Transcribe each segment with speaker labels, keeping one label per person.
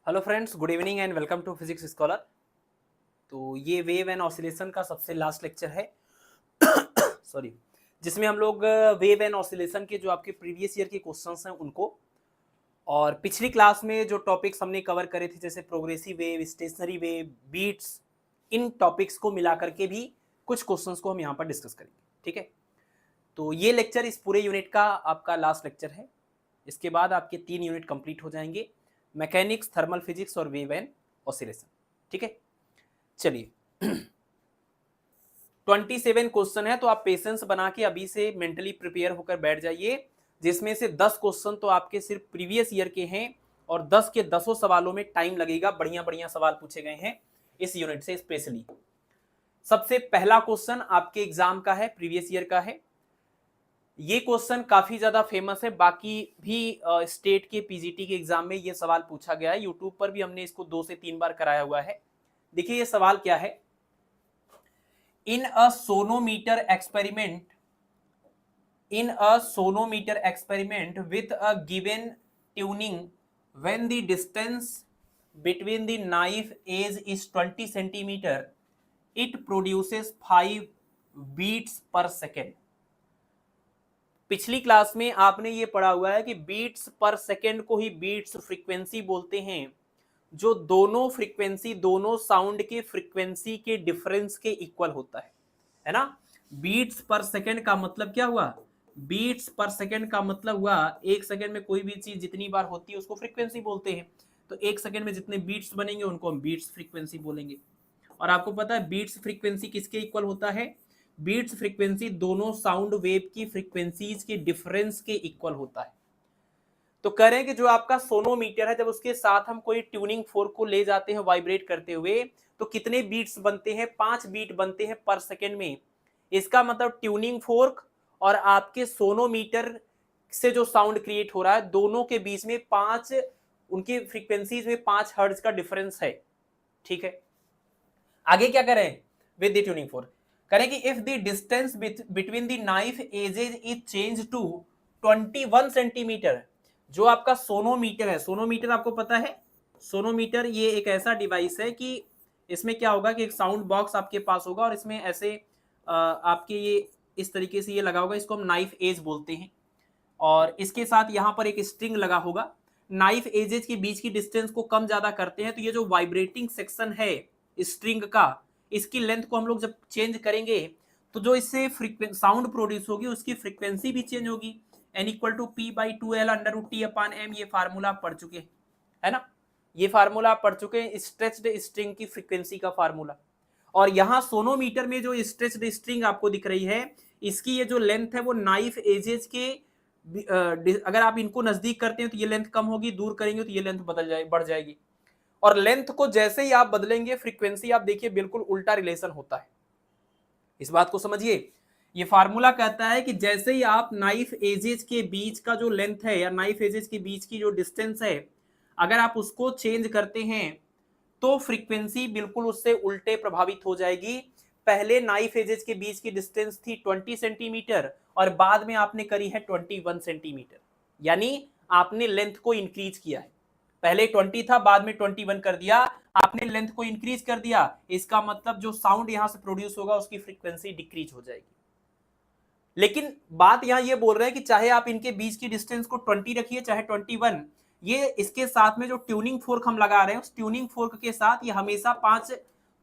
Speaker 1: Hello friends, good evening and welcome to physics scholar. तो ये wave and oscillation का सबसे लास्ट लेक्चर है सॉरी, जिसमें हम लोग वेव एंड ऑसिलेशन के जो आपके प्रीवियस ईयर के क्वेश्चंस हैं उनको, और पिछली क्लास में जो टॉपिक्स हमने कवर करे थे जैसे progressive wave, stationary wave, beats, इन टॉपिक्स को मिला करके भी कुछ क्वेश्चंस को हम यहाँ पर डिस्कस करेंगे। ठीक है, तो ये लेक्चर इस पूरे यूनिट का आपका लास्ट लेक्चर है। इसके बाद आपके 3 यूनिट कंप्लीट हो जाएंगे, मैकेनिक्स, थर्मल फिजिक्स और वेव एंड ऑसिलेशन। ठीक है, चलिए 27 क्वेश्चन है, तो आप पेशेंस बना के अभी से मेंटली प्रिपेयर होकर बैठ जाइए, जिसमें से 10 क्वेश्चन तो आपके सिर्फ प्रीवियस ईयर के हैं और 10 के 10 सवालों में टाइम लगेगा। बढ़िया बढ़िया सवाल पूछे गए हैं इस यूनिट से स्पेशली। सबसे पहला क्वेश्चन आपके एग्जाम का है, प्रीवियस ईयर का है। ये क्वेश्चन काफी ज्यादा फेमस है, बाकी भी स्टेट के पीजीटी के एग्जाम में ये सवाल पूछा गया है। यूट्यूब पर भी हमने इसको 2 से 3 बार कराया हुआ है। देखिए ये सवाल क्या है। In a sonometer experiment with a given tuning when the distance between the knife edge is 20 centimetre it produces 5 beats per second. पिछली क्लास में आपने ये पढ़ा हुआ है कि बीट्स पर सेकेंड को ही बीट्स फ्रीक्वेंसी बोलते हैं, जो दोनों फ्रीक्वेंसी, दोनों साउंड के फ्रीक्वेंसी के डिफरेंस के इक्वल होता है ना। बीट्स पर सेकेंड का मतलब क्या हुआ? बीट्स पर सेकेंड का मतलब हुआ एक सेकेंड में कोई भी चीज जितनी बार होती है उसको फ्रीक्वेंसी बोलते हैं। तो एक सेकेंड में जितने बीट्स बनेंगे उनको हम बीट्स फ्रीक्वेंसी बोलेंगे। और आपको पता है बीट्स फ्रीक्वेंसी किसके इक्वल होता है? बीट्स फ्रीक्वेंसी दोनों साउंड वेव की फ्रीक्वेंसीज के डिफरेंस के इक्वल होता है। तो कह रहे हैं कि जो आपका सोनोमीटर है, जब उसके साथ हम कोई ट्यूनिंग फोर्क को ले जाते हैं वाइब्रेट करते हुए, तो कितने बीट्स बनते हैं? 5 बीट बनते हैं पर सेकेंड में। इसका मतलब ट्यूनिंग फोर्क और आपके सोनोमीटर से जो साउंड क्रिएट हो रहा है, दोनों के बीच में 5, उनकी फ्रीक्वेंसीज में 5 हर्ट्ज का डिफरेंस है। ठीक है, आगे क्या करें विद द ट्यूनिंग फोर्क? करें कि if the distance between the knife edges is change to 21 centimetre. जो आपका सोनोमीटर है, सोनोमीटर आपको पता है, सोनोमीटर ये एक ऐसा डिवाइस है कि इसमें क्या होगा कि एक साउंड बॉक्स आपके पास होगा और इसमें ऐसे आपके ये इस तरीके से ये लगा होगा, इसको हम नाइफ एज बोलते हैं। और इसके साथ यहाँ पर एक स्ट्रिंग लगा होगा। नाइफ एजेज के बीच की डिस्टेंस को कम ज्यादा करते हैं, तो ये जो वाइब्रेटिंग सेक्शन है स्ट्रिंग का, इसकी लेंथ को हम लोग जब चेंज करेंगे तो जो इससे साउंड प्रोड्यूस होगी उसकी फ्रीक्वेंसी भी चेंज होगी। n equal to P by 2l under root T upon m, ये फार्मूला पढ़ चुके है ना। ये फार्मूला पढ़ चुके हैं, स्ट्रेच्ड स्ट्रिंग की फ्रीक्वेंसी का फार्मूला। और यहाँ सोनोमीटर में जो स्ट्रेच्ड स्ट्रिंग आपको दिख रही है, इसकी ये जो लेंथ है वो नाइफ एजेज के, अगर आप इनको नजदीक करते हैं तो ये लेंथ कम होगी, दूर करेंगे तो ये लेंथ बढ़ जाएगी। और लेंथ को जैसे ही आप बदलेंगे फ्रीक्वेंसी, आप देखिए बिल्कुल उल्टा रिलेशन होता है। इस बात को समझिए। ये फार्मूला कहता है कि जैसे ही आप नाइफ एजेस के बीच का जो लेंथ है या नाइफ एजेस के बीच की जो डिस्टेंस है, अगर आप उसको चेंज करते हैं तो फ्रीक्वेंसी बिल्कुल उससे उल्टे प्रभावित हो जाएगी। पहले नाइफ एजेस के बीच की डिस्टेंस थी 20 सेंटीमीटर और बाद में आपने करी है 21 सेंटीमीटर, यानी आपने लेंथ को इंक्रीज किया है। पहले 20 था, बाद में 21 कर दिया, आपने लेंथ को इंक्रीज कर दिया। इसका मतलब जो साउंड यहां से प्रोड्यूस होगा उसकी फ्रीक्वेंसी डिक्रीज हो जाएगी। लेकिन बात यहां ये बोल रहे हैं कि चाहे आप इनके बीच की डिस्टेंस को 20 रखिए चाहे 21, ये इसके साथ में जो ट्यूनिंग फोर्क हम लगा रहे हैं उस ट्यूनिंग फोर्क के साथ ये हमेशा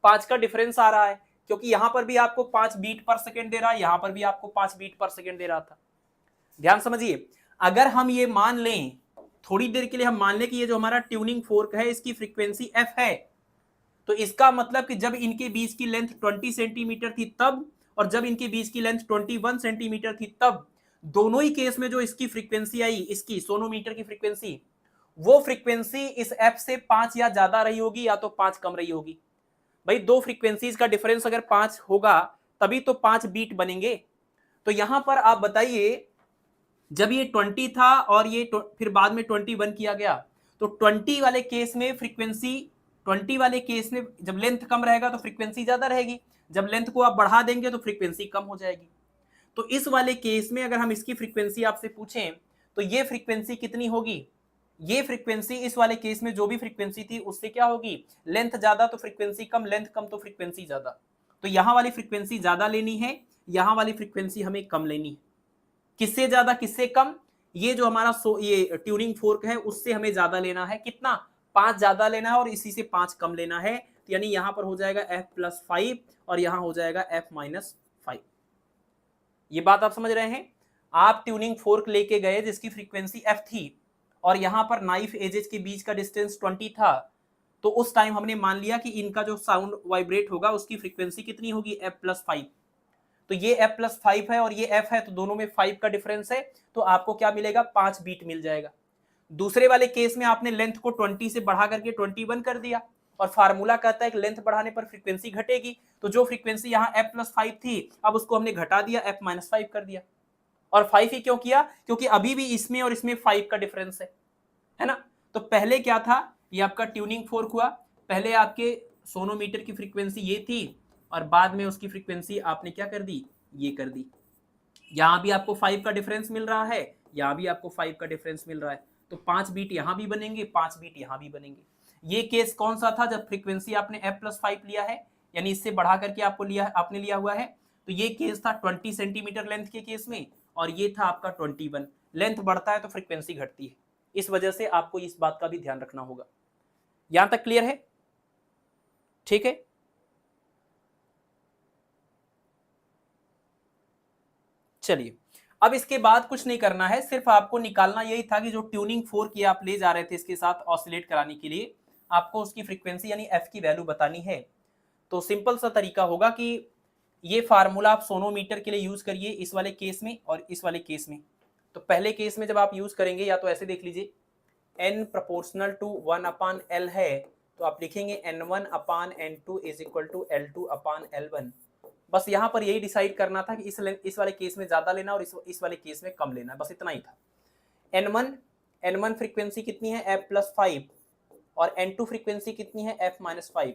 Speaker 1: 5 का डिफरेंस आ रहा है, क्योंकि यहां पर भी आपको 5 बीट पर सेकेंड दे रहा है, यहां पर भी आपको 5 बीट पर सेकेंड दे रहा था। ध्यान समझिए। अगर हम ये मान लें, थोड़ी देर के लिए हम मान लें कि ये जो हमारा ट्यूनिंग फोर्क है इसकी फ्रीक्वेंसी एफ है, तो इसका मतलब कि जब इनके बीच की लेंथ 20 सेंटीमीटर थी तब, और जब इनके बीच की लेंथ 21 सेंटीमीटर थी तब, दोनों ही केस में जो इसकी फ्रीक्वेंसी आई, इसकी सोनोमीटर की फ्रीक्वेंसी, वो फ्रीक्वेंसी इस एफ से 5 या ज्यादा रही होगी या तो 5 कम रही होगी। भाई दो फ्रीक्वेंसीज का डिफरेंस अगर 5 होगा तभी तो 5 बीट बनेंगे। तो यहां पर आप बताइए, जब ये 20 था और ये फिर बाद में 21 किया गया, तो 20 वाले केस में फ्रीक्वेंसी, 20 वाले केस में जब लेंथ कम रहेगा तो फ्रीक्वेंसी ज्यादा रहेगी, जब लेंथ को आप बढ़ा देंगे तो फ्रीक्वेंसी कम हो जाएगी। तो इस वाले केस में अगर हम इसकी फ्रीक्वेंसी आपसे पूछें तो ये फ्रीक्वेंसी कितनी होगी? ये फ्रीक्वेंसी इस वाले केस में जो भी फ्रीक्वेंसी थी उससे क्या होगी, लेंथ ज्यादा तो फ्रीक्वेंसी कम, लेंथ कम तो फ्रीक्वेंसी ज्यादा। तो यहां वाली फ्रीक्वेंसी ज्यादा लेनी है, यहां वाली फ्रीक्वेंसी हमें कम लेनी है। किससे ज्यादा किससे कम, ये जो हमारा ये ट्यूनिंग फोर्क है उससे हमें ज्यादा लेना है, कितना, 5 ज्यादा लेना है और इसी से 5 कम लेना है। तो यानी यहां पर हो जाएगा f+5 और यहां हो जाएगा f-5। ये बात आप समझ रहे हैं। आप ट्यूनिंग फोर्क लेके गए जिसकी फ्रीक्वेंसी f थी और यहां पर नाइफ एजेस के बीच का डिस्टेंस 20 था, तो उस टाइम हमने मान लिया कि इनका जो साउंड वाइब्रेट होगा उसकी फ्रीक्वेंसी कितनी होगी, f+5। तो ये f+5 है और ये f है, तो दोनों में 5 का डिफरेंस है, तो आपको क्या मिलेगा, 5 बीट मिल जाएगा। दूसरे वाले केस में आपने लेंथ को 20 से बढ़ा करके 21 कर दिया और फार्मूला कहता है कि लेंथ बढ़ाने पर फ्रीक्वेंसी घटेगी, तो जो फ्रीक्वेंसी यहाँ f+5 थी अब उसको हमने घटा दिया, f-5 कर दिया। और 5 ही क्यों किया, क्योंकि अभी भी इसमें और इसमें 5 का डिफरेंस है ना। तो पहले क्या था, ये आपका ट्यूनिंग फोर्क हुआ, पहले आपके सोनोमीटर की फ्रीक्वेंसी ये थी और बाद में उसकी फ्रीक्वेंसी आपने क्या कर दी, ये कर दी। यहां भी आपको 5 का डिफरेंस मिल रहा है, यहां भी आपको 5 का डिफरेंस मिल रहा है, तो 5 बीट यहां भी बनेंगे, 5 बीट यहां भी बनेंगे। ये केस कौन सा था, जब फ्रीक्वेंसी आपने f+5 लिया है, यानी इससे बढ़ा करके आपने लिया हुआ है। तो ये केस था 20 सेंटीमीटर लेंथ के केस में और ये था आपका 21। लेंथ बढ़ता है तो फ्रीक्वेंसी घटती है, इस वजह से आपको इस बात का भी ध्यान रखना होगा। यहां तक क्लियर है, ठीक है। चलिए, अब इसके बाद कुछ नहीं करना है, सिर्फ आपको निकालना यही था कि जो ट्यूनिंग फोर्क ये आप ले जा रहे थे इसके साथ ऑसिलेट कराने के लिए, आपको उसकी फ्रीक्वेंसी यानी f की वैल्यू बतानी है। तो सिंपल सा तरीका होगा कि ये फार्मूला आप सोनोमीटर के लिए यूज करिए, इस वाले केस में और इस वाले केस में। तो पहले केस में जब आप यूज करेंगे, या तो ऐसे देख लीजिए, n प्रोपोर्शनल टू 1/L है, तो आप लिखेंगे N1/N2 is equal to L2/L1। बस यहाँ पर यही डिसाइड करना था कि इस वाले केस में ज्यादा लेना और इस वाले केस में कम लेना, बस इतना ही था। N1 फ्रीक्वेंसी कितनी है, f+5 और N2 फ्रीक्वेंसी कितनी है, f-5।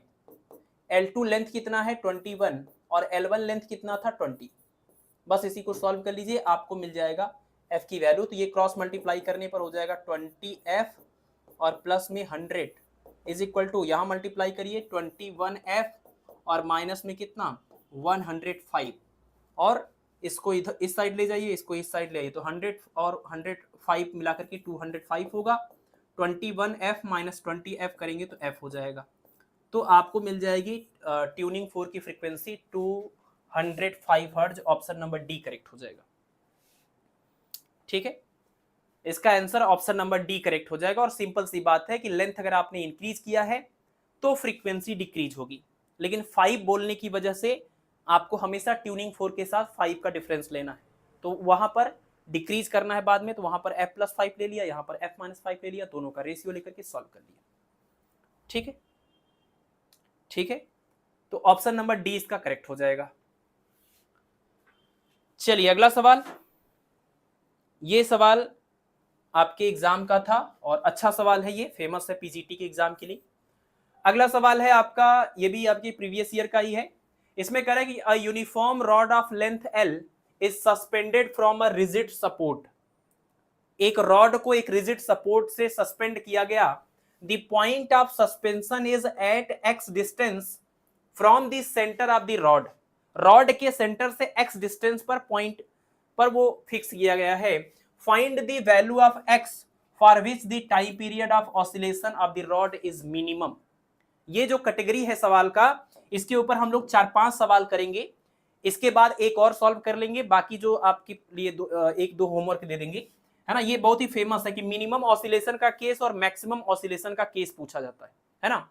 Speaker 1: L2 लेंथ कितना है, 21 और L1 लेंथ कितना था, 20। बस इसी को सॉल्व कर लीजिए, आपको मिल जाएगा f की वैल्यू। तो ये क्रॉस मल्टीप्लाई करने पर हो जाएगा 20f और प्लस में 100 इज इक्वल टू, यहाँ मल्टीप्लाई करिए 21f और माइनस में कितना, 105 और इसको इधर इस साइड ले जाइए, इसको इस साइड ले आइए, तो 100 और 105 मिलाकर के 205 होगा। 21f माइनस 20f करेंगे तो f हो जाएगा। तो आपको मिल जाएगी ट्यूनिंग फोर्क की frequency 205 hertz. Option number D correct हो जाएगा, ठीक है। इसका answer option number D correct हो जाएगा। और सिंपल सी बात है कि लेंथ अगर आपने इंक्रीज किया है तो फ्रीक्वेंसी डिक्रीज होगी, लेकिन 5 बोलने की वजह से आपको हमेशा ट्यूनिंग फोर्क के साथ 5 का डिफरेंस लेना है, तो वहां पर डिक्रीज करना है बाद में, तो वहां पर f+5 ले लिया, यहां पर f-5 ले लिया, दोनों का रेशियो लेकर के सॉल्व कर लिया, ठीक है, ठीक है। तो ऑप्शन नंबर डी इसका करेक्ट हो जाएगा। चलिए अगला सवाल, ये सवाल आपके एग्जाम का था और अच्छा सवाल है, ये फेमस है पीजीटी के एग्जाम के लिए। अगला सवाल है आपका, ये भी आपके प्रीवियस ईयर का ही है। इसमें कह रहा है कि a uniform rod of length L is suspended from a rigid support. एक रॉड को एक रिजिड सपोर्ट से सस्पेंड किया गया। The point of suspension is at x distance from the centre of the rod. Rod के centre से x distance पर point पर वो फिक्स किया गया है। Find the value of x for which the time period of oscillation of the rod is minimum. ये जो कैटेगरी है सवाल का, इसके ऊपर हम लोग 4-5 सवाल करेंगे, इसके बाद एक और सॉल्व कर लेंगे, बाकी जो आपके लिए एक दो होमवर्क दे देंगे, है ना। ये बहुत ही फेमस है कि मिनिमम ऑसिलेशन का केस और मैक्सिमम ऑसिलेशन का केस पूछा जाता है ना।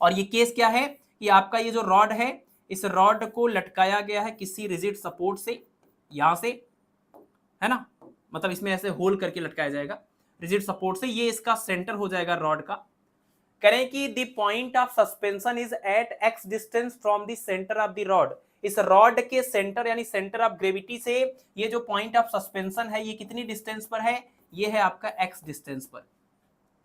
Speaker 1: और ये केस क्या है कि आपका ये जो रॉड है, इस रॉड को लटकाया गया है किसी रिजिड सपोर्ट से, यहां से, है ना, मतलब इसमें ऐसे होल करके लटकाया जाएगा रिजिड सपोर्ट से, ये इसका सेंटर हो जाएगा रॉड का। करें कि the point of suspension is at x distance from the centre of the rod. इस रॉड के सेंटर यानी सेंटर ऑफ ग्रेविटी से ये जो पॉइंट ऑफ सस्पेंशन है ये कितनी डिस्टेंस पर है, ये है आपका x डिस्टेंस पर,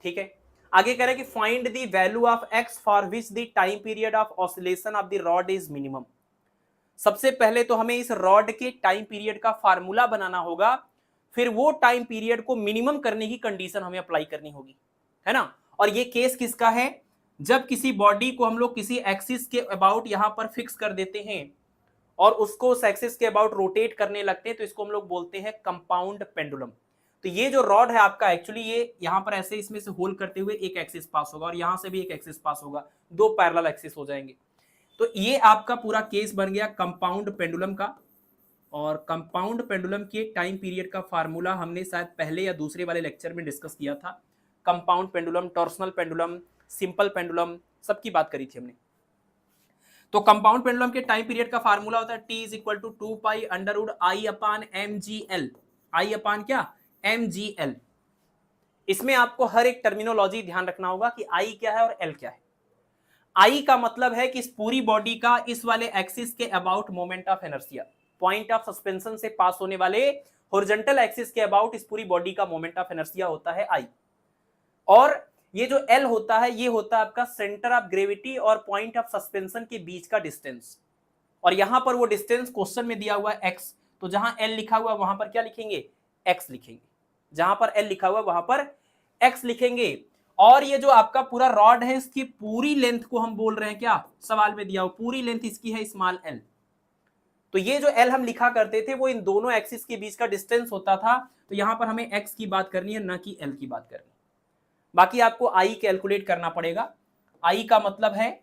Speaker 1: ठीक है। आगे करें कि find the value of x for which the time period of oscillation of the rod is minimum. सबसे पहले तो हमें इस रॉड के टाइम पीरियड का फार्मूला बनाना होगा, फिर वो टाइम पीरियड को मिनिमम करने की कंडीशन हमें अप्लाई करनी होगी, है ना। और ये केस किसका है, जब किसी बॉडी को हम लोग किसी एक्सिस के अबाउट यहां पर फिक्स कर देते हैं और उसको उस एक्सिस के अबाउट रोटेट करने लगते हैं, तो इसको हम लोग बोलते हैं कंपाउंड पेंडुलम। तो ये जो रॉड है आपका, एक्चुअली ये यहां पर ऐसे इसमें से होल करते हुए एक एक्सिस पास होगा और यहां से भी एक एक्सिस पास होगा, दो पैरेलल एक्सिस हो जाएंगे। तो ये आपका पूरा केस बन गया कंपाउंड पेंडुलम का। और कंपाउंड पेंडुलम के टाइम पीरियड का फार्मूला हमने शायद पहले या दूसरे वाले लेक्चर में डिस्कस किया था। Compound pendulum, torsional pendulum, simple pendulum, सबकी बात करी थी हमने। तो कंपाउंड पेंडुलम के टाइम पीरियड का फार्मूला होता है T = 2 pi under root I upon mgl, I upon क्या, mgl। इसमें आपको हर एक टर्मिनोलॉजी ध्यान रखना होगा कि आई क्या है और एल क्या है। आई का मतलब है कि इस पूरी बॉडी का इस वाले एक्सिस के about moment of inertia, point of suspension से पास होने वाले हॉरिजॉन्टल एक्सिस के अबाउट इस पूरी बॉडी का मोमेंट ऑफ इनर्शिया होता है आई। और ये जो एल होता है, ये होता है आपका सेंटर ऑफ ग्रेविटी और पॉइंट ऑफ सस्पेंशन के बीच का डिस्टेंस। और यहां पर वो डिस्टेंस क्वेश्चन में दिया हुआ है एक्स, तो जहां एल लिखा हुआ वहां पर क्या लिखेंगे, एक्स लिखेंगे। जहां पर एल लिखा हुआ वहां पर एक्स लिखेंगे। और ये जो आपका पूरा रॉड है, इसकी पूरी लेंथ को हम बोल रहे हैं क्या, सवाल में दिया हुआ पूरी लेंथ इसकी है स्मॉल एल। तो ये जो एल हम लिखा करते थे वो इन दोनों एक्सिस के बीच का डिस्टेंस होता था। तो यहां पर हमें एक्स की बात करनी है, ना कि एल की बात करनी। बाकी आपको आई कैलकुलेट करना पड़ेगा। आई का मतलब है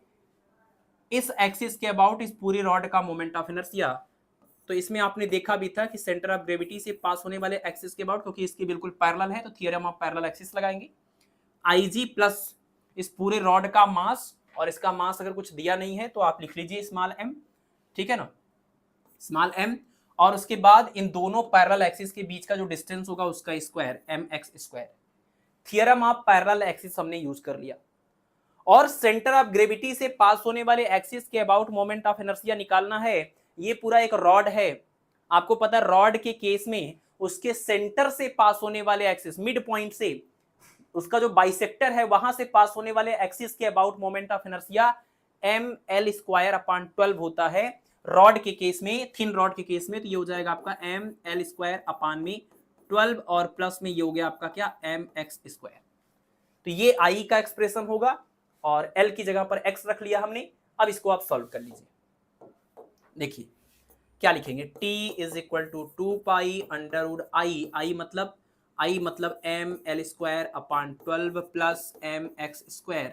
Speaker 1: इस एक्सिस के अबाउट इस पूरी रॉड का मोमेंट ऑफ इनर्शिया। तो इसमें आपने देखा भी था कि सेंटर ऑफ ग्रेविटी से पास होने वाले एक्सिस के अबाउट, क्योंकि इसकी बिल्कुल पैरेलल है तो थ्योरम ऑफ पैरेलल एक्सिस लगाएंगे। IG प्लस इस पूरे रॉड का मास, और इसका मास अगर कुछ दिया नहीं है तो आप लिख लीजिए स्मॉल m, ठीक है ना, स्मॉल m। और उसके बाद इन दोनों पैरेलल एक्सिस के बीच का जो डिस्टेंस होगा उसका square, mx²। Theorem of parallel axis हमने यूज कर लिया। और सेंटर ऑफ ग्रेविटी से पास होने वाले एक्सिस के अबाउट मोमेंट ऑफ इनर्शिया निकालना है। ये पूरा एक रॉड है, आपको पता है रॉड के केस में उसके सेंटर से पास होने वाले एक्सिस, मिड पॉइंट से उसका जो बाइसेक्टर है वहां से पास होने वाले एक्सिस के about moment of inertia ml² होता है। रॉड के केस में, थिन रॉड के केस में, तो ये हो जाएगा आपका ml² 12 और प्लस में ये हो गया आपका क्या, mx²। तो ये आई का एक्सप्रेशन होगा और एल की जगह पर एक्स रख लिया हमने। अब इसको आप सॉल्व कर लीजिए। देखिए क्या लिखेंगे, T = 2 pi under root I मतलब ml² 12 + mx²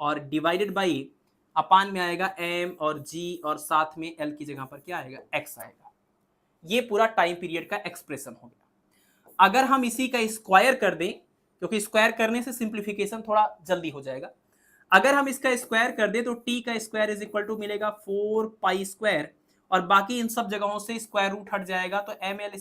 Speaker 1: और डिवाइडेड बाई अपान में आएगा m और g और साथ में l की जगह पर क्या आएगा, x आएगा। ये पूरा टाइम पीरियड का एक्सप्रेशन हो गया। अगर हम इसी का स्क्वायर कर दें, क्योंकि स्क्वायर करने से सिंप्लीफिकेशन थोड़ा जल्दी हो जाएगा, अगर हम इसका स्क्वायर कर दें तो t का स्क्वायर = मिलेगा 4π² और बाकी इन सब जगहों से स्क्वायर रूट हट जाएगा, तो ml²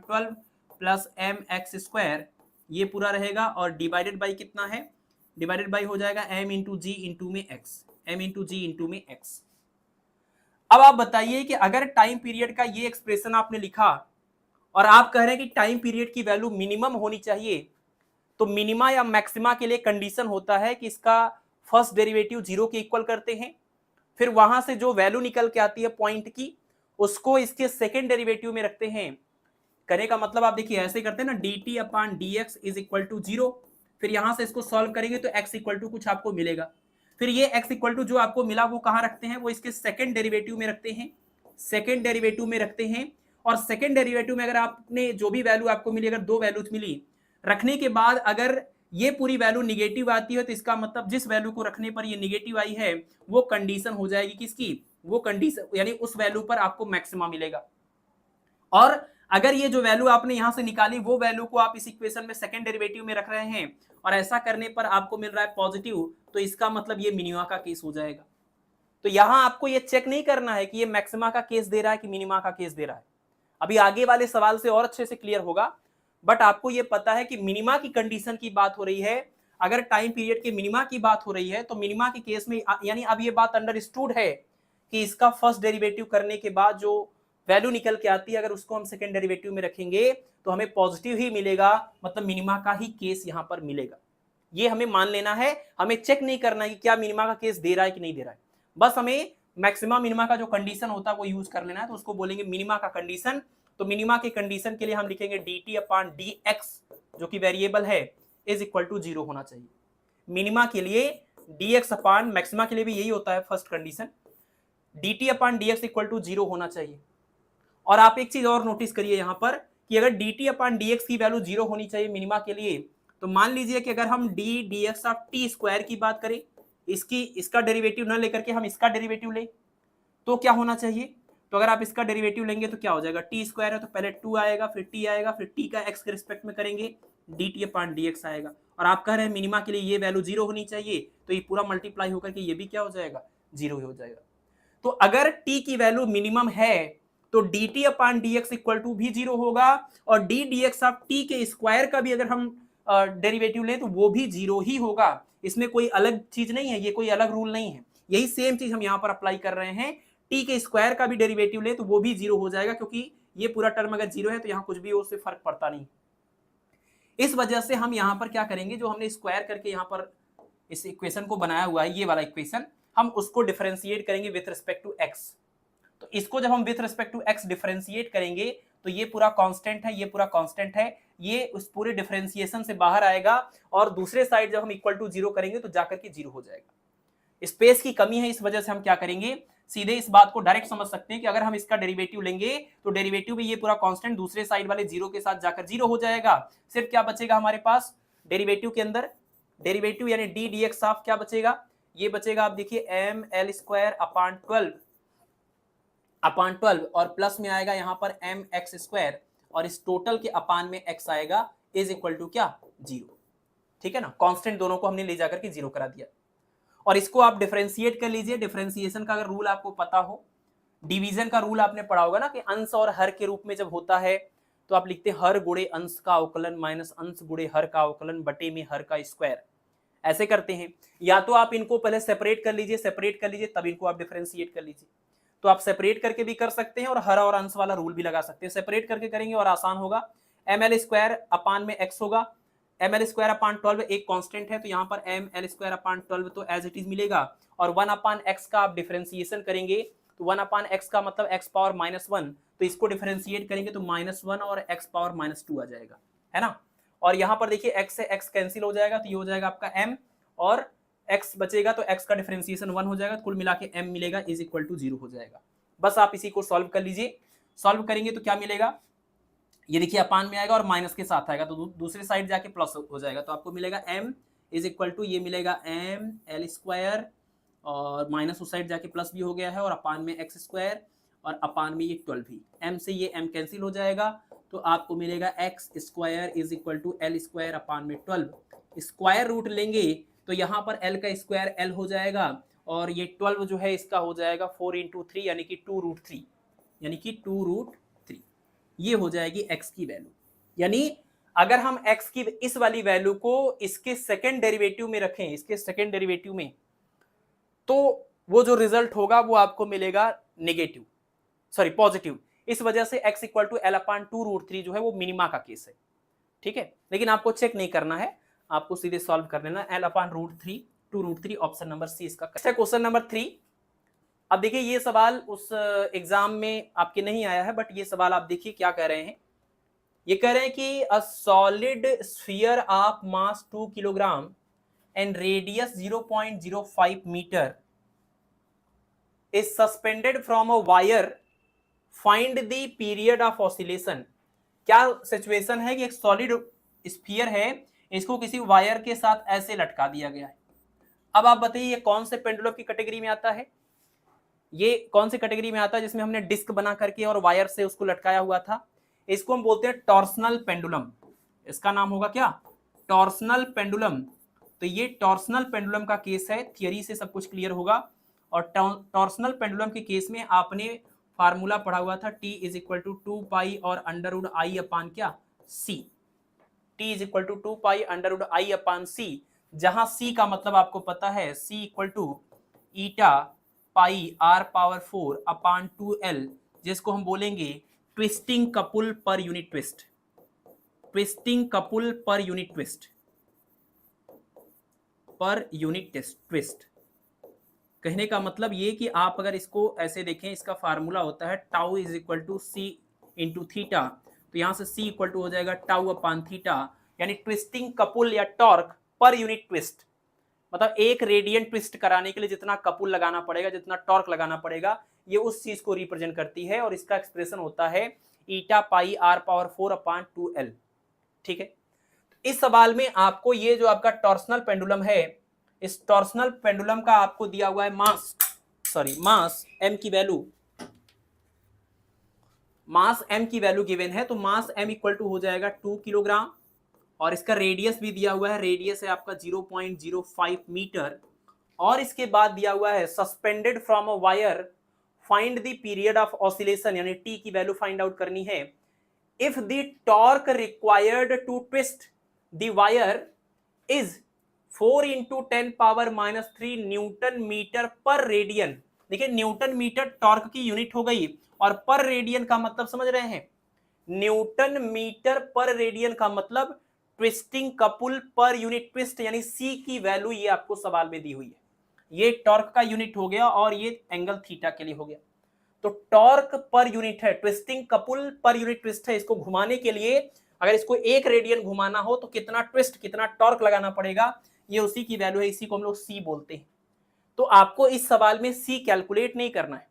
Speaker 1: 12 + mx² ये पूरा रहेगा और डिवाइडेड बाई कितना है, डिवाइडेड बाई हो जाएगा m × g × में x, m × g × में x। अब आप बताइए कि अगर टाइम पीरियड का ये एक्सप्रेशन आपने लिखा और आप कह रहे हैं कि टाइम पीरियड की वैल्यू मिनिमम होनी चाहिए, तो मिनिमा या मैक्सिमा के लिए कंडीशन होता है कि इसका फर्स्ट डेरिवेटिव 0 के इक्वल करते हैं, फिर वहां से जो वैल्यू निकल के आती है पॉइंट की उसको इसके सेकेंड डेरिवेटिव में रखते हैं। करने का मतलब आप देखिए ऐसे करते हैं ना, dt/dx = 0, फिर यहां से इसको सॉल्व करेंगे तो x = कुछ आपको मिलेगा, फिर ये x = जो आपको मिला वो कहां रखते हैं, वो इसके सेकेंड डेरिवेटिव में रखते हैं, सेकेंड डेरिवेटिव में रखते हैं। और सेकेंड डेरिवेटिव में अगर आपने जो भी वैल्यू आपको मिली, अगर दो वैल्यूज मिली, रखने के बाद अगर ये पूरी वैल्यू निगेटिव आती है तो इसका मतलब जिस वैल्यू को रखने पर ये निगेटिव आई है वो कंडीशन हो जाएगी किसकी, वो कंडीशन यानी उस वैल्यू पर आपको मैक्सिमा मिलेगा। और अगर ये जो वैल्यू आपने यहां से निकाली वो वैल्यू को आप इस इक्वेशन में सेकंड डेरिवेटिव में रख रहे हैं और ऐसा करने पर आपको मिल रहा है पॉजिटिव, तो इसका मतलब ये मिनिमा का केस हो जाएगा। तो यहां आपको ये चेक नहीं करना है कि ये मैक्सिमा का केस दे रहा है कि मिनिमा का केस दे रहा है, अभी आगे वाले सवाल से और अच्छे से क्लियर होगा। बट आपको ये पता है कि मिनिमा की कंडीशन की बात हो रही है, अगर टाइम पीरियड के मिनिमा की बात हो रही है तो मिनिमा के केस में यानी अब ये बात अंडरस्टूड है कि इसका फर्स्ट डेरिवेटिव करने के बाद जो वैल्यू निकल के आती है अगर उसको हम सेकंड डेरिवेटिव में रखेंगे तो हमें पॉजिटिव ही मिलेगा, मतलब मिनिमा का ही केस यहां पर मिलेगा। ये हमें मान लेना है, हमें चेक नहीं करना है कि क्या मिनिमा का केस दे रहा है कि नहीं दे रहा है, बस हमें मैक्सिमा मिनिमा का जो कंडीशन होता है वो यूज कर लेना है। तो उसको बोलेंगे मिनिमा का कंडीशन तो मिनिमा के कंडीशन के लिए हम लिखेंगे dt अपॉन dx जो कि वेरिएबल है इज इक्वल टू 0 होना चाहिए। मिनिमा के लिए dx अपॉन मैक्सिमा के लिए भी यही होता है first condition, dt upon dx equal to 0 होना चाहिए। और आप एक चीज और नोटिस करिए यहां पर कि अगर dt अपॉन dx की वैल्यू 0 होनी चाहिए मिनिमा के लिए, तो मान लीजिए कि अगर हम d dx ऑफ t स्क्वायर की बात करें, इसका डेरिवेटिव न लेकर के हम इसका डेरिवेटिव लें, तो क्या होना चाहिए? तो अगर आप इसका डेरिवेटिव लेंगे तो क्या हो जाएगा, टी स्क्वायर है तो पहले 2 आएगा, फिर टी आएगा, फिर टी का एक्स के रिस्पेक्ट में करेंगे dt अपॉन dx आएगा। और आप कह रहे हैं मिनिमा के लिए ये वैल्यू 0 होनी चाहिए, तो ये पूरा मल्टीप्लाई होकर के ये भी क्या हो जाएगा, 0 हो जाएगा। तो अगर t की वैल्यू मिनिमम है तो dt upon dx equal to भी 0 होगा, और d dx ऑफ t के स्क्वायर का भी अगर हम डेरिवेटिव लें तो वो भी 0 ही होगा। इसमें कोई अलग चीज नहीं है, ये कोई अलग रूल नहीं है, यही सेम चीज हम यहाँ पर अप्लाई कर रहे हैं। t के स्क्वायर का भी डेरिवेटिव ले तो वो भी 0 हो जाएगा, क्योंकि ये पूरा टर्म अगर 0 है तो यहाँ कुछ भी हो उससे फर्क पड़ता नहीं। इस वजह से हम यहाँ पर क्या करेंगे, जो हमने स्क्वायर करके यहाँ पर इस इक्वेशन को बनाया हुआ है, ये वाला इक्वेशन, हम उसको डिफरेंशिएट करेंगे विथ रिस्पेक्ट टू एक्स। तो इसको जब हम with respect to x differentiate करेंगे तो ये पूरा कांस्टेंट है, ये पूरा कांस्टेंट है, ये उस पूरे डिफरेंशिएशन से बाहर आएगा, और दूसरे साइड जब हम इक्वल टू 0 करेंगे तो जाकर के 0 हो जाएगा। स्पेस की कमी है, इस वजह से हम क्या करेंगे, सीधे इस बात को डायरेक्ट समझ सकते हैं कि अगर हम इसका डेरिवेटिव लेंगे तो डेरिवेटिव में ये पूरा कांस्टेंट दूसरे साइड वाले 0 के साथ जाकर 0 हो जाएगा। सिर्फ क्या बचेगा हमारे पास डेरिवेटिव के अंदर, डेरिवेटिव यानी डी dx ऑफ क्या बचेगा, ये बचेगा आप देखिए एम एल स्क्वायर अपॉन 12 और प्लस में आएगा यहाँ पर एम एक्स स्क्वायर, और इस टोटल के अपान में x आएगा इज इक्वल टू क्या, 0। ठीक है ना, कांस्टेंट दोनों को हमने ले जाकर के 0 करा दिया। और इसको आप डिफरेंशिएट कर लीजिए। डिफरेंशिएशन का अगर रूल आपको पता हो, डिवीजन का रूल आपने पढ़ा होगा ना, कि अंश और हर के रूप में जब होता है तो आप लिखते हैं हर गुणे अंश का अवकलन माइनस अंश गुणे हर का अवकलन बटे में हर का स्क्वायर, ऐसे करते हैं। या तो आप इनको पहले सेपरेट कर लीजिए तब इनको आप डिफरेंशिएट कर लीजिए। तो आप सेपरेट करके भी कर सकते हैं और हर और अंश वाला रूल भी लगा सकते हैं। सेपरेट करके करेंगे और आसान होगा, एम एल स्क्वायर अपान में एक्स होगा, एम एल स्क्वायर अपान 12 एक कांस्टेंट है तो यहाँ पर एम एल स्क्वायर अपान 12 तो एज इट इज मिलेगा, और 1 अपान एक्स का आप डिफरेंशिएशन करेंगे तो 1 अपान एक्स का मतलब एक्स पावर -1, तो इसको डिफरेंशिएट करेंगे तो -1 और एक्स पावर -2 आ जाएगा, है ना। और यहाँ पर देखिए एक्स से एक्स कैंसिल हो जाएगा तो ये हो जाएगा आपका m, और x बचेगा तो x का डिफरेंशिएशन 1 हो जाएगा, कुल मिला के m मिलेगा इज इक्वल टू 0 हो जाएगा। बस आप इसी को सॉल्व कर लीजिए। सॉल्व करेंगे तो क्या मिलेगा, ये देखिए अपान में आएगा और माइनस के साथ आएगा तो दूसरे साइड जाके प्लस हो जाएगा, तो आपको मिलेगा m इज इक्वल टू, ये मिलेगा m l स्क्वायर, और माइनस उस साइड जाके प्लस भी हो गया है, और अपान में x स्क्वायर, और अपान में ये 12 भी, m से ये m कैंसिल हो जाएगा तो आपको मिलेगा x square is equal to l square upon में 12। स्क्वायर रूट लेंगे तो यहाँ पर l का स्क्वायर l हो जाएगा, और ये 12 जो है इसका हो जाएगा 4 इंटू 3 यानी कि 2√3, यानी कि 2√3, ये हो जाएगी x की वैल्यू। यानी अगर हम x की इस वाली वैल्यू को इसके सेकेंड डेरिवेटिव में रखें, इसके सेकेंड डेरिवेटिव में, तो वो जो रिजल्ट होगा वो आपको मिलेगा नेगेटिव, सॉरी पॉजिटिव। इस वजह से x इक्वल टू l अपान 2√3 जो है वो मिनिमा का केस है, ठीक है। लेकिन आपको चेक नहीं करना है, आपको सीधे सॉल्व कर लेना, l अपान √3 2√3, ऑप्शन नंबर सी इसका। Question number 3। अब देखिए ये सवाल उस एग्जाम में आपके नहीं आया है, बट ये सवाल आप देखिए क्या कह रहे हैं। ये कह रहे हैं कि a solid sphere of mass 2 kilogram and radius 0.05 metre is suspended from a wire, find the period of oscillation. क्या सिचुएशन है कि एक सॉलिड स्फीयर है, इसको किसी वायर के साथ ऐसे लटका दिया गया है। अब आप बताइए ये कौन से पेंडुलम की कैटेगरी में आता है, ये कौन सी कैटेगरी में आता है जिसमें हमने डिस्क बना करके और वायर से उसको लटकाया हुआ था। इसको हम बोलते हैं टॉर्सनल पेंडुलम, इसका नाम होगा क्या, टॉर्सनल पेंडुलम। तो ये टॉर्सनल पेंडुलम का केस है, थियरी से सब कुछ क्लियर होगा। और टॉर्सनल पेंडुलम के केस में आपने फार्मूला पढ़ा हुआ था, T is equal to 2 pi और अंडरवुड I अपान क्या C, T is equal to 2 pi under root I upon C, जहां C का मतलब आपको पता है, C equal to eta pi R power 4 upon 2L, जिसको हम बोलेंगे twisting couple per unit twist, twisting couple per unit twist, per unit twist. कहने का मतलब ये कि आप अगर इसको ऐसे देखें, इसका फार्मूला होता है tau is equal to C into theta, तो यहाँ से c इक्वल टू हो जाएगा टाउ अपान थीटा, यानी ट्विस्टिंग कपुल या टॉर्क पर यूनिट ट्विस्ट, मतलब एक रेडियंट ट्विस्ट कराने के लिए जितना कपुल लगाना पड़ेगा, जितना टॉर्क लगाना पड़ेगा, ये उस चीज को रिप्रेजेंट करती है। और इसका एक्सप्रेशन होता है ईटा pi r power 4 upon 2l। ठीक है, इस सवाल में आपको ये जो आपका टॉर्सनल पेंडुलम है, इस टॉर्सनल पेंडुलम का आपको दिया हुआ है मास m की वैल्यू, मास m की वैल्यू गिवन है, तो मास m इक्वल टू हो जाएगा 2 किलोग्राम, और इसका रेडियस भी दिया हुआ है, रेडियस है आपका 0.05 मीटर, और इसके बाद दिया हुआ है suspended from a wire, find the period of oscillation, यानी t की वैल्यू फाइंड आउट करनी है। If the torque required to twist the wire is 4 into 10 power minus 3 newton metre per radian. देखिए न्यूटन मीटर टॉर्क की unit हो गई, और पर रेडियन का मतलब समझ रहे हैं, न्यूटन मीटर पर रेडियन का मतलब twisting couple per unit twist, यानी सी की वैल्यू ये आपको सवाल में दी हुई है। ये टॉर्क का यूनिट हो गया, और ये एंगल थीटा के लिए हो गया। तो टॉर्क पर यूनिट है, twisting couple per unit twist है। इसको घुमाने के लिए अगर इसको 1 रेडियन घुमाना हो तो कितना ट्विस्ट, कितना टॉर्क लगाना पड़ेगा, ये उसी की वैल्यू है, इसी को हम लोग सी बोलते हैं। तो आपको इस सवाल में सी कैलकुलेट नहीं करना है,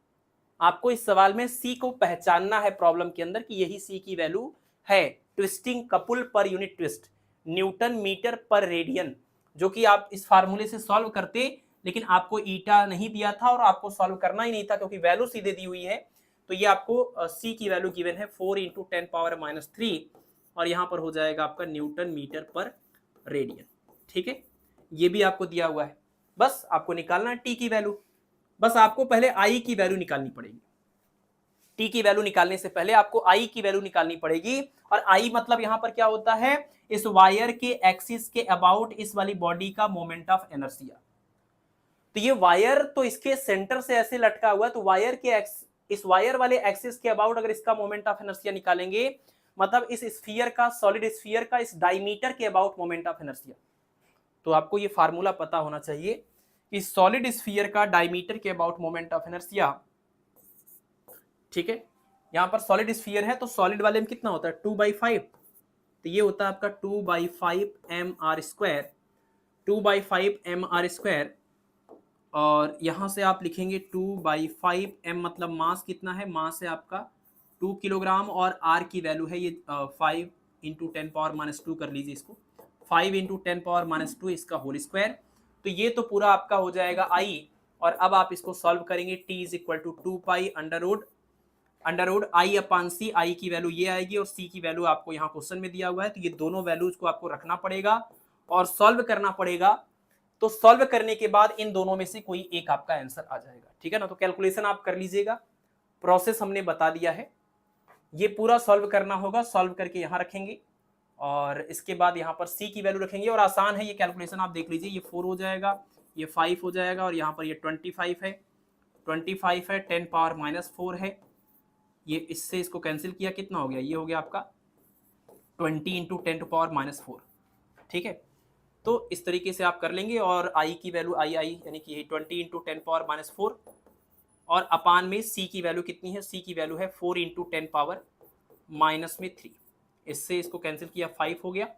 Speaker 1: आपको इस सवाल में सी को पहचानना है प्रॉब्लम के अंदर कि यही सी की वैल्यू है, twisting couple per unit twist, newton metre per radian, जो कि आप इस फार्मूले से सॉल्व करते, लेकिन आपको ईटा नहीं दिया था और आपको सॉल्व करना ही नहीं था क्योंकि वैल्यू सीधे दी हुई है। तो ये आपको सी की वैल्यू गिवन है 4 इंटू 10 पावर माइनस 3, और यहाँ पर हो जाएगा आपका न्यूटन मीटर पर रेडियन। ठीक है, ये भी आपको दिया हुआ है, बस आपको निकालना है टी की वैल्यू। बस आपको पहले आई की वैल्यू निकालनी पड़ेगी, टी की वैल्यू निकालने से पहले आपको आई की वैल्यू निकालनी पड़ेगी। और आई मतलब यहां पर क्या होता है, इस वायर के एक्सिस के अबाउट इस वाली बॉडी का मोमेंट ऑफ इनर्शिया। तो ये वायर तो इसके सेंटर से ऐसे लटका हुआ है, तो वायर के इस वायर वाले एक्सिस के अबाउट अगर इसका मोमेंट ऑफ इनर्शिया निकालेंगे, मतलब इस स्फीयर का, सॉलिड स्फीयर का इस डायमीटर के अबाउट मोमेंट ऑफ इनर्शिया। तो आपको ये फार्मूला पता होना चाहिए कि सॉलिड स्फीयर का डायमीटर के अबाउट मोमेंट ऑफ इनर्शिया। ठीक है, यहां पर सॉलिड स्फीयर है तो सॉलिड वाले में कितना होता है 2/5, तो ये होता है आपका 2/5 mr², 2/5 mr²। और यहां से आप लिखेंगे 2/5 m मतलब मास कितना है, मास है आपका 2 किलोग्राम, और r की वैल्यू है ये 5 इंटू 10 पावर माइनस 2 कर लीजिए इसको, 5 इंटू 10 पावर माइनस 2 इसका होल स्क्वायर। तो ये तो पूरा आपका हो जाएगा आई, और अब आप इसको सॉल्व करेंगे, t is equal to 2 pi under root I upon C, I की वैल्यू ये आएगी और सी की वैल्यू आपको यहाँ क्वेश्चन में दिया हुआ है। तो ये दोनों वैल्यूज को आपको रखना पड़ेगा और सॉल्व करना पड़ेगा। तो सॉल्व करने के बाद इन दोनों में से कोई एक आपका आंसर आ जाएगा। ठीक है ना, तो कैलकुलेशन आप कर लीजिएगा, प्रोसेस हमने बता दिया है, ये पूरा सॉल्व करना होगा। सॉल्व करके यहाँ रखेंगे और इसके बाद यहाँ पर सी की वैल्यू रखेंगे, और आसान है ये कैलकुलेशन, आप देख लीजिए, ये 4 हो जाएगा, ये 5 हो जाएगा, और यहाँ पर ये 25 है, 25 है, 10 पावर माइनस 4 है, ये इससे इसको कैंसिल किया, कितना हो गया, ये हो गया आपका 20 इंटू 10 टू पावर माइनस 4। ठीक है, तो इस तरीके से आप कर लेंगे, और आई की वैल्यू आई यानी कि 20 इंटू 10 पावर माइनस 4, और अपान में सी की वैल्यू कितनी है, सी की वैल्यू है 4 इंटू 10 पावर माइनस में 3, इससे इसको कैंसिल किया 5 हो गया,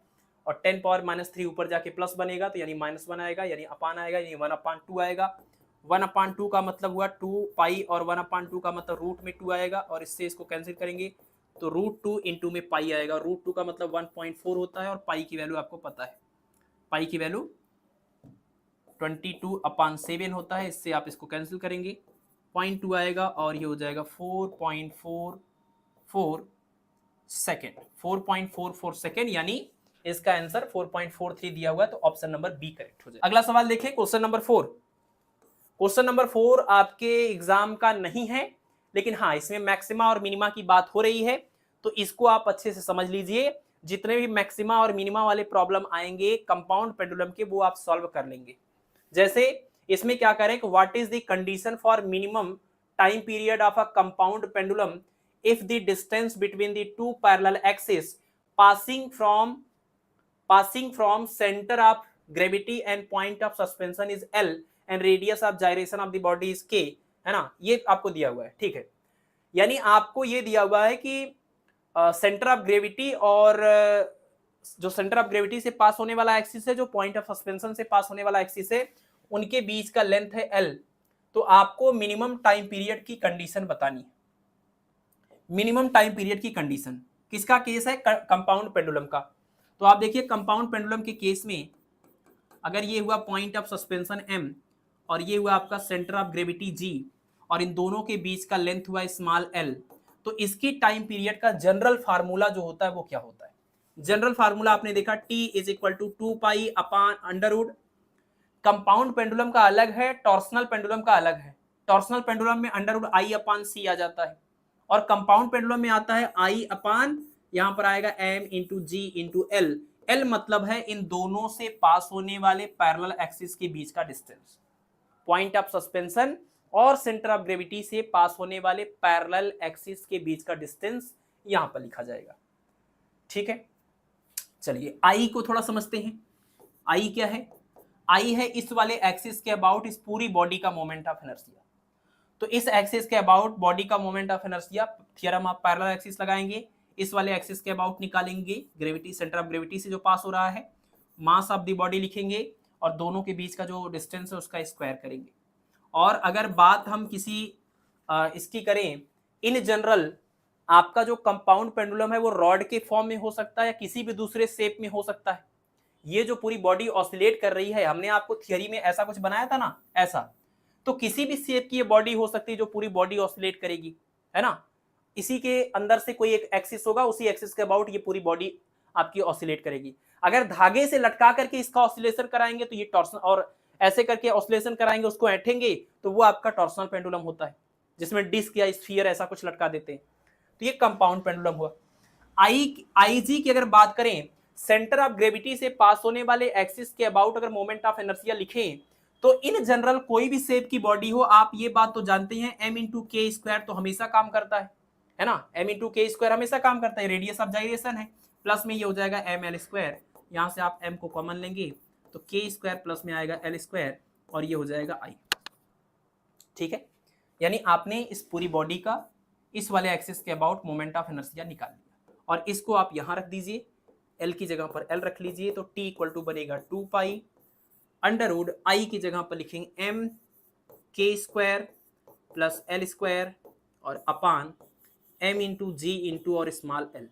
Speaker 1: और 10 पावर माइनस 3 ऊपर जाके प्लस बनेगा तो यानी माइनस 1 आएगा, यानी अपान आएगा, यानी 1/2 आएगा। 1/2 का मतलब हुआ 2 पाई, और 1/2 का मतलब रूट में 2 आएगा, और इससे इसको कैंसिल करेंगे तो √2 इंटू में पाई आएगा। √2 का मतलब 1.4 होता है, और पाई की वैल्यू आपको पता है, पाई की वैल्यू 22/7 होता है, इससे आप इसको कैंसिल करेंगे, 0.2 आएगा, और ये हो जाएगा 4.44 सेकेंड, 4.44 सेकेंड, यानी इसका आंसर 4.43 दिया हुआ है, तो ऑप्शन नंबर बी करेक्ट हो जाएगा। अगला सवाल देखें, क्वेश्चन नंबर 4। क्वेश्चन नंबर 4 आपके एग्जाम का नहीं है, लेकिन हाँ इसमें मैक्सिमा और मिनिमा की बात हो रही है, तो इसको आप अच्छे से समझ लीजिए। जितने भी मैक्सिमा और मिनिमा वाले प्रॉब्लम आएंगे कंपाउंड पेंडुलम के, वो आप सॉल्व कर लेंगे। जैसे इसमें क्या करें, what is the condition for minimum time period of a compound pendulum if the distance between the two parallel axes passing from center of gravity and point of suspension is L and radius of gyration of the body is K, है ना, ये आपको दिया हुआ है। ठीक है, यानी आपको ये दिया हुआ है कि सेंटर ऑफ ग्रेविटी और जो सेंटर ऑफ ग्रेविटी से पास होने वाला एक्सिस है, जो पॉइंट ऑफ सस्पेंशन से पास होने वाला एक्सिस है, उनके बीच का लेंथ है l। तो आपको मिनिमम टाइम पीरियड की कंडीशन बतानी है। मिनिमम टाइम पीरियड की कंडीशन किसका केस है? कंपाउंड पेंडुलम का। तो आप देखिए कंपाउंड पेंडुलम के केस में अगर ये हुआ पॉइंट ऑफ सस्पेंशन m और ये हुआ आपका सेंटर ऑफ ग्रेविटी g और इन दोनों के बीच का लेंथ हुआ स्मॉल l, तो इसकी टाइम पीरियड का जनरल फार्मूला जो होता है वो क्या होता है? जनरल फार्मूला आपने देखा t is equal to 2 pi upon under root. Compound pendulum का अलग है, टॉर्सनल पेंडुलम का अलग है। टॉर्सनल पेंडुलम में under root I upon C आ जाता है और कंपाउंड पेंडुलम में आता है आई अपॉन, यहां पर आएगा m इंटू जी इंटू एल। एल मतलब है इन दोनों से पास होने वाले पैरेलल एक्सिस के बीच का डिस्टेंस। पॉइंट ऑफ सस्पेंशन और सेंटर ऑफ ग्रेविटी से पास होने वाले पैरेलल एक्सिस के बीच का डिस्टेंस यहां पर लिखा जाएगा। ठीक है, चलिए आई को थोड़ा समझते हैं। आई क्या है? आई है इस वाले एक्सिस के अबाउट इस पूरी बॉडी का मोमेंट ऑफ इनर्शिया। तो इस एक्सिस के अबाउट बॉडी का moment of inertia, theorem of parallel axis लगाएंगे, इस वाले एक्सिस के अबाउट निकालेंगे ग्रेविटी, सेंटर ऑफ ग्रेविटी से जो पास हो रहा है, मास ऑफ द बॉडी लिखेंगे और दोनों के बीच का जो डिस्टेंस है उसका स्क्वायर करेंगे। और अगर बात हम किसी इसकी करें, इन जनरल आपका जो कंपाउंड पेंडुलम है वो रॉड के फॉर्म में हो सकता है या किसी भी दूसरे शेप में हो सकता है। ये जो पूरी बॉडी ऑसिलेट कर रही है, हमने आपको थियरी में ऐसा कुछ बनाया था ना, ऐसा, तो किसी भी शेप की ये बॉडी हो सकती है जो पूरी बॉडी ऑसिलेट करेगी, है ना। इसी के अंदर से कोई एक एक्सिस होगा, उसी एक्सिस के अबाउट ये पूरी बॉडी आपकी ऑसिलेट करेगी। अगर धागे से लटका करके इसका ऑसिलेशन कराएंगे तो ये टॉर्सन, और ऐसे करके ऑसिलेशन कराएंगे उसको ऐंठेंगे तो वो आपका टॉर्सनल पेंडुलम होता है, जिसमें डिस्क या स्फीयर ऐसा कुछ लटका देते हैं। तो ये कंपाउंड पेंडुलम हुआ। आई जी की अगर बात करें, सेंटर ऑफ ग्रेविटी से पास होने वाले एक्सिस के अबाउट अगर मोमेंट ऑफ इनर्शिया लिखें, तो इन जनरल कोई भी शेप की बॉडी हो, आप ये बात तो जानते हैं m इंटू के स्क्वायर तो हमेशा काम करता है ना। m इंटू के स्क्वायर हमेशा काम करता है, रेडियस ऑफ जाइरेशन है, प्लस में ये हो जाएगा एम एल स्क्वायर, यहां से आप m को कॉमन लेंगे तो के स्क्वायर प्लस में आएगा एल स्क्वायर और ये हो जाएगा i। ठीक है, यानी आपने इस पूरी बॉडी का इस वाले एक्सिस के अबाउट मोमेंट ऑफ इनर्शिया निकाल लिया और इसको आप यहां रख दीजिए, l की जगह पर l रख लीजिए, तो t इक्वल टू बनेगा 2 पाई अंडर रूट आई की जगह पर लिखेंगे एम के स्क्वायर प्लस एल स्क्वायर और अपान एम इंटू जी इंटू और स्मॉल एल।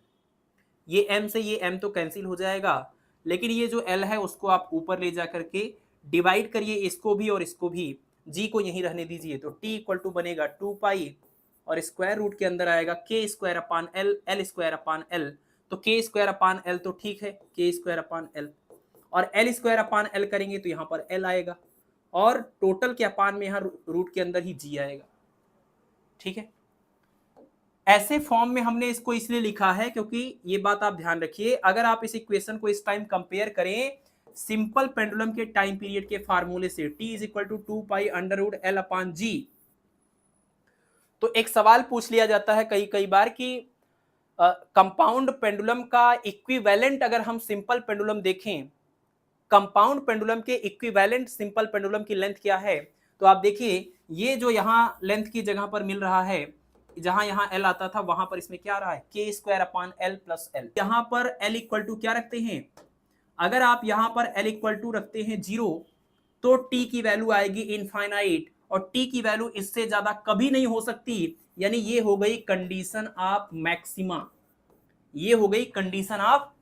Speaker 1: ये एम से ये एम तो कैंसिल हो जाएगा, लेकिन ये जो एल है उसको आप ऊपर ले जा करके डिवाइड करिए, इसको भी और इसको भी, जी को यहीं रहने दीजिए, तो टी इक्वल टू बनेगा 2 पाई और स्क्वायर रूट के अंदर आएगा K square upon L, L square upon L, तो के स्क्वायर अपान एल तो ठीक है, के स्क्वायर अपान एल और एल स्क्वायर अपान एल करेंगे तो यहाँ पर एल आएगा और टोटल के अपान में यहाँ रूट के अंदर ही जी आएगा। ठीक है, ऐसे फॉर्म में हमने इसको इसलिए लिखा है क्योंकि ये बात आप ध्यान रखिए, अगर आप इस इक्वेशन को इस टाइम कंपेयर करें सिंपल पेंडुलम के टाइम पीरियड के फार्मूले से, t is equal to 2 pi under root L upon G, तो एक सवाल पूछ लिया जाता है कई बार कि कंपाउंड पेंडुलम का इक्विवेलेंट अगर हम सिंपल पेंडुलम देखें, कंपाउंड पेंडुलम के इक्विवेलेंट सिंपल पेंडुलम की लेंथ क्या है, तो आप देखिए ये जो यहाँ लेंथ की जगह पर मिल रहा है, जहां यहाँ एल आता था वहां पर इसमें क्या आ रहा है, के square upon L plus L. यहाँ पर एल इक्वल टू क्या रखते हैं, अगर आप यहाँ पर एल इक्वल टू रखते हैं 0 तो टी की वैल्यू आएगी इनफाइनाइट और टी की वैल्यू इससे ज्यादा कभी नहीं हो सकती, यानी ये हो गई कंडीशन ऑफ मैक्सिमा। ये हो गई कंडीशन ऑफ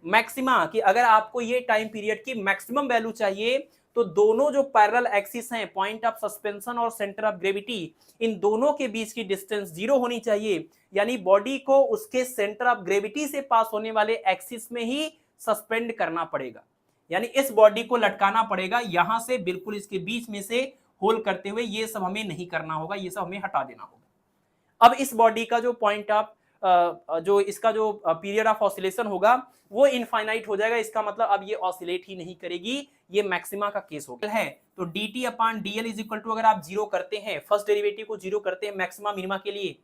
Speaker 1: मैक्सिमा कि अगर आपको ये टाइम पीरियड की मैक्सिमम वैल्यू चाहिए तो दोनों जो पैरेलल एक्सिस हैं, पॉइंट ऑफ सस्पेंशन और सेंटर ऑफ ग्रेविटी, इन दोनों के बीच की डिस्टेंस 0 होनी चाहिए, यानी बॉडी को उसके सेंटर ऑफ ग्रेविटी से पास होने वाले एक्सिस में ही सस्पेंड करना पड़ेगा, यानी इस बॉडी को लटकाना पड़ेगा यहां से बिल्कुल इसके बीच में से होल करते हुए। ये सब हमें नहीं करना होगा, ये सब हमें हटा देना होगा। अब इस बॉडी का जो पॉइंट ऑफ जो इसका जो पीरियड ऑफ ऑसिलेशन होगा वो इनफाइनाइट हो जाएगा, इसका मतलब अब ये ऑसिलेट ही नहीं करेगी, ये मैक्सिमा का केस हो गया है। तो dt upon dl is equal to, अगर आप 0 करते हैं, फर्स्ट डेरिवेटिव को 0 करते हैं मैक्सिमा मिनिमा के लिए,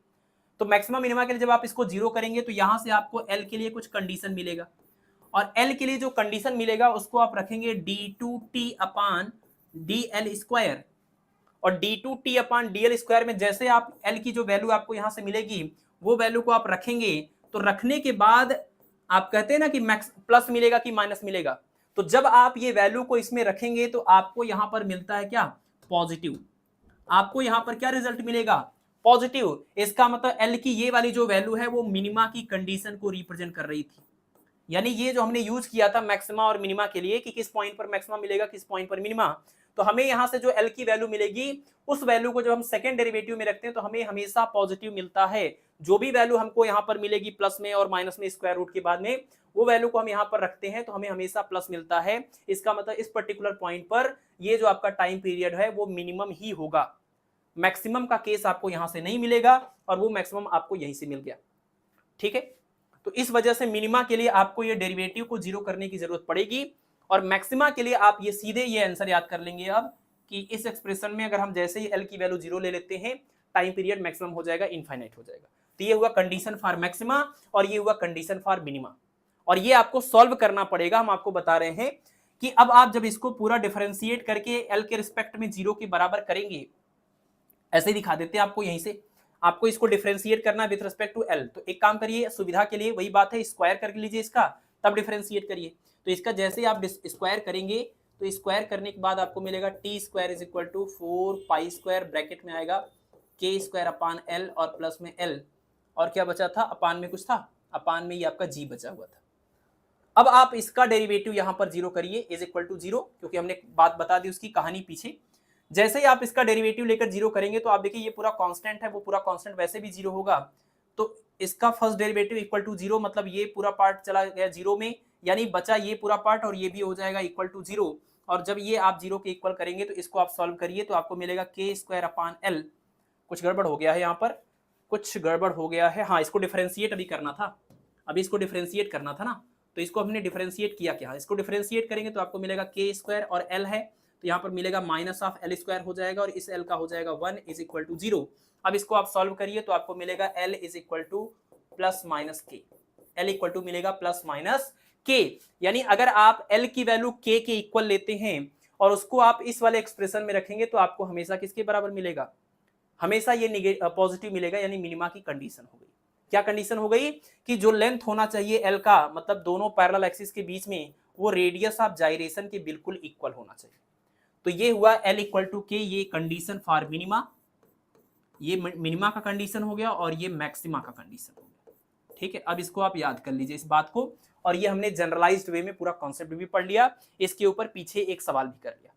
Speaker 1: तो मैक्सिमा मिनिमा के लिए जब आप इसको 0 करेंगे तो यहां से आपको l के लिए कुछ कंडीशन मिलेगा और l के लिए जो कंडीशन मिलेगा उसको आप रखेंगे d2t अपान dl स्क्वायर, और d2t अपान dl स्क्वायर में जैसे आप l की जो वैल्यू आपको यहां से मिलेगी वो वैल्यू को आप रखेंगे तो रखने के बाद आप कहते हैं ना कि मैक्स प्लस मिलेगा कि माइनस मिलेगा, तो जब आप ये वैल्यू को इसमें रखेंगे तो आपको यहां पर मिलता है क्या, पॉजिटिव। आपको यहां पर क्या रिजल्ट मिलेगा, पॉजिटिव। इसका मतलब एल की ये वाली जो वैल्यू है वो मिनिमा की कंडीशन को रिप्रेजेंट कर रही थी। यानी ये जो हमने यूज किया था मैक्सिमा और मिनिमा के लिए कि किस पॉइंट पर मैक्सिमा मिलेगा किस पॉइंट पर मिनिमा, तो हमें यहां से जो एल की वैल्यू मिलेगी उस वैल्यू को जब हम सेकंड डेरिवेटिव में रखते हैं तो हमें हमेशा पॉजिटिव मिलता है। जो भी वैल्यू हमको यहां पर मिलेगी प्लस में और माइनस में स्क्वायर रूट के बाद में, वो वैल्यू को हम यहां पर रखते हैं तो हमें हमेशा प्लस मिलता है। इसका मतलब इस पर्टिकुलर पॉइंट पर ये जो आपका टाइम पीरियड है वो मिनिमम ही होगा, मैक्सिमम का केस आपको यहां से नहीं मिलेगा, और वो मैक्सिमम आपको यहीं से मिल गया। ठीक है, तो इस वजह से मिनिमा के लिए आपको ये डेरिवेटिव को जीरो करने की जरूरत पड़ेगी, और मैक्सिमा के लिए आप ये सीधे ये आंसर याद कर लेंगे अब कि इस एक्सप्रेशन में अगर हम जैसे ही एल की वैल्यू जीरो ले लेते हैं टाइम पीरियड मैक्सिमम हो जाएगा, इनफाइनाइट हो जाएगा। तो ये हुआ कंडीशन फॉर मैक्सिमा और ये हुआ कंडीशन फॉर मिनिमा, और ये आपको सॉल्व करना पड़ेगा। हम आपको बता रहे हैं कि अब आप जब इसको पूरा डिफरेंशिएट करके एल के रिस्पेक्ट में जीरो के बराबर करेंगे, ऐसे ही दिखा देते हैं आपको, यहीं से आपको इसको डिफरेंशिएट करना है विद रिस्पेक्ट टू एल। तो एक काम करिए सुविधा के लिए, वही बात है, स्क्वायर कर लीजिए इसका, तब डिफरेंशिएट करिए। तो इसका जैसे आप स्क्वायर करेंगे तो स्क्वायर करने के बाद आपको मिलेगा T square is equal to 4 pi square, bracket में आएगा के स्क्वायर अपान एल और प्लस में एल, और क्या बचा था, अपान में कुछ था, अपान में ये आपका जी बचा हुआ था। अब आप इसका डेरिवेटिव यहां पर जीरो करिए इज इक्वल टू जीरो, क्योंकि हमने बात बता दी उसकी कहानी पीछे। जैसे ही आप इसका डेरिवेटिव लेकर जीरो करेंगे तो आप देखिए ये पूरा कांस्टेंट है, वो पूरा कांस्टेंट वैसे भी जीरो होगा, तो इसका first derivative equal to zero, मतलब ये पूरा पार्ट चला गया जीरो में, यानी बचा ये पूरा पार्ट और ये भी हो जाएगा इक्वल टू जीरो। और जब ये आप जीरो के इक्वल करेंगे तो इसको आप सॉल्व करिए तो आपको मिलेगा के स्क्वायर अपान एल। कुछ गड़बड़ हो गया है यहाँ पर, कुछ गड़बड़ हो गया है, हाँ इसको डिफरेंशिएट अभी करना था, अभी इसको डिफरेंशिएट करना था ना, तो इसको हमने डिफरेंशिएट किया क्या, इसको डिफरेंशिएट करेंगे तो आपको मिलेगा के स्क्वायर और एल है तो यहाँ पर मिलेगा माइनस ऑफ एल स्क्वायर हो जाएगा, और इस एल का हो जाएगा 1 इज इक्वल टू जीरो। अब इसको आप सॉल्व करिए तो आपको मिलेगा L is equal two plus minus के, एल इक्वल टू मिलेगा प्लस माइनस के। यानी अगर आप एल की वैल्यू के इक्वल लेते हैं और उसको आप इस वाले एक्सप्रेशन में रखेंगे तो आपको हमेशा किसके बराबर मिलेगा, हमेशा ये पॉजिटिव मिलेगा, यानी मिनिमा की कंडीशन हो गई। क्या कंडीशन हो गई कि जो लेंथ होना चाहिए एल का, मतलब दोनों पैरेलल एक्सिस के बीच में, वो रेडियस ऑफ जाइरेशन के बिल्कुल इक्वल होना चाहिए। तो ये हुआ एल इक्वल टू के, ये कंडीशन फॉर मिनिमा, ये मिनिमा का कंडीशन हो गया और ये मैक्सिमा का कंडीशन हो गया। ठीक है, अब इसको आप याद कर लीजिए इस बात को, और ये हमने जनरलाइज्ड वे में पूरा कॉन्सेप्ट भी पढ़ लिया, इसके ऊपर पीछे एक सवाल भी कर लिया।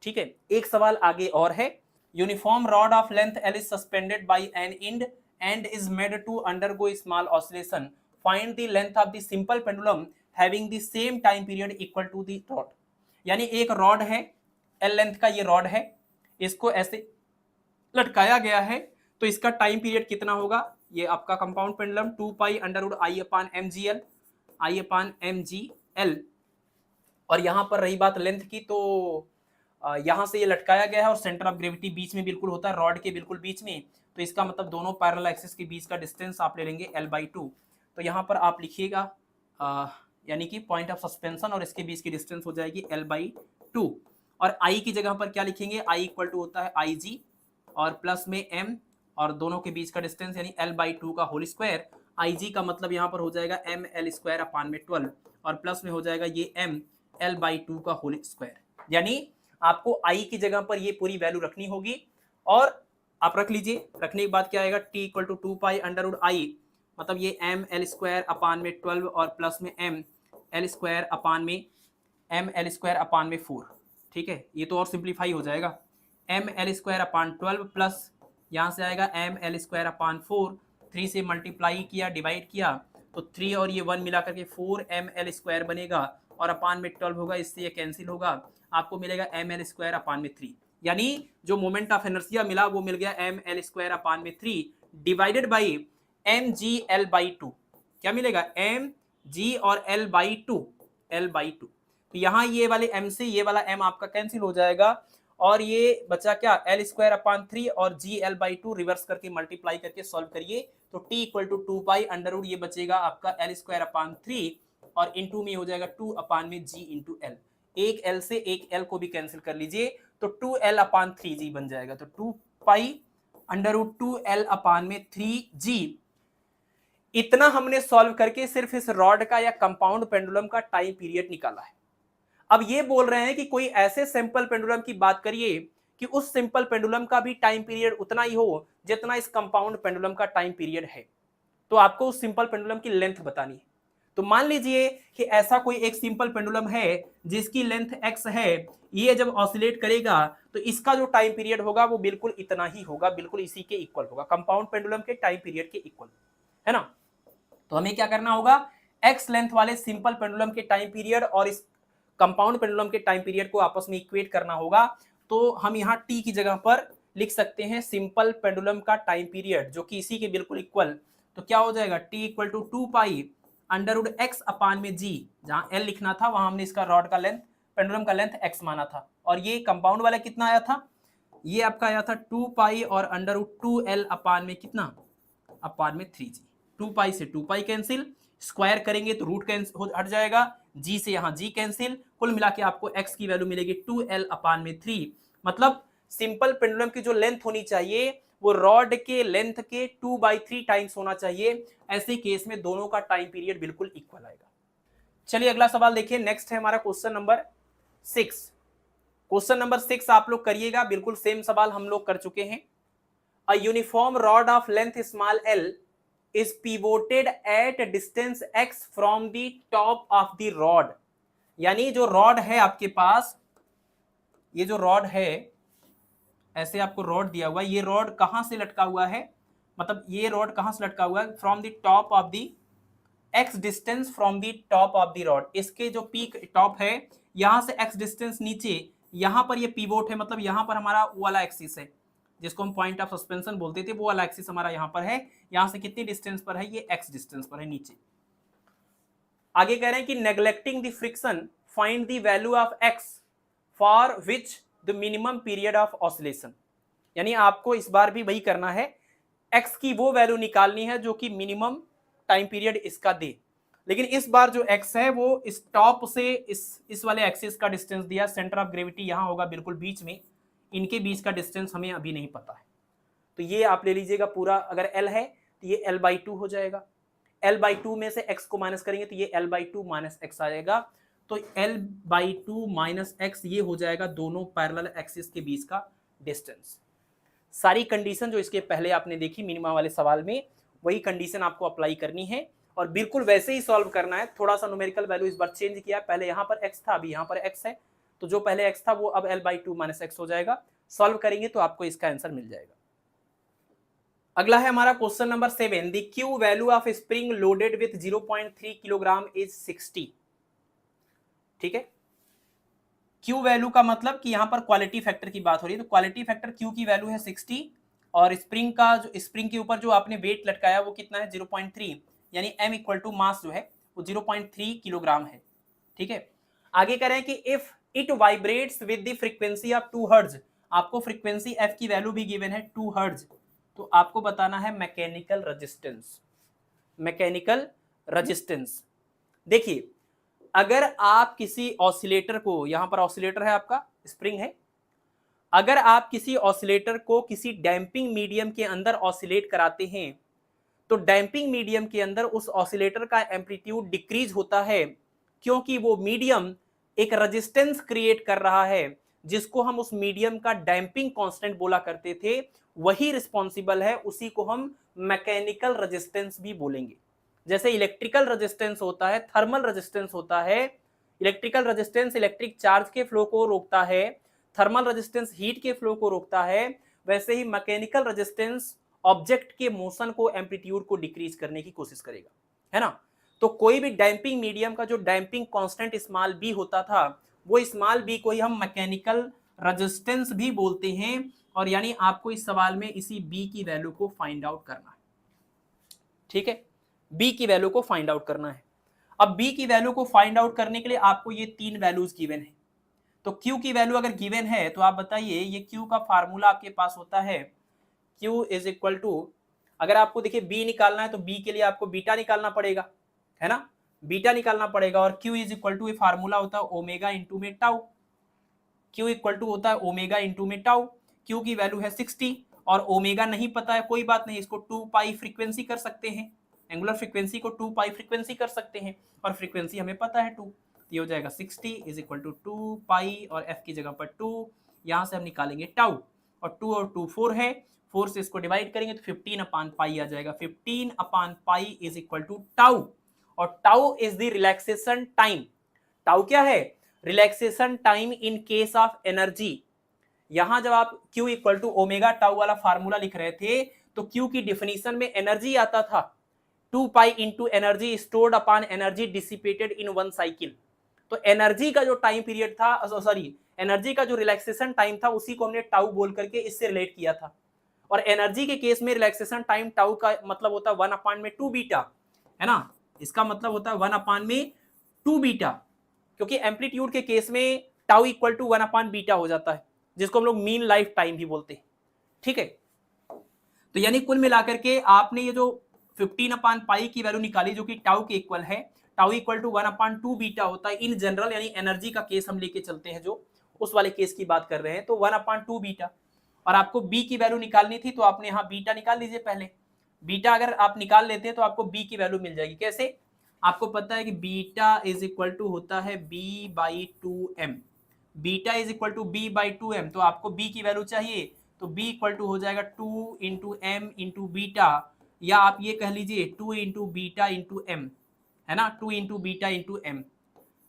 Speaker 1: ठीक है, एक सवाल आगे और है, uniform rod of length L is suspended by an end is made to undergo small oscillation, find the length of the simple pendulum having the same time period equal to the rod. यानी एक rod है, L length का ये rod है, इसको ऐसे लटकाया गया है, तो इसका टाइम पीरियड कितना होगा, ये आपका compound pendulum 2 pi under root I upon M G L. और यहां पर रही बात लेंथ की, तो यहां से ये लटकाया गया है और सेंटर ऑफ ग्रेविटी बीच में बिल्कुल होता है, रॉड के बिल्कुल बीच में, तो इसका मतलब दोनों पैरेलल एक्सिस के बीच का डिस्टेंस आप ले लेंगे l/2। तो यहाँ पर आप लिखिएगा यानी कि पॉइंट ऑफ सस्पेंशन और इसके बीच की डिस्टेंस हो जाएगी l/2, और i की जगह पर क्या लिखेंगे, i इक्वल टू होता है IG और प्लस में m और दोनों के बीच का डिस्टेंस यानी l/2 का होल स्क्वायर। IG का मतलब यहाँ पर हो जाएगा ml स्क्वायर अपान में 12 और प्लस में हो जाएगा ये m l/2 का होल स्क्वायर। यानी आपको i की जगह पर ये पूरी वैल्यू रखनी होगी, और आप रख लीजिए, रखने के बाद क्या आएगा, t equal to 2 pi under root I, मतलब ये ml स्क्वायर अपान में 12 और प्लस में ml स्क्वायर अपान में 4। ठीक है, ये तो और सिंप्लीफाई हो जाएगा, ml स्क्वायर अपान 12 प्लस यहाँ से आएगा ml स्क्वायर अपान 4, 3 से मल्टीप्लाई किया डिवाइड किया तो 3 और ये 1 मिला करके 4 ml स्क्वायर बनेगा, और अपान में 12 होगा, इससे ये कैंसिल होगा, आपको मिलेगा ml स्क्वायर अपान में 3। यानी जो मोमेंट ऑफ इनर्शिया मिला वो मिल गया ml स्क्वायर अपान में 3 डिवाइडेड बाई mgl/2। क्या मिलेगा, mg और l/2। तो यहाँ ये वाले m से ये वाला m आपका कैंसिल हो जाएगा, और ये बचा क्या, l स्क्वायर अपान 3 और gl/2 रिवर्स करके मल्टीप्लाई करके सॉल्व करिए तो t equal to 2 pi under root, ये बचेगा आपका l स्क्वायर अपान 3 और इंटू में हो जाएगा 2 अपान में g इंटू एल। एक l से एक l को भी कैंसिल कर लीजिए तो 2l अपान 3g बन जाएगा, तो 2 पाई अंडर रूट 2l अपान में 3g इतना हमने सॉल्व करके सिर्फ इस रॉड का या कंपाउंड पेंडुलम का टाइम पीरियड निकाला है। अब ये बोल रहे हैं कि कोई ऐसे सिंपल पेंडुलम की बात करिए कि उस सिंपल पेंडुलम का भी टाइम पीरियड उतना ही हो जितना इस कंपाउंड पेंडुलम का टाइम पीरियड है। तो आपको उस सिंपल पेंडुलम की लेंथ बतानी है। तो मान लीजिए कि ऐसा कोई एक सिंपल पेंडुलम है जिसकी लेंथ x है, ये जब ऑसिलेट करेगा तो इसका जो टाइम पीरियड होगा वो बिल्कुल इतना ही होगा, बिल्कुल इसी के इक्वल होगा, कंपाउंड पेंडुलम के टाइम पीरियड के इक्वल, है ना। तो हमें क्या करना होगा, x लेंथ वाले सिंपल पेंडुलम के टाइम पीरियड और इस कंपाउंड पेंडुलम के टाइम पीरियड को आपस में इक्वेट करना होगा। तो हम यहाँ t की जगह पर लिख सकते हैं सिंपल पेंडुलम का टाइम पीरियड जो कि इसी के बिल्कुल इक्वल। तो क्या हो जाएगा, t equal to 2 pi under root X upon में जी, जहां l लिखना था वहां हमने इसका रॉड का लेंथ, पेंडुलम का लेंथ x माना था। और ये कंपाउंड वाला कितना आया था, ये आपका आया था 2 पाई और अंडर रूट 2l अपान में कितना, अपान में 3g। 2 पाई से 2 पाई कैंसिल, स्क्वायर करेंगे तो रूट कैंसिल हट जाएगा, g से यहाँ g कैंसिल, कुल मिला के आपको x की वैल्यू मिलेगी 2l अपान में 3। मतलब सिंपल पेंडुलम की जो लेंथ होनी चाहिए वो रॉड के लेंथ के 2/3 टाइम्स होना चाहिए। ऐसे केस में दोनों का टाइम पीरियड बिल्कुल इक्वल आएगा। चलिए अगला सवाल देखिए, नेक्स्ट है हमारा क्वेश्चन नंबर 6। क्वेश्चन नंबर 6 आप लोग करिएगा, बिल्कुल सेम सवाल हम लोग कर चुके हैं। A uniform rod of length small l is pivoted at distance x from the top of the rod। यानी जो रॉड है आपके पास, ये जो रॉड है, ऐसे आपको रॉड दिया हुआ है, ये रॉड कहां से लटका हुआ है, मतलब ये रॉड कहां से लटका हुआ है, from the top of the x distance from the top of the rod. इसके जो पीक टॉप है यहां से x डिस्टेंस नीचे, यहां पर ये पिवोट है, मतलब यहां पर हमारा वो वाला एक्सिस है जिसको हम पॉइंट ऑफ सस्पेंशन बोलते थे, वो वाला एक्सिस हमारा यहां पर है। यहां से कितनी डिस्टेंस पर है, ये x डिस्टेंस पर है नीचे। आगे कह रहे हैं कि neglecting the friction find the value of x for which the minimum period of oscillation. यानी आपको इस बार भी वही करना है, x की वो वैल्यू निकालनी है जो कि मिनिमम टाइम पीरियड इसका दे। लेकिन इस बार जो x है वो इस टॉप से इस वाले एक्सिस का डिस्टेंस दिया, सेंटर ऑफ ग्रेविटी यहां होगा बिल्कुल बीच में, इनके बीच का डिस्टेंस हमें अभी नहीं पता है। तो ये आप ले लीजिएगा पूरा, अगर l है तो ये l/2 हो जाएगा, l/2 में से x को माइनस करेंगे तो ये l/2 माइनस x आ जाएगा। तो l/2 माइनस x ये हो जाएगा दोनों पैरेलल एक्सिस के बीच का डिस्टेंस। सारी कंडीशन जो इसके पहले आपने देखी मिनिमा वाले सवाल में, वही कंडीशन आपको अप्लाई करनी है और बिल्कुल वैसे ही सॉल्व करना है। थोड़ा सा न्यूमेरिकल वैल्यू इस बार चेंज किया, पहले यहाँ पर x था, अभी यहाँ पर x है, तो जो पहले x था वो अब l/2 माइनस x हो जाएगा। सॉल्व करेंगे तो आपको इसका आंसर मिल जाएगा। अगला है हमारा question number 7। The Q value of spring loaded with 0.3 kilogram is 60। ठीक है, Q वैल्यू का मतलब कि यहां पर क्वालिटी फैक्टर की बात हो रही है, तो क्वालिटी फैक्टर Q की वैल्यू है 60 और स्प्रिंग का जो स्प्रिंग के ऊपर जो आपने वेट लटकाया वो कितना है 0.3, यानी M इक्वल टू मास जो है वो 0.3 किलोग्राम है। ठीक है, आगे कह रहे हैं कि if it vibrates with the frequency of 2 hertz, आपको फ्रीक्वेंसी f की वैल्यू भी गिवन है 2 हर्ट्ज, तो आपको बताना है मैकेनिकल रेजिस्टेंस। मैकेनिकल रेजिस्टेंस देखिए, अगर आप किसी ऑसिलेटर को, यहां पर ऑसिलेटर है आपका, स्प्रिंग है, अगर आप किसी ऑसिलेटर को किसी डैम्पिंग मीडियम के अंदर ऑसिलेट कराते हैं तो डैम्पिंग मीडियम के अंदर उस ऑसिलेटर का एम्पलीट्यूड डिक्रीज होता है, क्योंकि वो मीडियम एक रेजिस्टेंस क्रिएट कर रहा है जिसको हम उस मीडियम का डैम्पिंग कांस्टेंट बोला करते थे, वही रिस्पॉन्सिबल है, उसी को हम मैकेनिकल रेजिस्टेंस भी बोलेंगे। जैसे इलेक्ट्रिकल रेजिस्टेंस होता है, थर्मल रेजिस्टेंस होता है। इलेक्ट्रिकल रेजिस्टेंस इलेक्ट्रिक चार्ज के फ्लो को रोकता है, थर्मल रेजिस्टेंस हीट के फ्लो को रोकता है, वैसे ही मैकेनिकल रेजिस्टेंस ऑब्जेक्ट के मोशन को, एम्पलीट्यूड को डिक्रीज करने की कोशिश करेगा, है ना। तो कोई भी डैम्पिंग मीडियम का जो डैम्पिंग कांस्टेंट स्मॉल बी होता था, वो स्मॉल बी को ही हम मैकेनिकल रेजिस्टेंस भी बोलते हैं। और यानी आपको इस सवाल में इसी बी की वैल्यू को फाइंड आउट करना है। ठीक है, बी की वैल्यू को फाइंड आउट करना है। अब बी की वैल्यू को फाइंड आउट करने के लिए आपको ये 3 वैल्यूज गिवन है। तो क्यू की वैल्यू अगर गिवन है तो आप बताइए, ये क्यू का फार्मूला आपके पास होता है Q इज इक्वल टू, अगर आपको देखिए बी निकालना है तो बी के लिए आपको बीटा निकालना पड़ेगा, है ना, बीटा निकालना पड़ेगा। और Q इज इक्वल टू, ये फार्मूला होता है ओमेगा इंटू में टाउ। Q इक्वल टू होता है ओमेगा इंटू में टाउ। Q की वैल्यू है 60 और ओमेगा नहीं पता है, कोई बात नहीं, इसको 2 पाई फ्रीक्वेंसी कर सकते हैं। एंगुलर फ्रीक्वेंसी को 2 पाई फ्रीक्वेंसी कर सकते हैं और फ्रीक्वेंसी हमें पता है 2, ये हो जाएगा 60 इज इक्वल टू 2 पाई और एफ की जगह पर 2, यहाँ से हम निकालेंगे टाउ और 2 और 2 4 है, 4 से इसको डिवाइड करेंगे तो 15 अपान पाई आ जाएगा, 15 upon pi is equal to tau और tau is the relaxation time. Tau क्या है? Relaxation time in case of energy. यहां जब आप Q equal to omega tau वाला फार्मूला लिख रहे थे तो Q की डिफिनीशन में एनर्जी आता था 2 pi into energy stored upon energy dissipated इन 1 साइकिल। तो एनर्जी का जो टाइम पीरियड था, सॉरी एनर्जी का जो रिलैक्सेशन टाइम था उसी को हमने टाउ बोल करके इससे रिलेट किया था। और एनर्जी के केस में रिलैक्सेशन टाइम टाउ का मतलब होता है 1 अपान में 2 बीटा, है ना, इसका मतलब होता है 1 अपान में 2 बीटा, क्योंकि एम्पलीट्यूड के केस में tau equal to 1 upon beta हो जाता है, जिसको हम लोग मीन लाइफ टाइम भी बोलते हैं। ठीक है, तो यानी कुल मिलाकर के आपने ये जो 15 अपान पाई की वैल्यू निकाली जो कि टाउ के इक्वल है, tau equal to 1 upon 2 beta होता है इन जनरल, यानी एनर्जी का केस हम लेके चलते हैं जो उस वाले केस की बात कर रहे हैं, तो 1 अपान 2 बीटा। और आपको बी की वैल्यू निकालनी थी तो आपने यहाँ बीटा निकाल लीजिए पहले। बीटा अगर आप निकाल लेते हैं तो आपको बी की वैल्यू मिल जाएगी। कैसे? आपको पता है कि बीटा इज इक्वल टू होता है B by 2m, beta is equal to B by 2m, तो आपको बी की वैल्यू चाहिए तो बी इक्वल टू हो जाएगा 2 इंटू एम इंटू बीटा, या आप ये कह लीजिए 2 इंटू बीटा इंटू एम, है ना, 2 इंटू बीटा इंटू एम।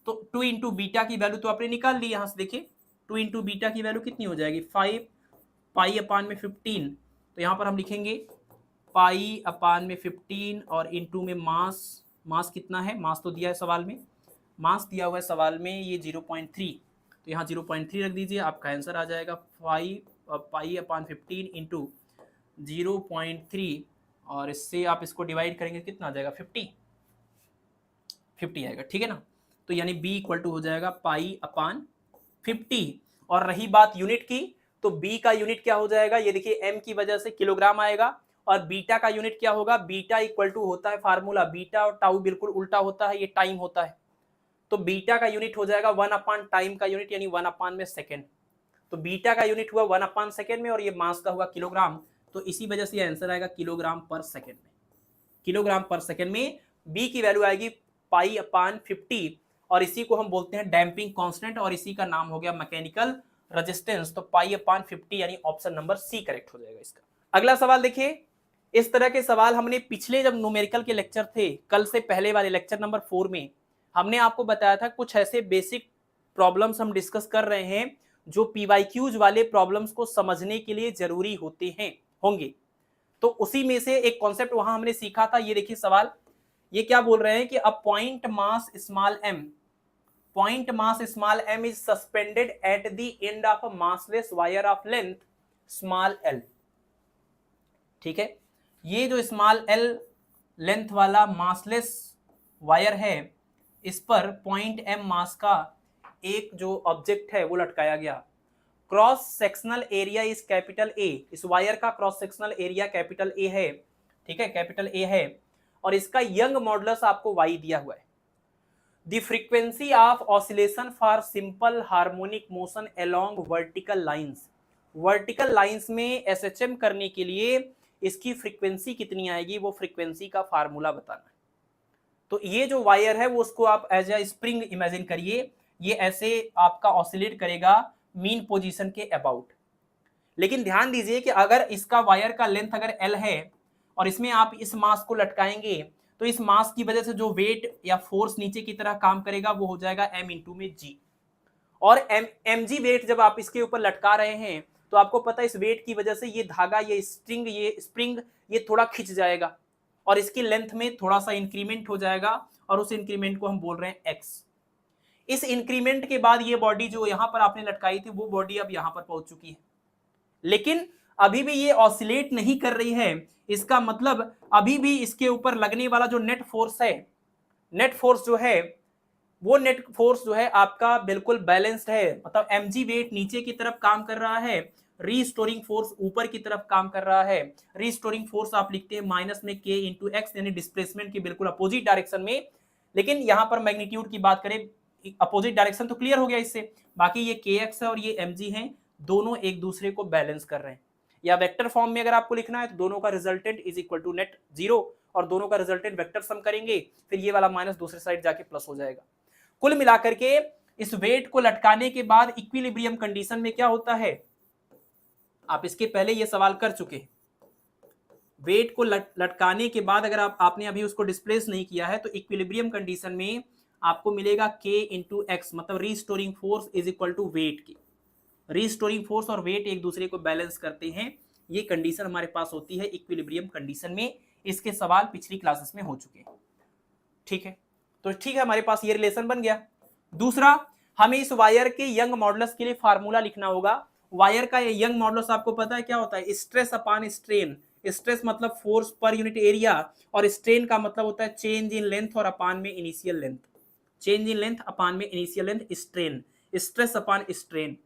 Speaker 1: तो 2 इंटू बीटा की वैल्यू तो आपने निकाल ली, यहां से देखिए 2 इंटू बीटा की वैल्यू कितनी हो जाएगी 5 पाई अपान में 15, तो यहाँ पर हम लिखेंगे पाई अपान में 15 और इंटू में मास, मास कितना है, मास तो दिया है सवाल में, मास दिया हुआ है सवाल में ये 0.3, तो यहाँ 0.3 रख दीजिए, आपका आंसर आ जाएगा 5 पाई अपान 15 इंटू 0.3 और इससे आप इसको डिवाइड करेंगे कितना आ जाएगा 50 आएगा। ठीक है ना, तो यानी b इक्वल टू हो जाएगा पाई अपान 50। और रही बात यूनिट की, तो b का यूनिट क्या हो जाएगा, ये देखिए m की वजह से किलोग्राम आएगा, और बीटा का यूनिट क्या होगा, बीटा इक्वल टू होता है फार्मूला, बीटा और टाउ बिल्कुल उल्टा होता है, ये टाइम होता है, तो बीटा का यूनिट हो जाएगा 1 अपान टाइम का यूनिट यानी 1 अपान में सेकेंड, तो बीटा का यूनिट हुआ 1 अपान सेकेंड में और ये मास का हुआ किलोग्राम, तो इसी वजह से आंसर आएगा किलोग्राम पर सेकेंड में। किलोग्राम पर सेकेंड में b की वैल्यू आएगी पाई अपान 50 और इसी को हम बोलते हैं डैम्पिंग कांस्टेंट और इसी का नाम हो गया मैकेनिकल रेजिस्टेंस, तो पाई अपान 50 यानी ऑप्शन नंबर सी करेक्ट हो जाएगा इसका। अगला सवाल देखिए, इस तरह के सवाल हमने पिछले जब न्यूमेरिकल के लेक्चर थे, कल से पहले वाले लेक्चर नंबर 4 में हमने आपको बताया था कुछ ऐसे बेसिक प्रॉब्लम्स हम डिस्कस कर रहे हैं जो पीवाईक्यूज वाले प्रॉब्लम्स को समझने के लिए जरूरी होते हैं होंगे, तो उसी में से एक कॉन्सेप्ट वहां हमने सीखा था। ये देखिए सवाल, ये क्या बोल रहे हैं कि a point mass small m, point mass small m is suspended at the end of a massless wire of length small l। ठीक है, ये जो स्मॉल l लेंथ वाला मासलेस वायर है, इस पर पॉइंट m मास का एक जो ऑब्जेक्ट है वो लटकाया गया। Cross sectional area is capital A, इस वायर का cross sectional area capital A है, ठीक है, कैपिटल ए है, और इसका यंग मॉडुलस आपको y दिया हुआ है। The frequency of oscillation for simple harmonic motion along vertical lines, vertical lines में एसएचएम करने के लिए इसकी फ्रीक्वेंसी कितनी आएगी, वो फ्रीक्वेंसी का फार्मूला बताना है। तो ये जो वायर है वो उसको आप एज ए स्प्रिंग इमेजिन करिए, ये ऐसे आपका ऑसिलेट करेगा मीन पोजीशन के अबाउट। लेकिन ध्यान दीजिए कि अगर इसका वायर का लेंथ अगर l है और इसमें आप इस मास को लटकाएंगे तो इस मास की वजह से जो वेट या फोर्स नीचे की तरह काम करेगा वो हो जाएगा m इंटू में g, और mg वेट जब आप इसके ऊपर लटका रहे हैं तो आपको पता है इस वेट की वजह से ये धागा, ये स्प्रिंग ये थोड़ा खिंच जाएगा और इसकी लेंथ में थोड़ा सा इंक्रीमेंट हो जाएगा और उस इंक्रीमेंट को हम बोल रहे हैं x। इस इंक्रीमेंट के बाद ये बॉडी जो यहां पर आपने लटकाई थी वो बॉडी अब यहां पर पहुंच चुकी है, लेकिन अभी भी ये ऑसिलेट नहीं कर रही है। इसका मतलब अभी भी इसके ऊपर लगने वाला जो नेट फोर्स है, नेट फोर्स जो है वो नेट फोर्स जो है आपका बिल्कुल बैलेंस्ड है, मतलब mg वेट नीचे की तरफ काम कर रहा है, रीस्टोरिंग फोर्स ऊपर की तरफ काम कर रहा है। रीस्टोरिंग फोर्स आप लिखते हैं माइनस में k इंटू एक्स, यानी डिस्प्लेसमेंट की बिल्कुल अपोजिट डायरेक्शन में। लेकिन यहां पर मैग्नीट्यूड की बात करें, अपोजिट डायरेक्शन तो क्लियर हो गया इससे, बाकी ये kx है और ये mg है, दोनों एक दूसरे को बैलेंस कर रहे हैं। या वेक्टर फॉर्म में अगर आपको लिखना है तो दोनों का resultant is equal to net zero और दोनों का रिजल्टेंट वेक्टर सम करेंगे, फिर ये वाला माइनस दूसरी साइड जाके प्लस हो जाएगा। कुल मिलाकर के इस वेट को लटकाने के बाद इक्विलिब्रियम कंडीशन में क्या होता है, आप इसके पहले ये सवाल कर चुके हैं। वेट को लटकाने के बाद अगर आपने अभी उसको डिस्प्लेस नहीं किया है तो इक्विलिब्रियम कंडीशन में आपको मिलेगा k इंटू एक्स, मतलब restoring force is equal to weight की। रीस्टोरिंग फोर्स और वेट एक दूसरे को बैलेंस करते हैं, ये कंडीशन हमारे पास होती है इक्विलिब्रियम कंडीशन में। इसके सवाल पिछली क्लासेस में हो चुके हैं, ठीक है। तो ठीक है, हमारे पास ये रिलेशन बन गया। दूसरा, हमें इस वायर के यंग मॉडुलस के लिए फार्मूला लिखना होगा। वायर का ये यंग मॉडुलस आपको पता है क्या होता है, स्ट्रेस अपॉन स्ट्रेन। स्ट्रेस मतलब फोर्स पर यूनिट एरिया, और स्ट्रेन का मतलब होता है चेंज इन लेंथ और अपान में initial length. Change in length upon में initial length strain, stress upon strain.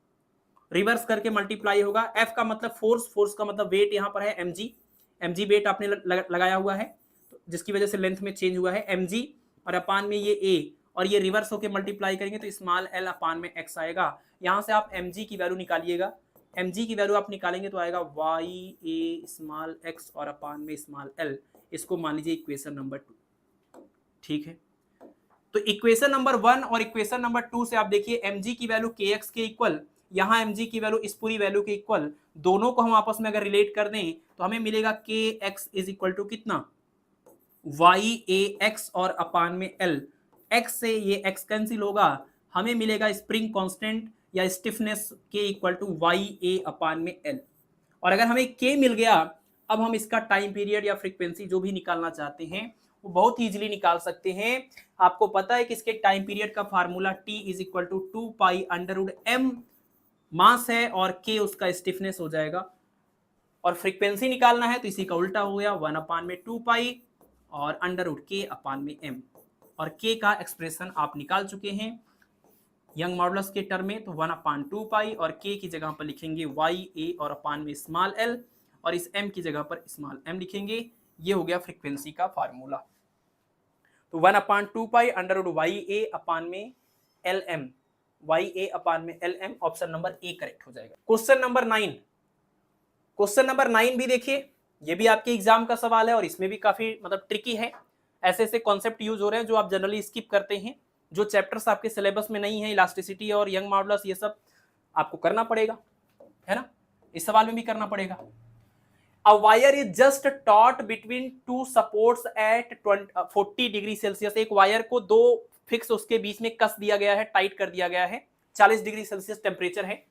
Speaker 1: Reverse करके मल्टीप्लाई होगा। एफ का मतलब फोर्स, फोर्स का मतलब वेट, यहाँ पर है mg, mg वेट आपने लगाया हुआ है जिसकी वजह से लेंथ में चेंज हुआ है mg, और अपान में ये a, और ये रिवर्स होके मल्टीप्लाई करेंगे तो स्मॉल l अपान में x आएगा। यहां से आप mg की वैल्यू निकालिएगा, mg की वैल्यू आप निकालेंगे तो आएगा y a स्मॉल x और अपान में स्मॉल l। इसको मान लीजिए इक्वेशन नंबर 2, ठीक है। तो इक्वेशन नंबर 1 और इक्वेशन नंबर 2 से आप देखिए mg की वैल्यू kx के इक्वल, यहाँ mg की वैल्यू इस पूरी वैल्यू के इक्वल, दोनों को हम आपस में अगर रिलेट कर दें तो हमें मिलेगा kx इज इक्वल टू कितना, y और अपान में l। x से ये x कैंसिल होगा, हमें मिलेगा स्प्रिंग कांस्टेंट या stiffness k equal to y upon में l। और अगर हमें k मिल गया, अब हम इसका टाइम पीरियड या फ्रीक्वेंसी जो भी निकालना चाहते हैं वो बहुत इजीली निकाल सकते हैं। आपको पता है कि इसके टाइम पीरियड का formula t is equal to 2 pi under root m mass है और k उसका स्टिफनेस हो जाएगा। और फ्रीक्वेंसी निकालना है तो इसी का उल्टा हो गया, 1 अपान में 2 पाई और अंडर रूट k अपान में m। और k का एक्सप्रेशन आप निकाल चुके हैं यंग मॉडुलस के टर्म में, तो 1 अपान 2 पाई और k की जगह पर लिखेंगे y और अपान में स्मॉल l, और इस m की जगह पर स्मॉल m लिखेंगे। ये हो गया फ्रीक्वेंसी का फार्मूला। तो 1 upon 2 pi under root y upon में lm, y अपान में lm, option number A correct हो जाएगा। क्वेश्चन नंबर 9, क्वेश्चन नंबर 9 भी देखिए, ये भी आपके एग्जाम का सवाल है और इसमें भी काफी मतलब ट्रिकी है। ऐसे ऐसे कॉन्सेप्ट यूज हो रहे हैं जो आप जनरली स्किप करते हैं, जो चैप्टर्स आपके सिलेबस में नहीं है, इलास्टिसिटी और यंग मॉडुलस, ये सब आपको करना पड़ेगा, है ना। इस सवाल में भी करना पड़ेगा। A wire is just taut between two supports at 40 degree Celsius. एक वायर को दो फिक्स उसके बीच में कस दिया गया है, टाइट कर दिया गया है, 40 डिग्री सेल्सियस टेम्परेचर है।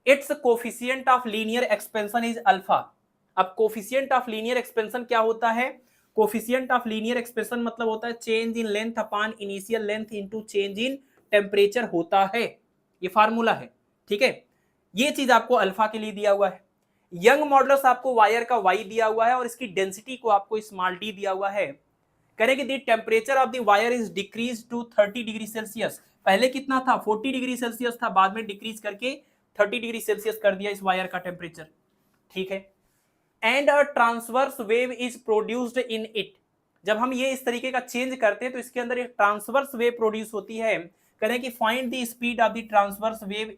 Speaker 1: It's coefficient of linear expansion is alpha. अब कोफिशिएंट ऑफ लीनियर एक्सपेंशन क्या होता है, कोफिशिएंट ऑफ लीनियर एक्सपेंशन मतलब होता है change in length upon initial length into change in temperature होता है, ये फार्मूला है, ठीक है। ये चीज आपको अल्फा के लिए दिया हुआ है। यंग मॉडुलस आपको वायर का y दिया हुआ है और इसकी डेंसिटी को आपको स्मॉल d दिया हुआ है। करेंगे the temperature of the wire is decrease to 30 degree Celsius. पहले कितना था, 40 डिग्री सेल्सियस था, बाद में डिक्रीज करके 30 डिग्री सेल्सियस कर दिया इस वायर का टेम्परेचर, ठीक है। And a transverse wave is produced in it. जब हम ये इस तरीके का चेंज करते हैं तो इसके अंदर एक ट्रांसवर्स वेव प्रोड्यूस होती है। करें कि find the speed of the transverse wave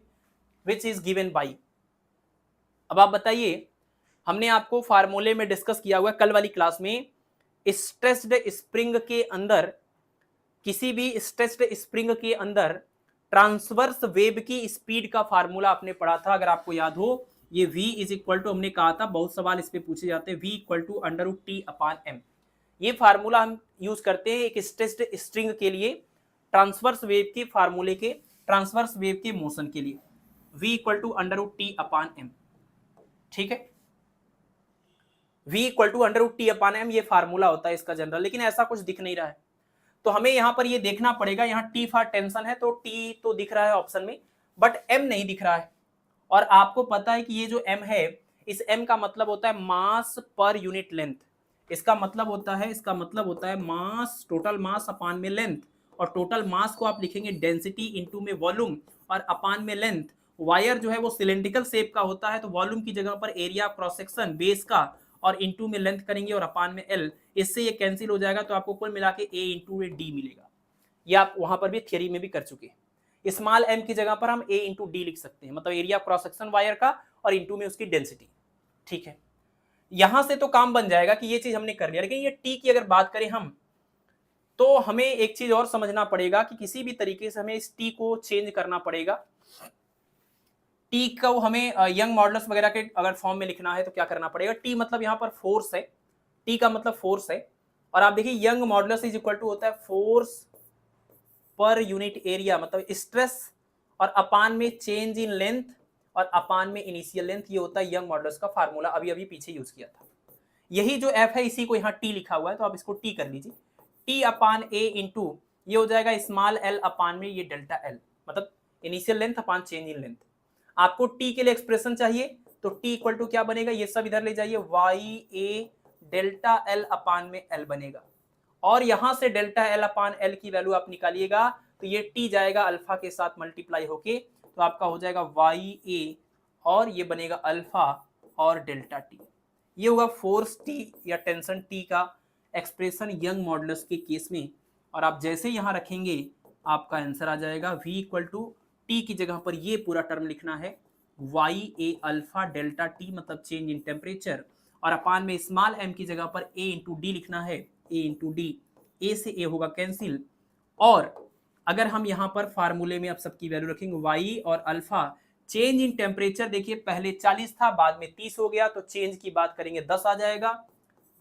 Speaker 1: which is given by. अब आप बताइए, हमने आपको फार्मूले में डिस्कस किया हुआ कल वाली क्लास में, स्ट्रेस्ड स्प्रिंग के अंदर, किसी भी स्ट्रेस्ड स्प्रिंग के अंदर ट्रांसवर्स वेव की स्पीड का फार्मूला आपने पढ़ा था, अगर आपको याद हो। ये v इज इक्वल टू, हमने कहा था बहुत सवाल इस पे पूछे जाते हैं, v equal to under root T upon M. ये फार्मूला हम यूज करते हैं एक स्ट्रेस्ड स्ट्रिंग के लिए, ट्रांसवर्स वेव के फार्मूले के, ट्रांसवर्स वेव के मोशन के लिए, v equal to under root T upon M, ठीक है। v equal to under root T upon M ये फार्मूला होता है इसका जनरल, लेकिन ऐसा कुछ दिख नहीं रहा है तो हमें यहां पर ये देखना पड़ेगा। यहाँ t फॉर टेंशन है तो t तो दिख रहा है ऑप्शन में, बट m नहीं दिख रहा है। और आपको पता है कि ये जो m है, इस m का मतलब होता है मास पर यूनिट लेंथ। इसका मतलब होता है मास, टोटल मास अपान में लेंथ, और टोटल मास को आप लिखेंगे डेंसिटी इनटू में वॉल्यूम और अपान में लेंथ। वायर जो है वो सिलेंड्रिकल शेप का होता है तो वॉल्यूम की जगह पर एरिया क्रॉस सेक्शन बेस का और इनटू में लेंथ करेंगे और अपान में एल, इससे ये कैंसिल हो जाएगा तो आपको कुल मिला के ए इंटू डी मिलेगा। ये आप वहां पर भी थियरी में भी कर चुके हैं। स्मॉल एम की जगह पर हम ए इंटू डी लिख सकते हैं, मतलब एरिया क्रॉस सेक्शन वायर का और इंटू में उसकी डेंसिटी, ठीक है। यहां से तो काम बन जाएगा कि ये चीज हमने कर लिया, लेकिन ये टी की अगर बात करें हम, तो हमें एक चीज और समझना पड़ेगा कि किसी भी तरीके से हमें इस टी को चेंज करना पड़ेगा। टी को हमें यंग मॉडुलस वगैरह के अगर फॉर्म में लिखना है तो क्या करना पड़ेगा, टी मतलब यहाँ पर फोर्स है, टी का मतलब फोर्स है, और आप देखिए Young modulus is equal to होता है फोर्स पर यूनिट एरिया, मतलब स्ट्रेस और अपान में चेंज इन लेंथ और अपान में इनिशियल लेंथ, ये होता है यंग मॉडुलस का फार्मूला, अभी अभी पीछे यूज किया था। यही जो एफ है इसी को यहाँ टी लिखा हुआ है, तो आप इसको टी कर लीजिए, टी अपान ए इंटू ये हो जाएगा स्मॉल एल अपान में ये डेल्टा एल, मतलब initial length upon change in length. आपको टी के लिए एक्सप्रेशन चाहिए तो टी इक्वल टू क्या बनेगा, ये सब इधर ले जाइए, वाई ए डेल्टा एल अपान में एल बनेगा, और यहां से डेल्टा एल अपान एल की वैल्यू आप निकालिएगा तो ये टी जाएगा अल्फा के साथ मल्टीप्लाई होके, तो आपका हो जाएगा वाई ए और ये बनेगा अल्फा और डेल्टा टी। ये होगा फोर्स टी या टेंशन टी का एक्सप्रेशन यंग मॉडुलस के केस में, और आप जैसे यहां रखेंगे आपका आंसर आ जाएगा V इक्वल टू टी की जगह पर ये पूरा टर्म लिखना है वाई ए अल्फा डेल्टा टी, मतलब चेंज इन टेम्परेचर, और अपान में स्मॉल एम की जगह पर ए इंटू डी लिखना है, ए इंटू डी, ए से ए होगा कैंसिल, और अगर हम यहाँ पर फार्मूले में अब सबकी वैल्यू रखेंगे वाई और अल्फा, चेंज इन टेम्परेचर देखिए पहले 40 था बाद में 30 हो गया, तो चेंज की बात करेंगे 10 आ जाएगा,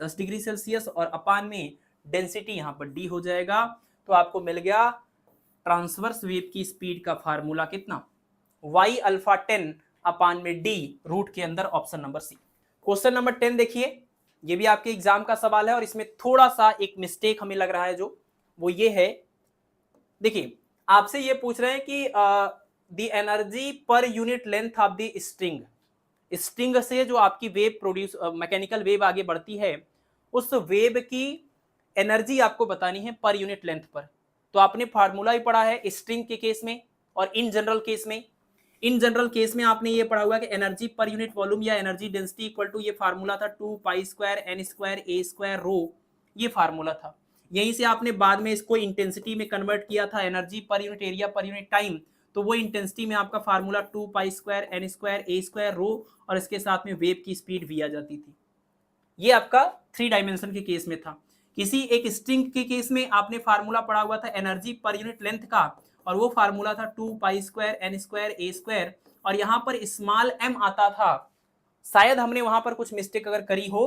Speaker 1: 10 डिग्री सेल्सियस, और अपान में डेंसिटी यहाँ पर डी हो जाएगा, तो आपको मिल गया ट्रांसवर्स वेव की स्पीड का फार्मूला कितना, वाई अल्फा 10 अपान में डी रूट के अंदर option number C. Question number 10 देखिए, ये भी आपके एग्जाम का सवाल है और इसमें थोड़ा सा एक मिस्टेक हमें लग रहा है, जो वो ये है, देखिए आपसे ये पूछ रहे हैं कि the energy per unit length of the string, string से जो आपकी वेव प्रोड्यूस मैकेनिकल वेव आगे बढ़ती है, उस वेव की एनर्जी आपको बतानी है पर यूनिट लेंथ पर। तो आपने फार्मूला ही पढ़ा है स्ट्रिंग के केस में और इन जनरल केस में। इन जनरल केस में आपने ये पढ़ा हुआ है कि एनर्जी पर यूनिट वॉल्यूम या एनर्जी डेंसिटी इक्वल टू, ये फार्मूला था 2 pi square N square A square रो, ये फार्मूला था। यहीं से आपने बाद में इसको इंटेंसिटी में कन्वर्ट किया था, energy per unit area per unit time, तो वो इंटेंसिटी में आपका formula 2 pi square N square A square rho, और इसके साथ में वेव की स्पीड वी आ जाती थी। ये आपका 3 डायमेंशन के केस में था। किसी एक स्ट्रिंग के केस में आपने फार्मूला पढ़ा हुआ था एनर्जी पर यूनिट लेंथ का, और वो फार्मूला था 2 pi square N square A square, और यहाँ पर स्मॉल एम आता था। शायद हमने वहां पर कुछ मिस्टेक अगर करी हो,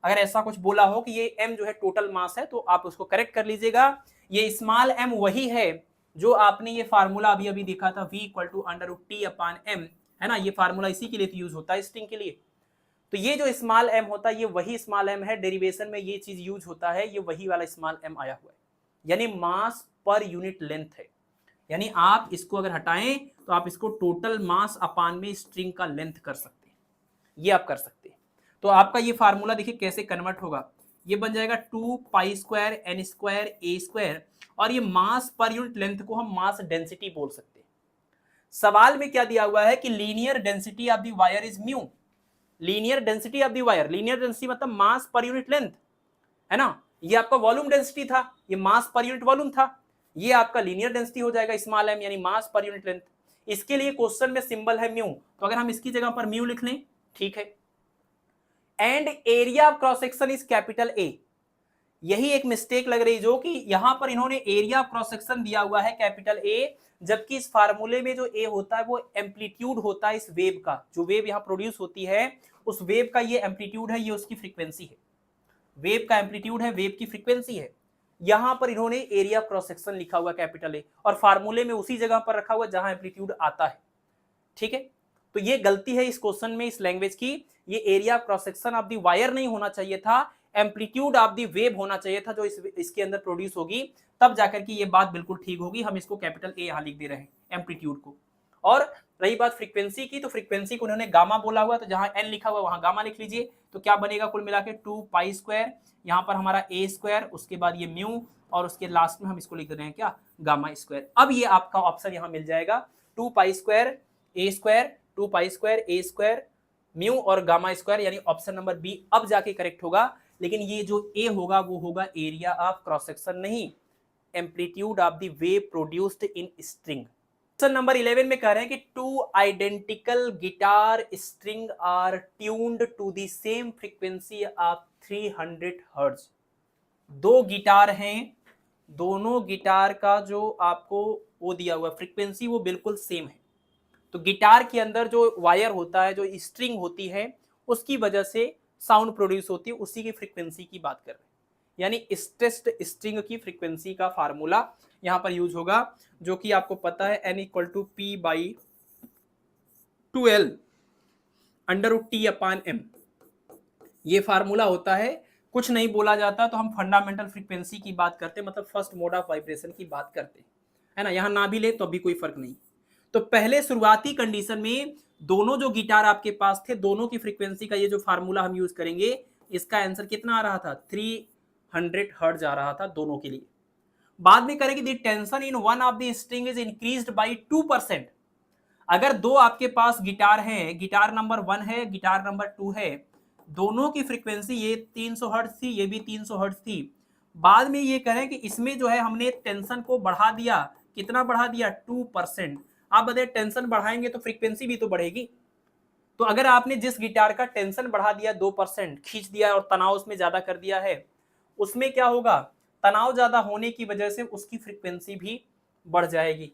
Speaker 1: अगर ऐसा कुछ बोला हो कि ये एम जो है टोटल मास है, तो आप उसको करेक्ट कर लीजिएगा। ये स्मॉल एम वही है जो आपने ये फार्मूला अभी अभी देखा था V equal to under root T upon M, है ना, ये फार्मूला इसी के लिए यूज होता है स्ट्रिंग के लिए। तो ये जो स्मॉल एम होता है ये वही स्मॉल एम है, डेरिवेशन में ये चीज यूज होता है, ये वही वाला स्मॉल एम आया हुआ है, यानी मास पर यूनिट लेंथ है। यानी आप इसको अगर हटाएं तो आप इसको टोटल मास अपान में स्ट्रिंग का लेंथ कर सकते हैं, ये आप कर सकते हैं। तो आपका ये फार्मूला देखिए कैसे कन्वर्ट होगा, ये बन जाएगा 2 pi square N square A square, और ये मास पर यूनिट लेंथ को हम मास डेंसिटी बोल सकते हैं। सवाल में क्या दिया हुआ है कि linear density of the wire is mu, linear density of the wire, linear density मतलब मास पर यूनिट लेंथ, है ना, ये आपका वॉल्यूम डेंसिटी था, ये मास पर यूनिट वॉल्यूम था, ये आपका लीनियर डेंसिटी हो जाएगा स्मॉल एम, यानी मास पर यूनिट लेंथ। इसके लिए क्वेश्चन में सिंबल है म्यू, तो अगर हम इसकी जगह पर म्यू लिख लें, ठीक है। And area of cross section is capital A, यही एक मिस्टेक लग रही जो कि यहां पर इन्होंने एरिया ऑफ क्रॉस सेक्शन दिया हुआ है कैपिटल ए, जबकि इस फार्मूले में जो ए होता है वो एम्पलीट्यूड होता है इस वेव का, जो वेव यहां प्रोड्यूस होती है उस वेव का ये एम्पलीट्यूड है, ये उसकी फ्रीक्वेंसी है, वेव का एम्पलीट्यूड है, वेव की फ्रीक्वेंसी है। यहां पर इन्होंने एरिया ऑफ क्रॉस सेक्शन लिखा हुआ कैपिटल ए, और फार्मूले में उसी जगह पर रखा हुआ जहां एम्पलीट्यूड आता है, ठीक है। तो ये गलती है इस क्वेश्चन में, इस लैंग्वेज की, ये area of cross section of the wire नहीं होना चाहिए था, एम्पलीट्यूड ऑफ द वेव होना चाहिए था, जो इसके अंदर प्रोड्यूस होगी, तब जाकर के ये बात बिल्कुल ठीक होगी। हम इसको कैपिटल ए यहां लिख दे रहे हैं एम्पलीट्यूड को। और रही बात फ्रीक्वेंसी की, तो फ्रीक्वेंसी को उन्होंने गामा बोला हुआ, तो जहां एन लिखा हुआ वहां गामा लिख लीजिए, तो क्या बनेगा कुल मिला के 2 पाई स्क्वायर, यहाँ पर हमारा ए स्क्वायर, उसके बाद ये म्यू, और उसके लास्ट में हम इसको लिख रहे हैं क्या, गामा स्क्वायर। अब ये आपका ऑप्शन यहाँ मिल जाएगा 2 pi square A square, 2 pi square A square mu और गामा स्क्वायर, यानी ऑप्शन नंबर बी अब जाके करेक्ट होगा। लेकिन ये जो ए होगा वो होगा एरिया ऑफ क्रॉस सेक्शन, नहीं amplitude of the wave produced in string, question number 11 में कह रहे हैं कि two identical guitar string are tuned to the same frequency of 300 hertz. दो गिटार हैं, दोनों गिटार का जो आपको वो दिया हुआ फ्रीक्वेंसी वो बिल्कुल सेम है। तो गिटार के अंदर जो वायर होता है, जो स्ट्रिंग होती है, उसकी वजह से साउंड प्रोड्यूस होती है, उसी की फ्रीक्वेंसी की बात कर रहे हैं। यानी स्ट्रेस्ड स्ट्रिंग की फ्रीक्वेंसी का फार्मूला यहां पर यूज होगा, जो कि आपको पता है n equal to P by 2l under root T upon m। ये फार्मूला होता है। कुछ नहीं बोला जाता तो हम फंडामेंटल फ्रीक्वेंसी की बात करते हैं, मतलब फर्स्ट मोड ऑफ वाइब्रेशन की बात करते हैं, है ना। यहां ना भी ले तो अभी कोई फर्क नहीं। तो पहले शुरुआती कंडीशन में दोनों जो गिटार आपके पास थे, दोनों की फ्रीक्वेंसी का ये जो फार्मूला हम यूज करेंगे, इसका आंसर कितना आ रहा था, 300 हर्ट्ज आ रहा था दोनों के लिए। बाद में करेंगे the tension in one of the string is increased by 2%। अगर दो आपके पास गिटार हैं, गिटार नंबर 1 है, गिटार नंबर 2 है, दोनों की फ्रीक्वेंसी ये 300 हर्ट्ज थी, ये भी 300 हर्ट्ज थी। बाद में ये करें कि इसमें जो है हमने टेंशन को बढ़ा दिया, कितना बढ़ा दिया, 2%। आप बताइए टेंशन बढ़ाएंगे तो फ्रीक्वेंसी भी तो बढ़ेगी। तो अगर आपने जिस गिटार का टेंशन बढ़ा दिया 2%, खींच दिया और तनाव उसमें ज्यादा कर दिया है, उसमें क्या होगा, तनाव ज्यादा होने की वजह से उसकी फ्रीक्वेंसी भी बढ़ जाएगी।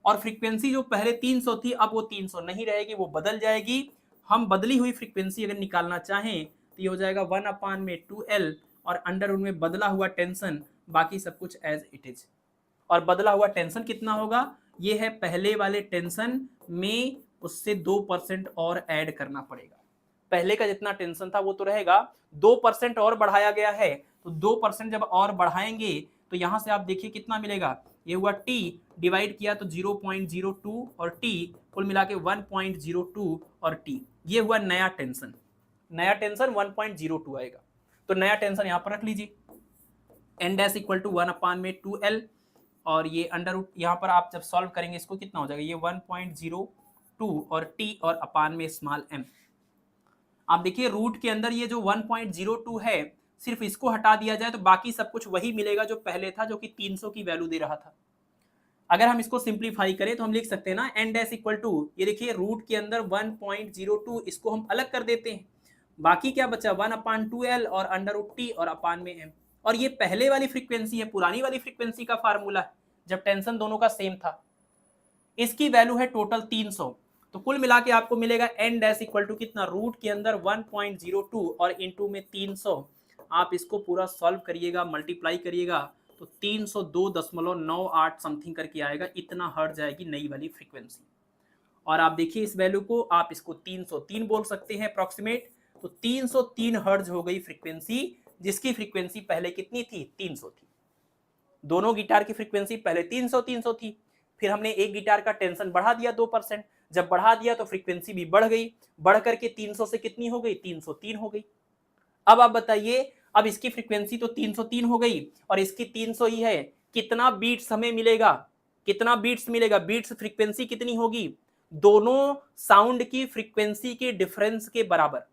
Speaker 1: और फ्रीक्वेंसी जो पहले 300 थी, अब वो 300 नहीं रहेगी, वो बदल जाएगी। हम बदली हुई फ्रीक्वेंसी अगर निकालना चाहें तो ये हो जाएगा 1 अपान में 2l और अंडर उनमें बदला हुआ टेंशन, बाकी सब कुछ एज इट इज। और बदला हुआ टेंशन कितना होगा, ये है पहले वाले टेंशन में उससे 2% और ऐड करना पड़ेगा। पहले का जितना टेंशन था वो तो रहेगा, 2% और बढ़ाया गया है, तो 2% जब और बढ़ाएंगे तो यहां से आप देखिए कितना मिलेगा, ये हुआ t डिवाइड किया तो 0.02 और t कुल मिला के 1.02 और t, ये हुआ नया टेंशन। नया टेंशन 1.02 आएगा। तो नया टेंशन यहां पर रख लीजिए, n डैश इक्वल टू 1 अपान में 2l और ये अंडर रूट, यहाँ पर आप जब सॉल्व करेंगे इसको कितना हो जाएगा, ये 1.02 और t और अपान में स्मॉल m। आप देखिए रूट के अंदर ये जो 1.02 है, सिर्फ इसको हटा दिया जाए तो बाकी सब कुछ वही मिलेगा जो पहले था, जो कि 300 की वैल्यू दे रहा था। अगर हम इसको सिंप्लीफाई करें तो हम लिख सकते हैं ना, n डैश इक्वल टू, ये देखिए रूट के अंदर 1.02, इसको हम अलग कर देते हैं, बाकी क्या बचा 1 अपान 2l और अंडर रूट टी और अपान में m। और ये पहले वाली फ्रीक्वेंसी है, पुरानी वाली फ्रीक्वेंसी का फार्मूला है, जब टेंशन दोनों का सेम था। इसकी वैल्यू है टोटल 300। तो कुल मिला के आपको मिलेगा n डैश इक्वल टू कितना, रूट के अंदर 1.02 और इनटू में 300। आप इसको पूरा सॉल्व करिएगा, मल्टीप्लाई करिएगा तो 302.98 समथिंग करके आएगा, इतना हर्ट्ज जाएगी नई वाली फ्रीक्वेंसी। और आप देखिए इस वैल्यू को, आप इसको 303 बोल सकते हैं अप्रॉक्सीमेट। तो 303 हर्ट्ज हो गई फ्रीक्वेंसी, जिसकी फ्रीक्वेंसी पहले कितनी थी, 300 थी। दोनों गिटार की फ्रीक्वेंसी पहले 300 थी, फिर हमने एक गिटार का टेंशन बढ़ा दिया 2%, जब बढ़ा दिया तो फ्रीक्वेंसी भी बढ़ गई, बढ़ करके 300 से कितनी हो गई, 303 हो गई। अब आप बताइए, अब इसकी फ्रीक्वेंसी तो 303 हो गई और इसकी 300 ही है, कितना बीट्स हमें मिलेगा, कितना बीट्स मिलेगा, बीट्स फ्रीक्वेंसी कितनी होगी, दोनों साउंड की फ्रीक्वेंसी के डिफरेंस के बराबर।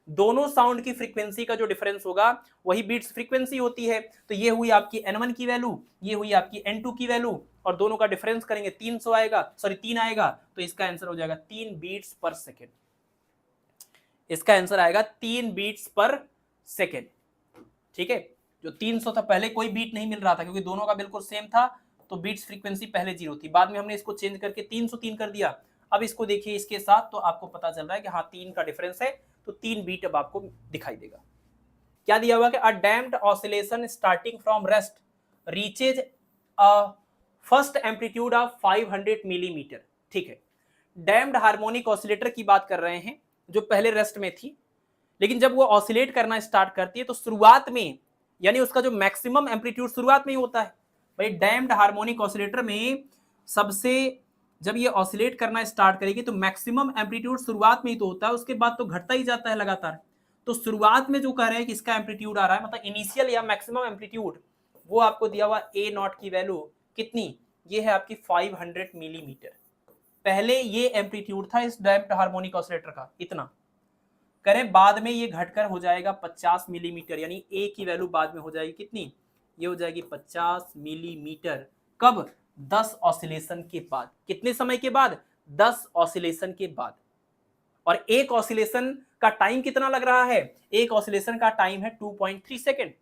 Speaker 1: दोनों साउंड की फ्रीक्वेंसी का जो डिफरेंस होगा वही बीट्स फ्रीक्वेंसी होती है। तो ये हुई आपकी n1 की वैल्यू, ये हुई आपकी n2 की वैल्यू, और दोनों का डिफरेंस करेंगे 300 आएगा, सॉरी 3 आएगा, तो इसका आंसर हो जाएगा 3 बीट्स पर सेकेंड। इसका आंसर आएगा 3 बीट्स पर सेकेंड। ठीक है, जो 300 था पहले कोई बीट नहीं मिल रहा था क्योंकि दोनों का बिल्कुल सेम था, तो बीट्स फ्रीक्वेंसी पहले 0 थी, बाद में हमने इसको चेंज करके 303 कर दिया। अब इसको देखिए इसके साथ, तो आपको पता चल रहा है कि हाँ 3 का डिफरेंस है, तो 3 बीट अब आपको दिखाई देगा। क्या दिया हुआ कि a damped oscillation starting from rest reaches a first amplitude of 500 millimetre. ठीक है, डैम्प्ड हार्मोनिक ऑसिलेटर की बात कर रहे हैं, जो पहले रेस्ट में थी, लेकिन जब वो ऑसिलेट करना स्टार्ट करती है तो शुरुआत में, यानी उसका जो मैक्सिमम एम्पलीट्यूड शुरुआत में ही होता है। भाई डैम्प्ड हार्मोनिक ऑसिलेटर में सबसे, जब ये ऑसिलेट करना स्टार्ट करेगी तो मैक्सिमम एम्पलीट्यूड शुरुआत में ही तो होता है, उसके बाद तो घटता ही जाता है लगातार। तो शुरुआत में जो कह रहे हैं कि इसका एम्पलीट्यूड आ रहा है, मतलब इनिशियल या मैक्सिमम एम्पलीट्यूड, वो आपको दिया हुआ ए नॉट की वैल्यू कितनी, ये है आपकी 500 मिलीमीटर। पहले ये एम्पलीट्यूड था इस डैम्प्ड हार्मोनिक ऑसिलेटर का, इतना करें, बाद में ये घटकर हो जाएगा 50 मिलीमीटर, यानी ए की वैल्यू बाद में हो जाएगी कितनी, ये हो जाएगी 50 मिलीमीटर। कब, 10 ऑसिलेशन के बाद। कितने समय के बाद? 10 ऑसिलेशन के बाद। और एक ऑसिलेशन का टाइम कितना लग रहा है? एक ऑसिलेशन का टाइम है 2.3 सेकेंड।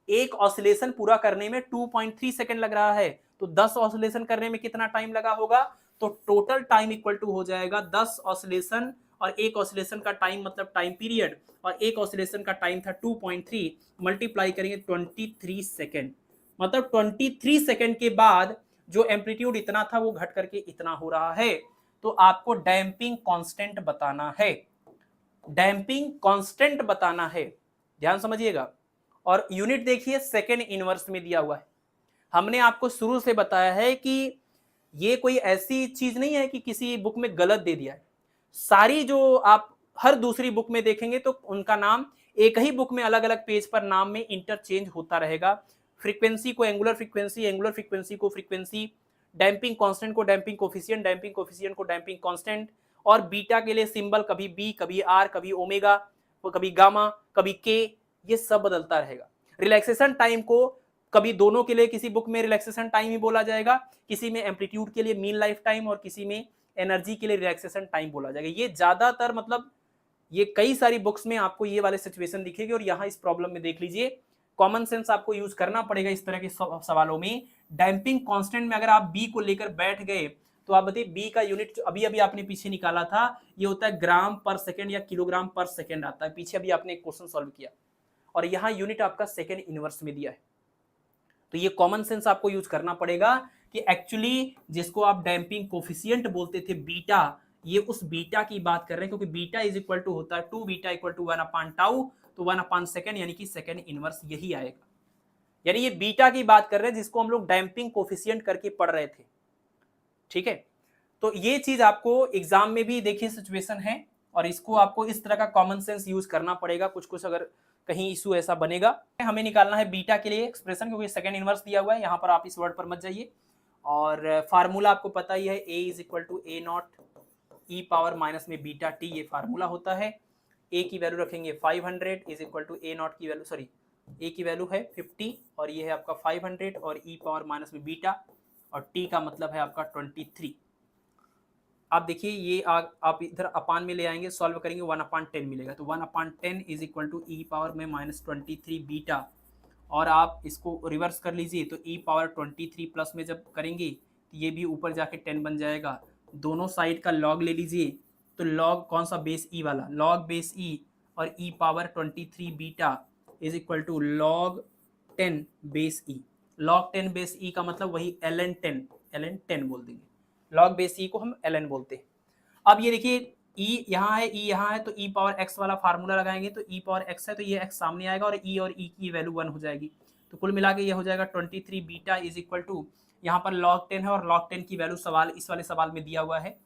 Speaker 1: एक ऑसिलेशन पूरा करने में 2.3 सेकेंड लग रहा है, तो 10 ऑसिलेशन करने में कितना टाइम लगा होगा? तो टोटल टाइम इक्वल टू हो जाएगा 10 ऑसिलेशन, और एक ऑसिलेशन का टाइम मतलब टाइम पीरियड, और एक ऑसिलेशन का टाइम था 2.3, मल्टीप्लाई करेंगे 23 सेकेंड। मतलब 23 सेकेंड के बाद जो एम्पलीट्यूड इतना था वो घट करके इतना हो रहा है। तो आपको डैम्पिंग कांस्टेंट बताना है, डैम्पिंग कांस्टेंट बताना है, ध्यान समझिएगा। और यूनिट देखिए सेकेंड इनवर्स में दिया हुआ है। हमने आपको शुरू से बताया है कि ये कोई ऐसी चीज नहीं है कि किसी बुक में गलत दे दिया है। सारी जो आप हर दूसरी बुक में देखेंगे तो उनका नाम एक ही बुक में अलग अलग पेज पर नाम में इंटरचेंज होता रहेगा। फ्रीक्वेंसी को एंगुलर फ्रीक्वेंसी, एंगुलर फ्रीक्वेंसी को फ्रीक्वेंसी, डैम्पिंग कांस्टेंट को डैम्पिंग कोफिशिएंट, डैम्पिंग कोफिशिएंट को डैम्पिंग कांस्टेंट, और बीटा के लिए सिंबल कभी बी, कभी आर, कभी ओमेगा, कभी गामा, कभी के, ये सब बदलता रहेगा। रिलैक्सेशन टाइम को कभी दोनों के लिए किसी बुक में रिलैक्सेशन टाइम ही बोला जाएगा, किसी में एम्पलीट्यूड के लिए मीन लाइफ टाइम, और किसी में एनर्जी के लिए रिलैक्सेशन टाइम बोला जाएगा। ये ज्यादातर मतलब ये कई सारी बुक्स में आपको ये वाले सिचुएशन दिखेगी। और यहाँ इस प्रॉब्लम में देख लीजिए, कॉमन सेंस आपको यूज करना पड़ेगा इस तरह के सवालों में। डैम्पिंग कांस्टेंट में अगर आप बी को लेकर बैठ गए तो आप बताइए बी का यूनिट जो अभी अभी आपने पीछे निकाला था ये होता है ग्राम पर सेकेंड या किलोग्राम पर सेकेंड आता है, पीछे अभी आपने एक क्वेश्चन सॉल्व किया, और यहाँ यूनिट आपका सेकेंड इनवर्स में दिया है। तो ये कॉमन सेंस आपको यूज करना पड़ेगा कि एक्चुअली जिसको आप डैम्पिंग कोफिशिएंट बोलते थे बीटा, ये उस बीटा की बात कर रहे हैं, क्योंकि बीटा इज इक्वल टू होता है 2 beta equal to 1 upon tau, तो 1 अपान सेकेंड यानी कि सेकेंड इनवर्स यही आएगा। यानी ये बीटा की बात कर रहे हैं जिसको हम लोग डैम्पिंग कोफिशिएंट करके पढ़ रहे थे, ठीक है। तो ये चीज आपको एग्जाम में भी देखिए सिचुएशन है, और इसको आपको इस तरह का कॉमन सेंस यूज करना पड़ेगा। कुछ कुछ अगर कहीं इशू ऐसा बनेगा, हमें निकालना है बीटा के लिए एक्सप्रेशन, क्योंकि सेकंड इनवर्स दिया हुआ है, यहाँ पर आप इस वर्ड पर मत जाइए। और फार्मूला आपको पता ही है, A is equal to A naught E power minus में बीटा टी, ये फार्मूला होता है। ए की वैल्यू रखेंगे 500 is equal to A naught की वैल्यू, सॉरी ए की वैल्यू है 50 और ये है आपका 500 और ई पावर माइनस में बीटा, और टी का मतलब है आपका 23। आप देखिए ये आप इधर अपान में ले आएंगे, सॉल्व करेंगे 1 अपान 10 मिलेगा, तो 1 upon 10 is equal to E power में माइनस 23 बीटा, और आप इसको रिवर्स कर लीजिए तो ई पावर 23 प्लस में जब करेंगे तो ये भी ऊपर जाके 10 बन जाएगा। दोनों साइड का लॉग ले लीजिए, तो लॉग कौन सा बेस ई वाला, लॉग बेस ई, और E power 23 beta is equal to log 10 base E. Log 10 base E का मतलब वही ln 10 बोल देंगे, लॉग बेस ई को हम ln बोलते हैं। अब ये देखिए ई यहाँ है, ई यहाँ है, तो ई पावर एक्स वाला फार्मूला लगाएंगे, तो ई पावर एक्स है तो ये एक्स सामने आएगा, और ई की वैल्यू 1 हो जाएगी, तो कुल मिला के ये हो जाएगा 23 बीटा इज इक्वल टू, यहाँ पर log 10 है और log 10 की वैल्यू सवाल इस वाले सवाल में दिया हुआ है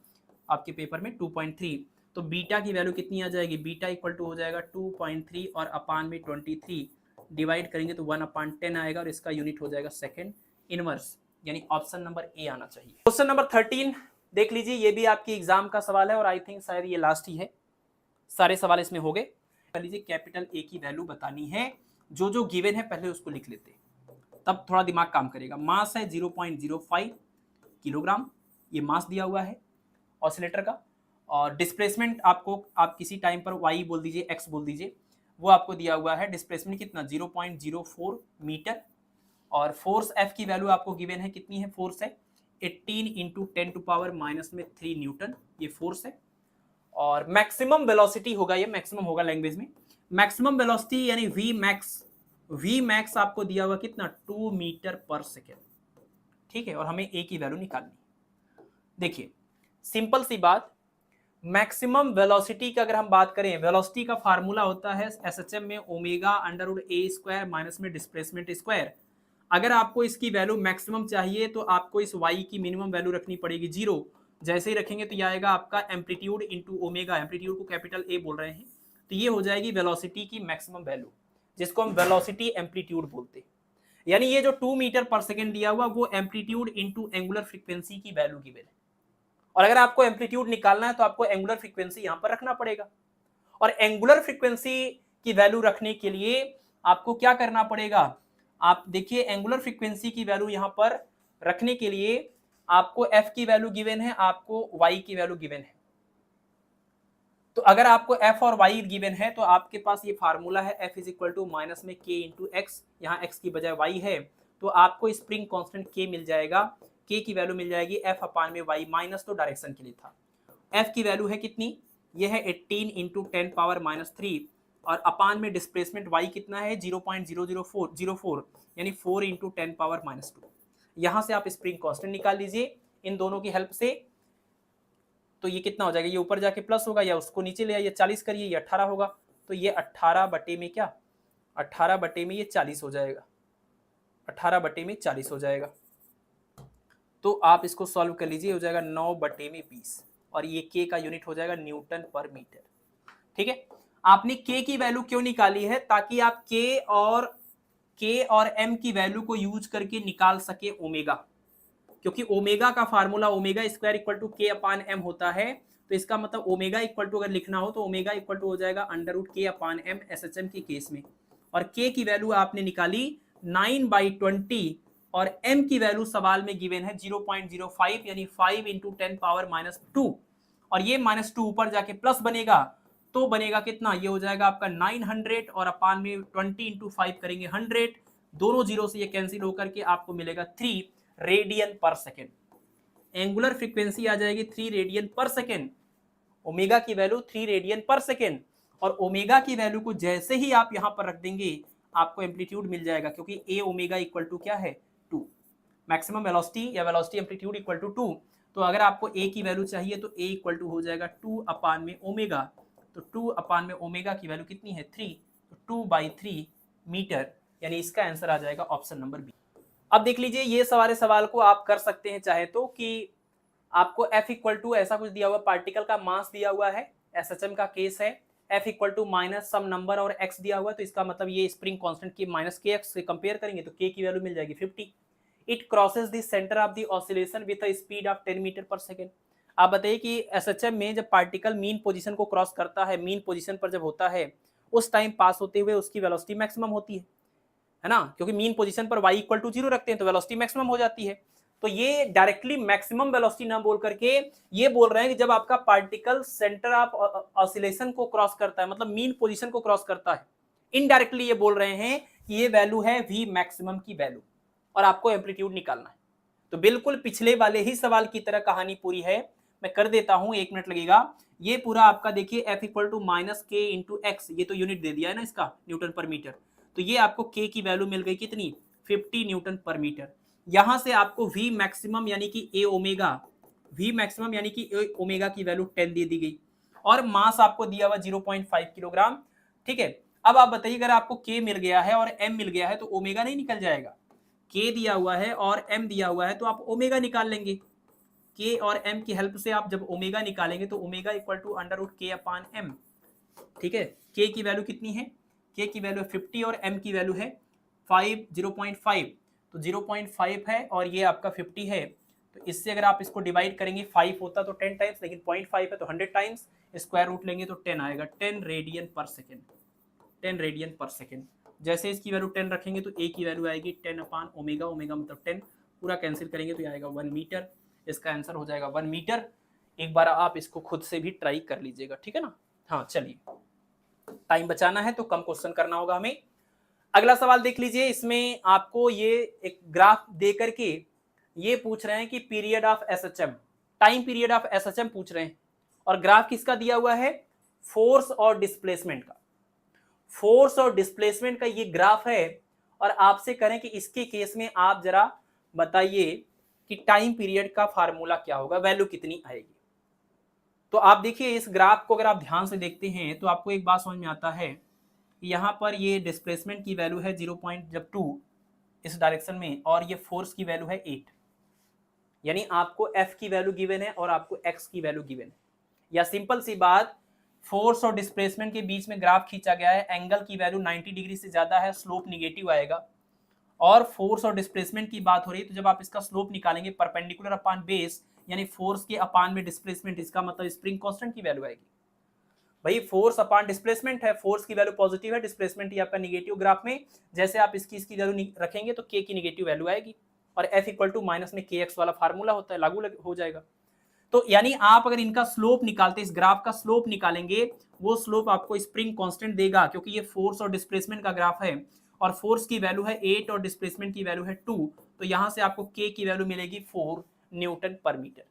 Speaker 1: आपके पेपर में 2.3, तो बीटा की वैल्यू कितनी आ जाएगी, बीटा इक्वल टू हो जाएगा 2.3 और अपान में 23 डिवाइड करेंगे तो 1 अपान 10 आएगा, और इसका यूनिट हो जाएगा सेकेंड इनवर्स, यानी ऑप्शन नंबर ए आना चाहिए। क्वेश्चन नंबर 13 देख लीजिए, ये भी आपकी एग्जाम का सवाल है और आई थिंक शायद ये लास्ट ही है, सारे सवाल इसमें हो गए। कर लीजिए कैपिटल ए की वैल्यू बतानी है, जो जो गिवन है पहले उसको लिख लेते हैं, तब थोड़ा दिमाग काम करेगा। मास है 0.05 किलोग्राम, ये मास दिया हुआ है ऑसिलेटर का, और डिस्प्लेसमेंट आपको आप किसी टाइम पर y बोल दीजिए, x बोल दीजिए, वो आपको दिया हुआ है। डिस्प्लेसमेंट कितना 0.04 मीटर, और फोर्स F की वैल्यू आपको गिवन है, कितनी है फोर्स है 18 इंटू 10 टू पावर माइनस में 3 न्यूटन, ये फोर्स है। और मैक्सिमम वेलोसिटी होगा, ये मैक्सिमम होगा लैंग्वेज में, मैक्सिमम वेलोसिटी यानी वी मैक्स आपको दिया हुआ कितना 2 मीटर पर सेकेंड, ठीक है, और हमें ए की वैल्यू निकालनी। देखिए सिंपल सी बात, मैक्सिमम वेलोसिटी का अगर हम बात करें, वेलोसिटी का फार्मूला होता है एसएचएम में ओमेगा अंडर रूट ए स्क्वायर माइनस में डिस्प्लेसमेंट स्क्वायर। अगर आपको इसकी वैल्यू मैक्सिमम चाहिए तो आपको इस y की मिनिमम वैल्यू रखनी पड़ेगी 0, जैसे ही रखेंगे तो ये आएगा आपका एम्पलीट्यूड इंटू ओमेगा, एम्पलीट्यूड को कैपिटल ए बोल रहे हैं, तो ये हो जाएगी वेलोसिटी की मैक्सिमम वैल्यू, जिसको हम वेलोसिटी एम्पलीट्यूड बोलते हैं। यानी ये जो 2 मीटर पर सेकेंड दिया हुआ वो एम्पलीट्यूड इंटू एंगुलर फ्रीक्वेंसी की वैल्यू गिवन है, और अगर आपको एम्पलीट्यूड निकालना है तो आपको एंगुलर फ्रीक्वेंसी यहां पर रखना पड़ेगा, और एंगुलर फ्रीक्वेंसी की वैल्यू रखने के लिए आपको क्या करना पड़ेगा, आप देखिए एंगुलर फ्रीक्वेंसी की वैल्यू यहां पर रखने के लिए आपको F की वैल्यू गिवन है, आपको Y की वैल्यू गिवन है। तो अगर आपको F और Y गिवन है तो आपके पास ये फार्मूला है F is equal to minus में K इंटू एक्स, यहाँ X की बजाय Y है, तो आपको स्प्रिंग कांस्टेंट K मिल जाएगा। K की वैल्यू मिल जाएगी F अपान में Y, माइनस तो डायरेक्शन के लिए था। F की वैल्यू है कितनी, ये है 18 इंटू 10 पावर माइनस 3, और अपान में डिस्प्लेसमेंट Y कितना है 0.004 यानी 4 इंटू 10 पावर माइनस 2। यहाँ से आप स्प्रिंग कांस्टेंट निकाल लीजिए इन दोनों की हेल्प से। तो ये कितना हो जाएगा, ये ऊपर जाके प्लस होगा या उसको नीचे ले आइए, 40 करिए, ये 18 होगा। तो ये 18 बटे में क्या, 18 बटे में ये 40 हो जाएगा, 18 बटे में 40 हो जाएगा। तो आप इसको सॉल्व कर लीजिए, हो जाएगा 9 बटे में 20, और ये के का यूनिट हो जाएगा न्यूटन पर मीटर। ठीक है, आपने के की वैल्यू क्यों निकाली है, ताकि आप के और एम की वैल्यू को यूज करके निकाल सके ओमेगा, क्योंकि ओमेगा का formula omega square equal to K upon M होता है। तो इसका मतलब ओमेगा इक्वल टू अगर लिखना हो तो ओमेगा इक्वल टू हो जाएगा अंडर रूट के अपान एम एसएचएम के केस में। और के की वैल्यू आपने निकाली 9/20, और एम की वैल्यू सवाल में गिवन है 0.05 यानी 5 इंटू 10 पावर माइनस 2, और ये माइनस 2 ऊपर जाके प्लस बनेगा, तो बनेगा कितना, ये हो जाएगा आपका 900, और अपान में 20 इंटू 5 करेंगे 100, दोनों जीरो से ये कैंसिल होकर के आपको मिलेगा 3 रेडियन पर सेकेंड। एंगुलर फ्रीक्वेंसी आ जाएगी 3 रेडियन पर सेकेंड, ओमेगा की वैल्यू 3 रेडियन पर सेकेंड, और ओमेगा की वैल्यू को जैसे ही आप यहां पर रख देंगे आपको एम्पलीट्यूड मिल जाएगा, क्योंकि ए ओमेगा इक्वल टू क्या है 2, मैक्सिमम वेलोसिटी या वेलोसिटी एम्पलीट्यूड इक्वल टू 2। तो अगर आपको ए की वैल्यू चाहिए तो ए इक्वल टू हो जाएगा 2 अपान में ओमेगा, तो 2 अपान में ओमेगा की वैल्यू कितनी है 3, तो 2/3 मीटर, यानी इसका आंसर आ जाएगा ऑप्शन नंबर बी। अब देख लीजिए ये सारे सवाल को आप कर सकते हैं चाहे तो, कि आपको F इक्वल टू ऐसा कुछ दिया हुआ, पार्टिकल का मास दिया हुआ है, एसएचएम का केस है, F equal to minus some number और x दिया हुआ है, तो इसका मतलब ये स्प्रिंग कांस्टेंट की माइनस के एक्स से कंपेयर करेंगे तो k की वैल्यू मिल जाएगी 50। It crosses the centre of the oscillation with a speed of 10 metre per second. आप बताइए कि एसएचएम में जब पार्टिकल मीन पोजीशन को क्रॉस करता है, मीन पोजीशन पर जब होता है, उस टाइम पास होते हुए उसकी वेलोसिटी मैक्सिमम होती है ना, क्योंकि मीन पोजीशन पर y इक्वल टू 0 रखते हैं तो वेलोसिटी मैक्सिमम हो जाती है। तो ये डायरेक्टली मैक्सिमम वेलोसिटी ना बोल करके ये बोल रहे हैं कि जब आपका पार्टिकल सेंटर ऑफ ऑसिलेशन को क्रॉस करता है, मतलब मीन पोजीशन को क्रॉस करता है, इनडायरेक्टली ये बोल रहे हैं कि ये वैल्यू है v मैक्सिमम की वैल्यू, और आपको एम्पलीट्यूड निकालना है। तो बिल्कुल पिछले वाले ही सवाल की तरह कहानी पूरी है, मैं कर देता हूं, 1 मिनट लगेगा। ये पूरा आपका देखिए F इक्वल टू माइनस के इंटू एक्स, ये तो यूनिट दे दिया है ना इसका, न्यूटन पर मीटर। तो ये आपको K की वैल्यू मिल गई कितनी 50 न्यूटन पर मीटर। यहां से आपको V मैक्सिमम यानी कि A ओमेगा, V मैक्सिमम यानी कि A ओमेगा की वैल्यू 10 दे दी गई, और मास आपको दिया हुआ 0.5 किलोग्राम। ठीक है, अब आप बताइए अगर आपको K मिल गया है और M मिल गया है तो ओमेगा नहीं निकल जाएगा। K दिया हुआ है और M दिया हुआ है तो आप ओमेगा निकाल लेंगे। K और M की हेल्प से आप जब ओमेगा निकालेंगे तो omega equal to under root K upon M। ठीक है, K की वैल्यू कितनी है, K की वैल्यू 50 और M की वैल्यू है 0.5, तो 0.5 है और ये आपका 50 है। तो इससे अगर आप इसको डिवाइड करेंगे 5 होता तो 10 टाइम्स, लेकिन 0.5 है तो 100 टाइम्स, स्क्वायर रूट लेंगे तो 10 आएगा, 10 रेडियन पर सेकेंड, 10 रेडियन पर सेकेंड। जैसे इसकी वैल्यू 10 रखेंगे तो A की वैल्यू आएगी 10 अपान ओमेगा, ओमेगा मतलब 10, पूरा कैंसिल करेंगे तो ये आएगा 1 मीटर, इसका आंसर हो जाएगा 1 मीटर। एक बार आप इसको खुद से भी ट्राई कर लीजिएगा, ठीक है ना। हाँ चलिए, टाइम बचाना है तो कम क्वेश्चन करना होगा हमें। अगला सवाल देख लीजिए, इसमें आपको ये एक ग्राफ दे करके ये पूछ रहे हैं कि period of SHM, time period of SHM पूछ रहे हैं, और ग्राफ किसका दिया हुआ है, फोर्स और डिस्प्लेसमेंट का। फोर्स और डिस्प्लेसमेंट का ये ग्राफ है, और आपसे करें कि इसके केस में आप जरा बताइए कि टाइम पीरियड का फार्मूला क्या होगा, वैल्यू कितनी आएगी। तो आप देखिए इस ग्राफ को अगर आप ध्यान से देखते हैं तो आपको एक बात समझ में आता है कि यहाँ पर ये डिस्प्लेसमेंट की वैल्यू है 0.2 इस डायरेक्शन में, और ये फोर्स की वैल्यू है 8, यानी आपको F की वैल्यू गिवन है और आपको X की वैल्यू गिवन है। या सिंपल सी बात, फोर्स और डिस्प्लेसमेंट के बीच में ग्राफ खींचा गया है, एंगल की वैल्यू 90 डिग्री से ज्यादा है, स्लोप निगेटिव आएगा। और फोर्स और डिस्प्लेसमेंट की बात हो रही है तो जब आप इसका स्लोप निकालेंगे परपेंडिकुलर अपान बेस, यानी फोर्स के अपान में डिस्प्लेसमेंट, इसका मतलब स्प्रिंग कांस्टेंट की वैल्यू आएगी। भाई फोर्स अपान डिस्प्लेसमेंट है, फोर्स की वैल्यू पॉजिटिव है, डिस्प्लेसमेंट ही आपका निगेटिव ग्राफ में, जैसे आप इसकी वैल्यू रखेंगे तो के की निगेटिव वैल्यू आएगी। और f इक्वल टू माइनस में kx वाला फार्मूला होता है, लागू हो जाएगा। तो यानी आप अगर इनका स्लोप निकालते, इस ग्राफ का स्लोप निकालेंगे, वो स्लोप आपको स्प्रिंग कांस्टेंट देगा, क्योंकि ये फोर्स और डिस्प्लेसमेंट का ग्राफ है और फोर्स की वैल्यू है 8 और डिस्प्लेसमेंट की वैल्यू है 2, तो यहां से आपको k की वैल्यू मिलेगी 4 न्यूटन पर मीटर।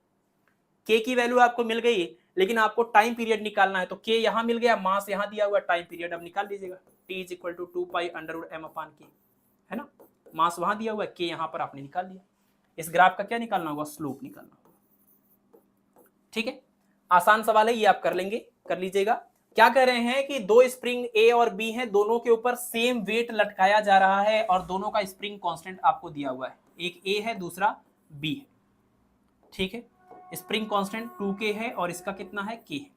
Speaker 1: k की वैल्यू आपको मिल गई, लेकिन आपको टाइम पीरियड निकालना है, तो k यहां मिल गया, मास यहां दिया हुआ, टाइम पीरियड अब निकाल लीजिएगा, t is equal to 2 pi under root m upon k, है ना। मास वहां दिया हुआ है, k यहां पर आपने निकाल दिया। इस ग्राफ का क्या निकालना होगा, स्लोप निकालना होगा। ठीक है, आसान सवाल है ये, आप कर लेंगे, कर लीजिएगा। क्या कह रहे हैं कि दो स्प्रिंग ए और बी हैं, दोनों के ऊपर सेम वेट लटकाया जा रहा है और दोनों का स्प्रिंग कांस्टेंट आपको दिया हुआ है, एक ए है दूसरा बी है। ठीक है, स्प्रिंग कांस्टेंट 2k है और इसका कितना है, k है।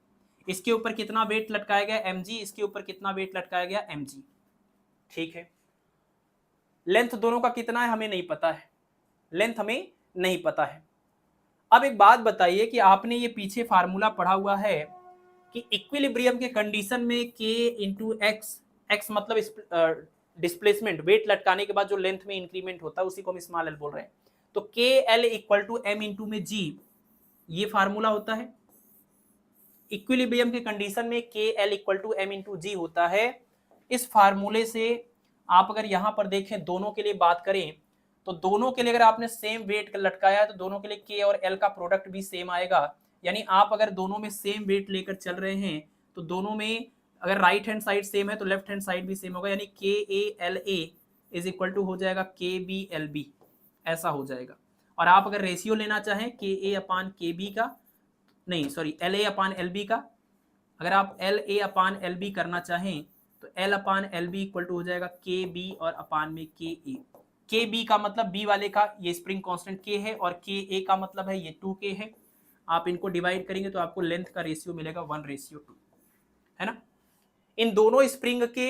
Speaker 1: इसके ऊपर कितना वेट लटकाया गया, mg, इसके ऊपर कितना वेट लटकाया गया, mg। ठीक है, लेंथ दोनों का कितना है हमें नहीं पता है, लेंथ हमें नहीं पता है। अब एक बात बताइए कि आपने ये पीछे फार्मूला पढ़ा हुआ है कि इक्विलिब्रियम के कंडीशन में k इंटू एक्स, एक्स मतलब डिस्प्लेसमेंट, वेट लटकाने के बाद जो लेंथ में इंक्रीमेंट होता है उसी को हम स्मॉल एल बोल रहे हैं, तो K L equal to M into में जी, ये फार्मूला होता है। इक्विलिब्रियम के कंडीशन में K L equal to M into G होता है। इस फार्मूले से आप अगर यहां पर देखें, दोनों के लिए बात करें तो दोनों के लिए अगर आपने सेम वेट लटकाया है तो दोनों के लिए के और एल का प्रोडक्ट भी सेम आएगा। यानी आप अगर दोनों में सेम वेट लेकर चल रहे हैं तो दोनों में अगर राइट हैंड साइड सेम है तो लेफ्ट हैंड साइड भी सेम होगा, यानी K A L A is equal to हो जाएगा के बी एल बी, ऐसा हो जाएगा। और आप अगर रेशियो लेना चाहें के ए अपान के बी का, नहीं sorry L A upon L B का, अगर आप L A upon L B करना चाहें तो L upon L B equal to हो जाएगा के बी और अपान में के ए। के बी का मतलब बी वाले का ये स्प्रिंग कांस्टेंट के है और के ए का मतलब है ये 2k है। आप इनको डिवाइड करेंगे तो आपको लेंथ का रेशियो मिलेगा 1:2, है ना। इन दोनों स्प्रिंग के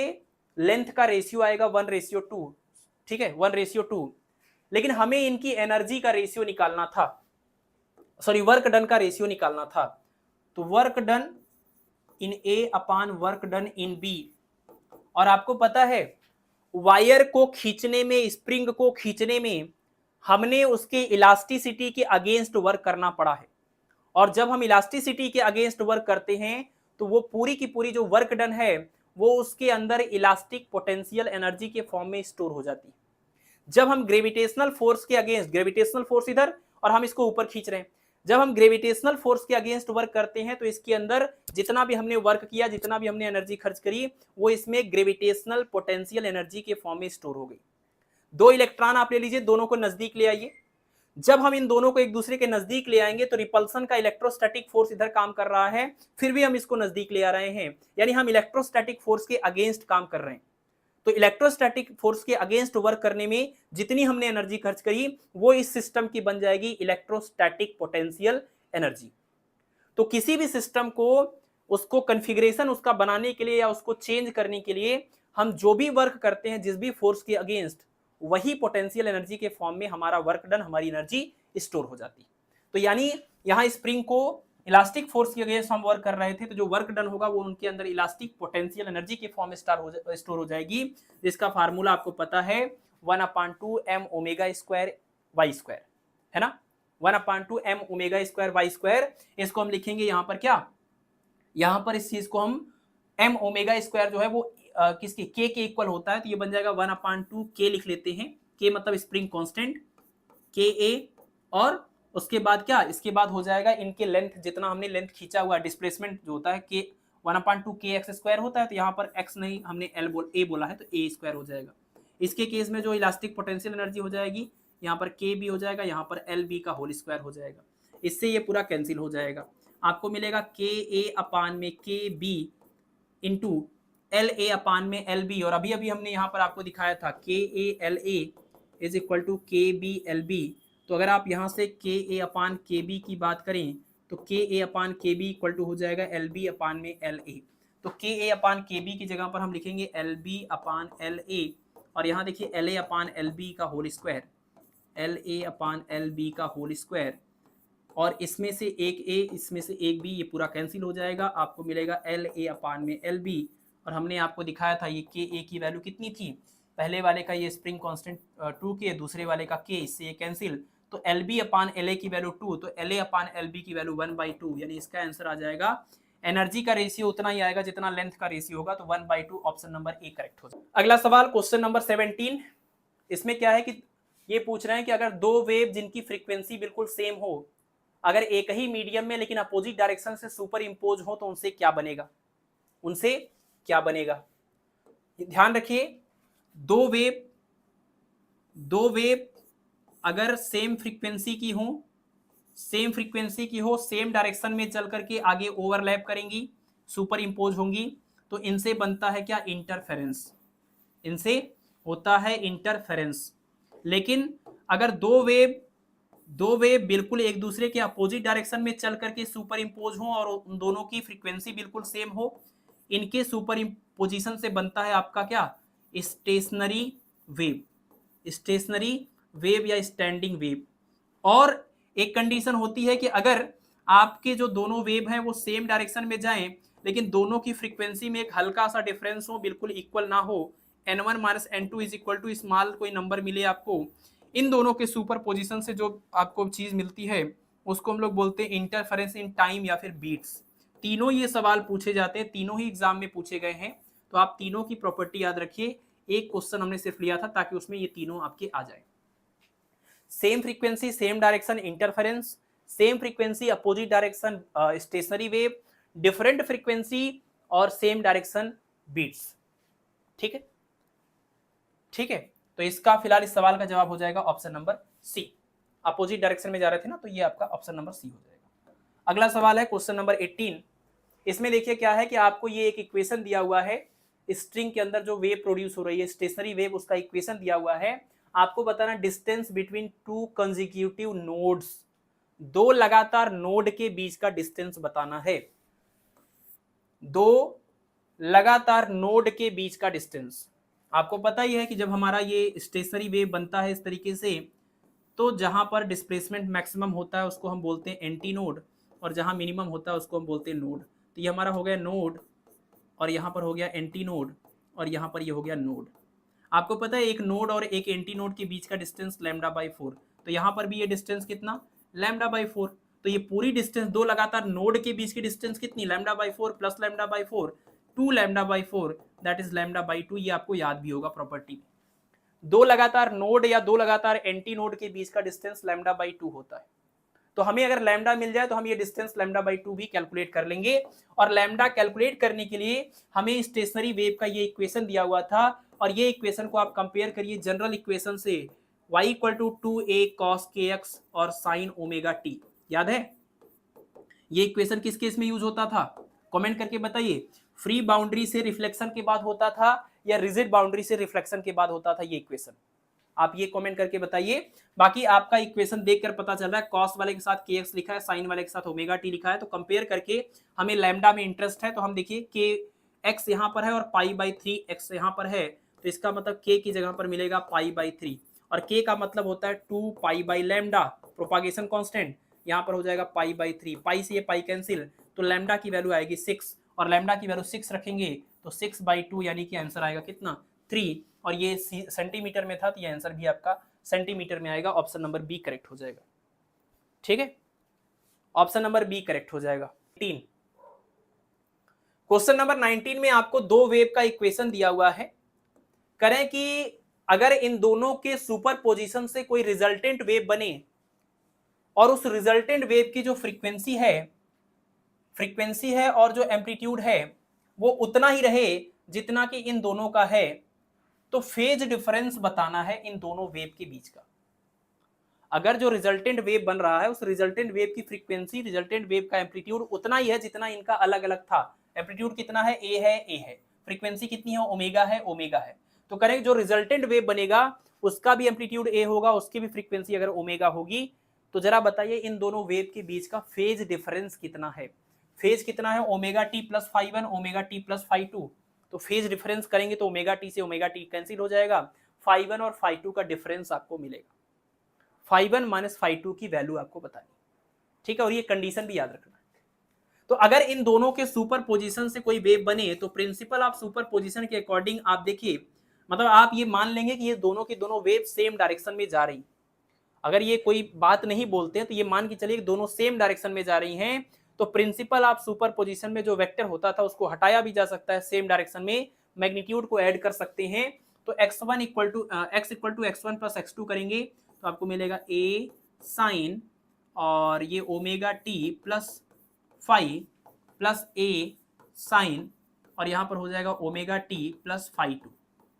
Speaker 1: लेंथ का रेशियो आएगा 1:2, ठीक है, 1:2। लेकिन हमें इनकी एनर्जी का रेशियो निकालना था, सॉरी वर्क डन का रेशियो निकालना था। तो work done in A upon work done in B, और आपको पता है वायर को खींचने में, स्प्रिंग को खींचने में हमने उसके इलास्टिसिटी के अगेंस्ट वर्क करना पड़ा है, और जब हम इलास्टिसिटी के अगेंस्ट वर्क करते हैं तो वो पूरी की पूरी जो वर्क डन है वो उसके अंदर इलास्टिक पोटेंशियल एनर्जी के फॉर्म में स्टोर हो जाती है। जब हम ग्रेविटेशनल फोर्स के अगेंस्ट, ग्रेविटेशनल फोर्स इधर और हम इसको ऊपर खींच रहे हैं, जब हम ग्रेविटेशनल फोर्स के अगेंस्ट वर्क करते हैं तो इसके अंदर जितना भी हमने वर्क किया, जितना भी हमने एनर्जी खर्च करी, वो इसमें ग्रेविटेशनल पोटेंशियल एनर्जी के फॉर्म में स्टोर हो गई। दो इलेक्ट्रॉन आप ले लीजिए, दोनों को नजदीक ले आइए। जब हम इन दोनों को एक दूसरे के नजदीक ले आएंगे तो रिपल्सन का इलेक्ट्रोस्टैटिक फोर्स इधर काम कर रहा है, फिर भी हम इसको नजदीक ले आ रहे हैं, यानी हम इलेक्ट्रोस्टैटिक फोर्स के अगेंस्ट काम कर रहे हैं। तो इलेक्ट्रोस्टैटिक फोर्स के अगेंस्ट वर्क करने में जितनी हमने एनर्जी खर्च करी वो इस सिस्टम की बन जाएगी इलेक्ट्रोस्टैटिक पोटेंशियल एनर्जी। तो किसी भी सिस्टम को, उसको कॉन्फ़िगरेशन उसका बनाने के लिए या उसको चेंज करने के लिए हम जो भी वर्क करते हैं जिस भी फोर्स के अगेंस्ट, वही पोटेंशियल एनर्जी के फॉर्म में हमारा वर्क डन, हमारी एनर्जी स्टोर हो जाती। तो यानी यहां स्प्रिंग को इलास्टिक फोर्स के अगेंस्ट हम वर्क कर रहे थे, तो जो वर्क डन होगा वो उनके अंदर इलास्टिक पोटेंशियल एनर्जी के फॉर्म में स्टोर हो जाएगी, जिसका फार्मूला आपको पता है 1/2 m omega square Y square, है ना। 1/2 m omega square Y square, इसको हम लिखेंगे यहाँ पर क्या, यहाँ पर इस चीज को हम m ओमेगा स्क्वायर जो है वो किसके, k के इक्वल होता है, तो ये बन जाएगा 1/2 k लिख लेते हैं। k मतलब स्प्रिंग कांस्टेंट के ए, और उसके बाद क्या, इसके बाद हो जाएगा इनके लेंथ, जितना हमने लेंथ खींचा हुआ डिस्प्लेसमेंट जो होता है के 1/2 के एक्स स्क्वायर होता है, तो यहाँ पर x नहीं, हमने ए बोला है तो ए स्क्वायर हो जाएगा। इसके केस में जो इलास्टिक पोटेंशियल एनर्जी हो जाएगी, यहाँ पर के बी हो जाएगा, यहाँ पर एल बी का होल स्क्वायर हो जाएगा। इससे ये पूरा कैंसिल हो जाएगा, आपको मिलेगा के ए अपान में के बी इंटू एल ए अपान में एल बी, और अभी अभी हमने यहाँ पर आपको दिखाया था K A L A is equal to K B L B. तो अगर आप यहाँ से के ए अपान के बी की बात करें तो के ए अपान के बी इक्वल टू हो जाएगा एल बी अपान में एल ए। तो के ए अपान के बी की जगह पर हम लिखेंगे L B upon L A, और यहाँ देखिए L A upon L B का whole square, L A upon L B का होल स्क्वायर, और इसमें से एक ए, इसमें से एक बी, ये पूरा कैंसिल हो जाएगा, आपको मिलेगा एल ए अपान में एल बी। और हमने आपको दिखाया था ये के ए की वैल्यू कितनी थी, पहले वाले का ये स्प्रिंग कांस्टेंट 2k, दूसरे वाले का k, इससे ये कैंसिल, तो LB अपान LA की वैल्यू 2, तो LA अपान LB की वैल्यू 1/2, यानी इसका आंसर आ जाएगा एनर्जी का रेशियो उतना ही आएगा जितना लेंथ का रेशियो होगा, तो 1/2 ऑप्शन नंबर ए करेक्ट हो जाएगा। अगला सवाल क्वेश्चन नंबर 17, इसमें क्या है कि ये पूछ रहे हैं कि अगर दो वेव जिनकी फ्रीक्वेंसी बिल्कुल सेम हो, अगर एक ही मीडियम में लेकिन अपोजिट डायरेक्शन से सुपर इंपोज हो, तो उनसे क्या बनेगा, उनसे क्या बनेगा। ध्यान रखिए, दो वेव अगर सेम फ्रीक्वेंसी की हो, सेम डायरेक्शन में चल करके आगे ओवरलैप करेंगी, सुपर इंपोज होंगी, तो इनसे बनता है क्या, इंटरफेरेंस, इनसे होता है इंटरफेरेंस। लेकिन अगर दो वेव बिल्कुल एक दूसरे के अपोजिट डायरेक्शन में चल करके सुपर इंपोज हो और उन दोनों की फ्रीक्वेंसी बिल्कुल सेम हो, इनके सुपर इंपोजिशन से बनता है आपका क्या, स्टेशनरी वेव या स्टैंडिंग वेव। और एक कंडीशन होती है कि अगर आपके जो दोनों वेव हैं वो सेम डायरेक्शन में जाएं, लेकिन दोनों की फ्रीक्वेंसी में एक हल्का सा डिफरेंस हो, बिल्कुल इक्वल ना हो, n1 minus n2 is equal to small कोई नंबर मिले आपको, इन दोनों के सुपर पोजिशन से जो आपको चीज मिलती है उसको हम लोग बोलते हैं इंटरफेरेंस इन टाइम या फिर बीट्स। तीनों ये सवाल पूछे जाते हैं, तीनों ही एग्जाम में पूछे गए हैं, तो आप तीनों की प्रॉपर्टी याद रखिए। एक क्वेश्चन हमने सिर्फ लिया था ताकि उसमें ये तीनों आपके आ जाए। Same frequency same direction interference, same frequency opposite direction stationary wave, different frequency और सेम डायरेक्शन बीट्स। ठीक है, ठीक है, तो इसका फिलहाल इस सवाल का जवाब हो जाएगा option number C. Opposite direction में जा रहे थे ना, तो ये आपका ऑप्शन नंबर सी हो जाएगा। अगला सवाल है क्वेश्चन नंबर 18। इसमें देखिए क्या है कि आपको ये एक इक्वेशन दिया हुआ है, स्ट्रिंग के अंदर जो वेव प्रोड्यूस हो रही है स्टेशनरी वेव, उसका इक्वेशन दिया हुआ है। आपको बताना distance between two consecutive nodes, दो लगातार नोड के बीच का डिस्टेंस बताना है, दो लगातार नोड के बीच का डिस्टेंस। आपको पता ही है कि जब हमारा ये स्टेशनरी वेव बनता है इस तरीके से, तो जहां पर डिस्प्लेसमेंट मैक्सिमम होता है उसको हम बोलते हैं एंटी नोड, और जहां मिनिमम होता है उसको हम बोलते हैं नोड। तो ये हमारा हो गया नोड, और यहाँ पर हो गया एंटी नोड, और यहाँ पर ये हो गया नोड। आपको पता है एक नोड और एक एंटी नोड के बीच का डिस्टेंस λ/4, तो यहाँ पर भी ये डिस्टेंस कितना, λ/4। तो ये पूरी डिस्टेंस, दो लगातार नोड के बीच की डिस्टेंस कितनी, λ/4 प्लस λ/4, 2 λ/4, दैट इज λ/2। ये आपको याद भी होगा प्रॉपर्टी। दो लगातार नोड या दो लगातार एंटी नोड के बीच का डिस्टेंस λ/2 होता है। तो हमें अगर लैम्डा मिल जाए तो हम ये डिस्टेंस λ/2 भी कैलकुलेट कर लेंगे। और लैम्डा कैलकुलेट करने के लिए हमें स्टेशनरी वेव का ये इक्वेशन दिया हुआ था, और ये इक्वेशन को आप कंपेयर करिए जनरल इक्वेशन से, y = 2a cos kx और sin ओमेगा t। याद है ये इक्वेशन किस केस में यूज होता था, कमेंट करके बताइए। फ्री बाउंड्री से रिफ्लेक्शन के बाद होता था या रिजिड बाउंड्री से रिफ्लेक्शन के बाद होता था ये इक्वेशन, आप ये कमेंट करके बताइए। बाकी आपका इक्वेशन देखकर पता चल रहा है कॉस वाले के साथ kx लिखा है, साइन वाले के साथ ओमेगा टी लिखा है, तो कंपेयर करके हमें लैम्डा में इंटरेस्ट है, तो हम देखिए kx यहाँ पर है और π/3 x यहाँ पर है, तो इसका मतलब k की जगह पर मिलेगा π/3, और k का मतलब होता है 2π/λ प्रोपागेशन कांस्टेंट, यहाँ पर हो जाएगा π/3, पाई से ये पाई कैंसिल, तो लैम्डा की वैल्यू आएगी 6, और लैम्डा की वैल्यू 6 रखेंगे तो 6/2 यानी कि आंसर आएगा कितना, 3, और ये सेंटीमीटर में था तो ये आंसर भी आपका सेंटीमीटर में आएगा। ऑप्शन नंबर बी करेक्ट हो जाएगा। ठीक है, ऑप्शन नंबर बी करेक्ट हो जाएगा। क्वेश्चन नंबर 19 में आपको दो वेव का इक्वेशन दिया हुआ है। करें कि अगर इन दोनों के सुपर पोजिशन से कोई रिजल्टेंट वेव बने और उस रिजल्टेंट वेव की जो फ्रीक्वेंसी है और जो एम्पलीट्यूड है वो उतना ही रहे जितना कि इन दोनों का है, तो फेज डिफरेंस बताना है इन दोनों वेव के बीच का। अगर जो रिजल्टेंट वेव बन रहा है उस रिजल्टेंट वेव की फ्रीक्वेंसी, रिजल्टेंट वेव का एम्पलीट्यूड उतना ही है जितना इनका अलग अलग था। एम्पलीट्यूड कितना है, ए है, फ्रीक्वेंसी कितनी है, ओमेगा है। तो करें जो रिजल्टेंट वेव बनेगा उसका भी एम्पलीट्यूड ए होगा, उसकी भी फ्रीक्वेंसी अगर ओमेगा होगी, तो जरा बताइए इन दोनों वेव के बीच का फेज डिफरेंस कितना है। फेज कितना है, omega T plus φ1 omega T plus φ2। तो फेज डिफरेंस करेंगे तो ओमेगा टी से ओमेगा टी कैंसिल हो जाएगा, φ1 और φ2 का डिफरेंस आपको मिलेगा, φ1 माइनस φ2 की वैल्यू आपको बतानी। ठीक है, और ये कंडीशन भी याद रखना। तो अगर इन दोनों के सुपर पोजिशन से कोई वेव बने तो प्रिंसिपल ऑफ सुपर पोजिशन के अकॉर्डिंग आप देखिए, मतलब आप ये मान लेंगे कि ये दोनों की दोनों वेव सेम डायरेक्शन में जा रही। अगर ये कोई बात नहीं बोलते हैं तो ये मान के चलिए कि दोनों सेम डायरेक्शन में जा रही हैं, तो प्रिंसिपल आप सुपर पोजिशन में जो वेक्टर होता था उसको हटाया भी जा सकता है, सेम डायरेक्शन में मैग्नीट्यूड को ऐड कर सकते हैं। तो x1 equal to x1 plus x2 करेंगे तो आपको मिलेगा a साइन और ये omega T plus five plus a sine और यहाँ पर हो जाएगा omega T plus five two.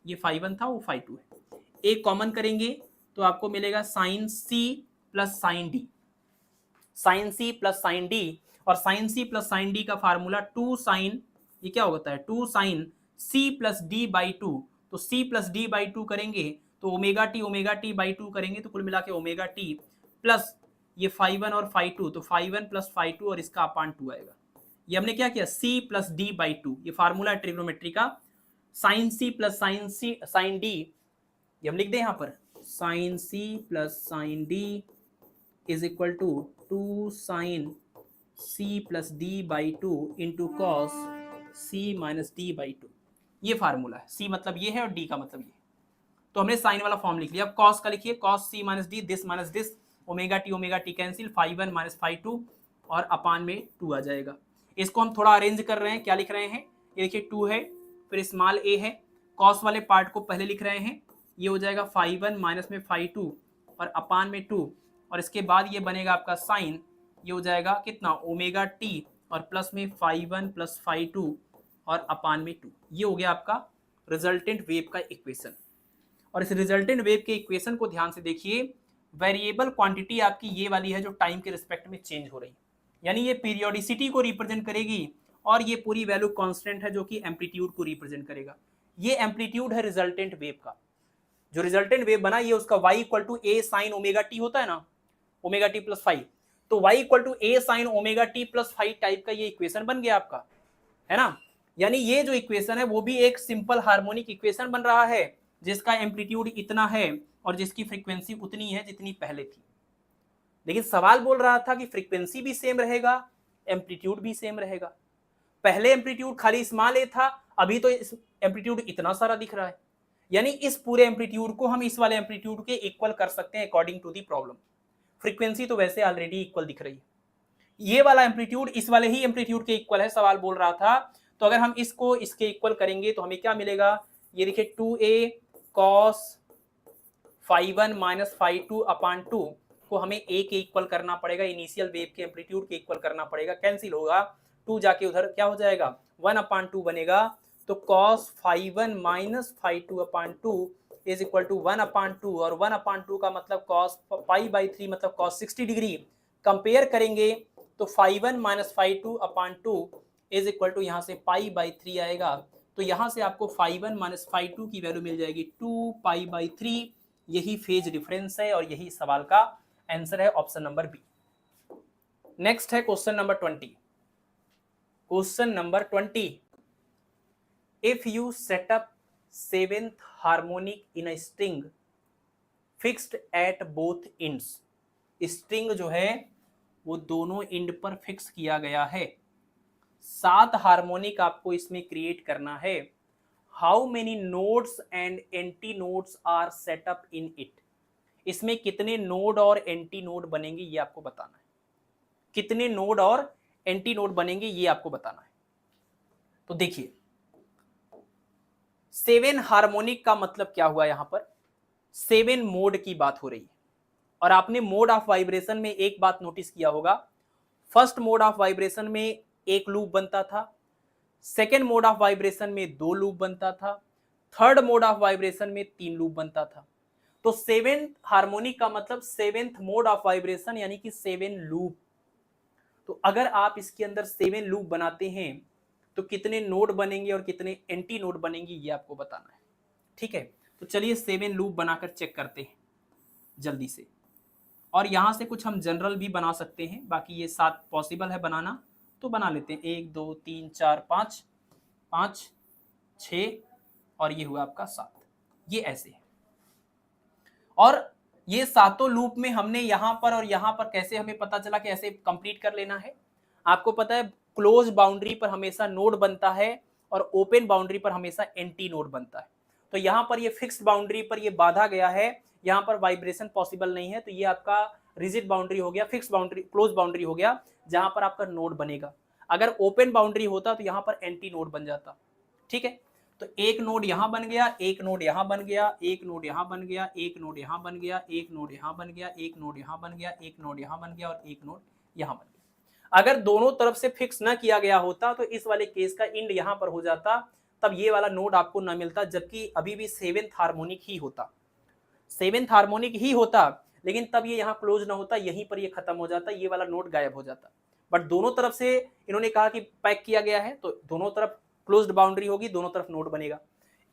Speaker 1: ये फाइव वन था, वो फाइव टू है। एक कॉमन करेंगे तो आपको मिलेगा sine C plus sine D, sine C plus sine D. और sine C plus sine D का फार्मूला टू साइन, ये क्या होता है, two sine C plus D by two. तो C plus D by two करेंगे तो ओमेगा टी बाई टू करेंगे तो कुल मिला के ओमेगा टी प्लस ये फाइव वन और फाइव टू, तो five one plus five two और इसका अपान टू आएगा। ये हमने क्या किया, C plus D by two, ये फार्मूला है ट्रिग्नोमेट्री का। Sine C plus sine D, ये हम लिख दें यहाँ पर, sine C plus sine D is equal to two sine C plus D by two into cos C minus D by two. ये फार्मूला है, सी मतलब ये है और डी का मतलब ये। तो हमने साइन वाला फॉर्म लिख लिया। अब कॉस का लिखिए, cos C minus D, omega T cancel, five one minus five two और अपान में टू आ जाएगा। इसको हम थोड़ा अरेंज कर रहे हैं, क्या लिख रहे हैं, ये देखिए टू है, फिर स्मॉल ए है, कॉस वाले पार्ट को पहले लिख रहे हैं, ये हो जाएगा फाइव वन माइनस में फाइव टू और अपान में टू, और इसके बाद ये बनेगा आपका साइन, ये हो जाएगा कितना, ओमेगा टी और प्लस में five one plus five two और अपान में टू। ये हो गया आपका रिजल्टेंट वेव का इक्वेशन। और इस रिजल्टेंट वेव के इक्वेशन को ध्यान से देखिए, वेरिएबल क्वांटिटी आपकी ये वाली है जो टाइम के रिस्पेक्ट में चेंज हो रही है, यानी ये पीरियोडिसिटी को रिप्रेजेंट करेगी, और ये पूरी वैल्यू कांस्टेंट है जो कि एम्पलीट्यूड को रिप्रेजेंट करेगा। ये एम्पलीट्यूड है रिजल्टेंट वेव का। जो रिजल्टेंट वेव बना ये उसका y equal to A sine omega T होता है ना, ओमेगा टी प्लस फाइव, तो y equal to A sine omega T plus five type का ये इक्वेशन बन गया आपका, है ना। यानी ये जो इक्वेशन है वो भी एक सिंपल हार्मोनिक इक्वेशन बन रहा है जिसका एम्पलीट्यूड इतना है और जिसकी फ्रीक्वेंसी उतनी है जितनी पहले थी। लेकिन सवाल बोल रहा था कि फ्रीक्वेंसी भी सेम रहेगा, एम्पलीट्यूड भी सेम रहेगा। पहले एम्पलीट्यूड खाली स्मॉल ए था, अभी तो एम्पलीट्यूड इतना सारा दिख रहा है, यानी इस पूरे एम्पलीट्यूड को हम इस वाले एम्पलीट्यूड के इक्वल कर सकते हैं according to the problem. Frequency तो वैसे ऑलरेडी इक्वल दिख रही है, ये वाला एम्पलीट्यूड इस वाले ही एम्पलीट्यूड के इक्वल है, सवाल बोल रहा था। तो अगर हम इसको इसके इक्वल करेंगे तो हमें क्या मिलेगा, ये देखिए 2a cos five one minus five two upon to को हमें a के इक्वल करना पड़ेगा, इनिशियल वेव के एम्पलीट्यूड के इक्वल करना पड़ेगा, कैंसिल होगा, टू जाके उधर क्या हो जाएगा, वन अपान टू बनेगा। तो cos five one minus five two upon two is equal to one upon two, और वन अपान टू का मतलब cos पाई बाई थ्री मतलब cos 60 डिग्री। कंपेयर करेंगे तो five one minus five two upon two is equal to यहाँ से पाई by three आएगा। तो यहाँ से आपको five one minus five two की वैल्यू मिल जाएगी टू पाई बाई थ्री। यही फेज डिफरेंस है और यही सवाल का आंसर है, ऑप्शन नंबर बी। नेक्स्ट है question number 20। Question number 20, if you set up seventh harmonic in a string fixed at both ends, string जो है वो दोनों एंड पर फिक्स किया गया है, 7 हार्मोनिक आपको इसमें क्रिएट करना है। How many nodes and antinodes are set up in it, इसमें कितने नोड और एंटी नोड बनेंगे ये आपको बताना है, कितने नोड और एंटी नोड बनेंगे ये आपको बताना है। तो देखिए 7 हार्मोनिक का मतलब क्या हुआ, यहां पर 7 मोड की बात हो रही है। और आपने मोड ऑफ वाइब्रेशन में एक बात नोटिस किया होगा, फर्स्ट मोड ऑफ वाइब्रेशन में एक लूप बनता था, सेकेंड मोड ऑफ वाइब्रेशन में 2 लूप बनता था, थर्ड मोड ऑफ वाइब्रेशन में 3 लूप बनता था। तो 7 हार्मोनिक का मतलब 7th मोड ऑफ वाइब्रेशन यानी कि 7 लूप। तो अगर आप इसके अंदर 7 लूप बनाते हैं तो कितने नोड बनेंगे और कितने एंटी नोड बनेंगे ये आपको बताना है, ठीक है। तो चलिए 7 लूप बनाकर चेक करते हैं जल्दी से, और यहां से कुछ हम जनरल भी बना सकते हैं, बाकी ये 7 पॉसिबल है बनाना तो बना लेते हैं। 1 2 3 4 5 5 6 और ये हुआ आपका 7, ये ऐसे है। और ये सातों लूप में हमने यहां पर और यहां पर कैसे हमें पता चला कि ऐसे कंप्लीट कर लेना है। आपको पता है क्लोज बाउंड्री पर हमेशा नोड बनता है और ओपन बाउंड्री पर हमेशा एंटी नोड बनता है। तो यहाँ पर ये फिक्स्ड बाउंड्री पर ये बाधा गया है, यहाँ पर वाइब्रेशन पॉसिबल नहीं है, तो ये आपका रिजिड बाउंड्री हो गया, फिक्स्ड बाउंड्री, क्लोज बाउंड्री हो गया, जहां पर आपका नोड बनेगा। अगर ओपन बाउंड्री होता तो यहाँ पर एंटी नोड बन जाता। ठीक है, तो एक नोड यहाँ बन गया, एक नोड यहाँ बन गया, एक नोड यहाँ बन गया, एक नोड यहाँ बन गया, एक नोड यहाँ बन गया, एक नोड यहाँ बन गया, एक नोड यहाँ बन गया और एक नोड यहाँ बन गया। अगर दोनों तरफ से फिक्स ना किया गया होता तो इस वाले केस का इंड यहाँ पर हो जाता, तब ये वाला नोड आपको ना मिलता, जबकि अभी भी सेवेंथ हार्मोनिक ही होता, सेवेंथ हार्मोनिक ही होता, लेकिन तब ये यहाँ क्लोज ना होता, यहीं पर ये खत्म हो जाता, ये वाला नोड गायब हो जाता। बट दोनों तरफ से इन्होंने कहा कि पैक किया गया है, तो दोनों तरफ क्लोज्ड बाउंड्री होगी, दोनों तरफ नोड बनेगा।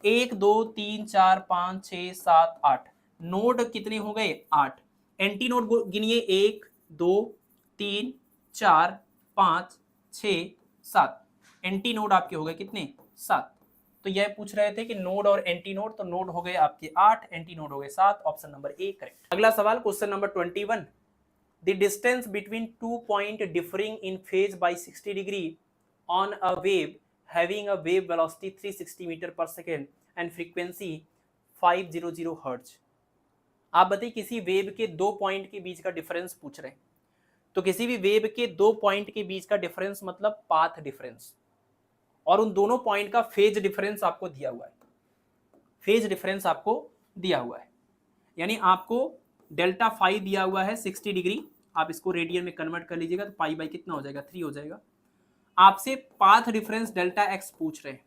Speaker 1: 1 2 3 4 5 6 7 8 नोड कितने हो गए? 8। एंटी नोड गिनिए, 1 2 3 4 5 6 7 एंटी नोड आपके हो गए कितने? 7। तो यह पूछ रहे थे कि नोड और एंटी नोड, तो नोड हो गए आपके 8, एंटी नोड हो गए 7, ऑप्शन नंबर ए करेक्ट। अगला सवाल question number 21, the distance between 2 point differing in phase by 60 degree on a wave having a wave velocity 360 metre per second and frequency 500 hertz. आप बताइए किसी वेव के 2 point के बीच का डिफरेंस पूछ रहे हैं, तो किसी भी वेव के 2 पॉइंट के बीच का डिफरेंस मतलब पाथ डिफरेंस, और उन दोनों पॉइंट का फेज डिफरेंस आपको दिया हुआ है, फेज डिफरेंस आपको दिया हुआ है, यानी आपको डेल्टा फाई दिया हुआ है 60 डिग्री, आप इसको रेडियन में कन्वर्ट कर लीजिएगा तो पाई बाई कितना हो जाएगा? 3 हो जाएगा। आपसे पाथ डिफरेंस डेल्टा एक्स पूछ रहे हैं,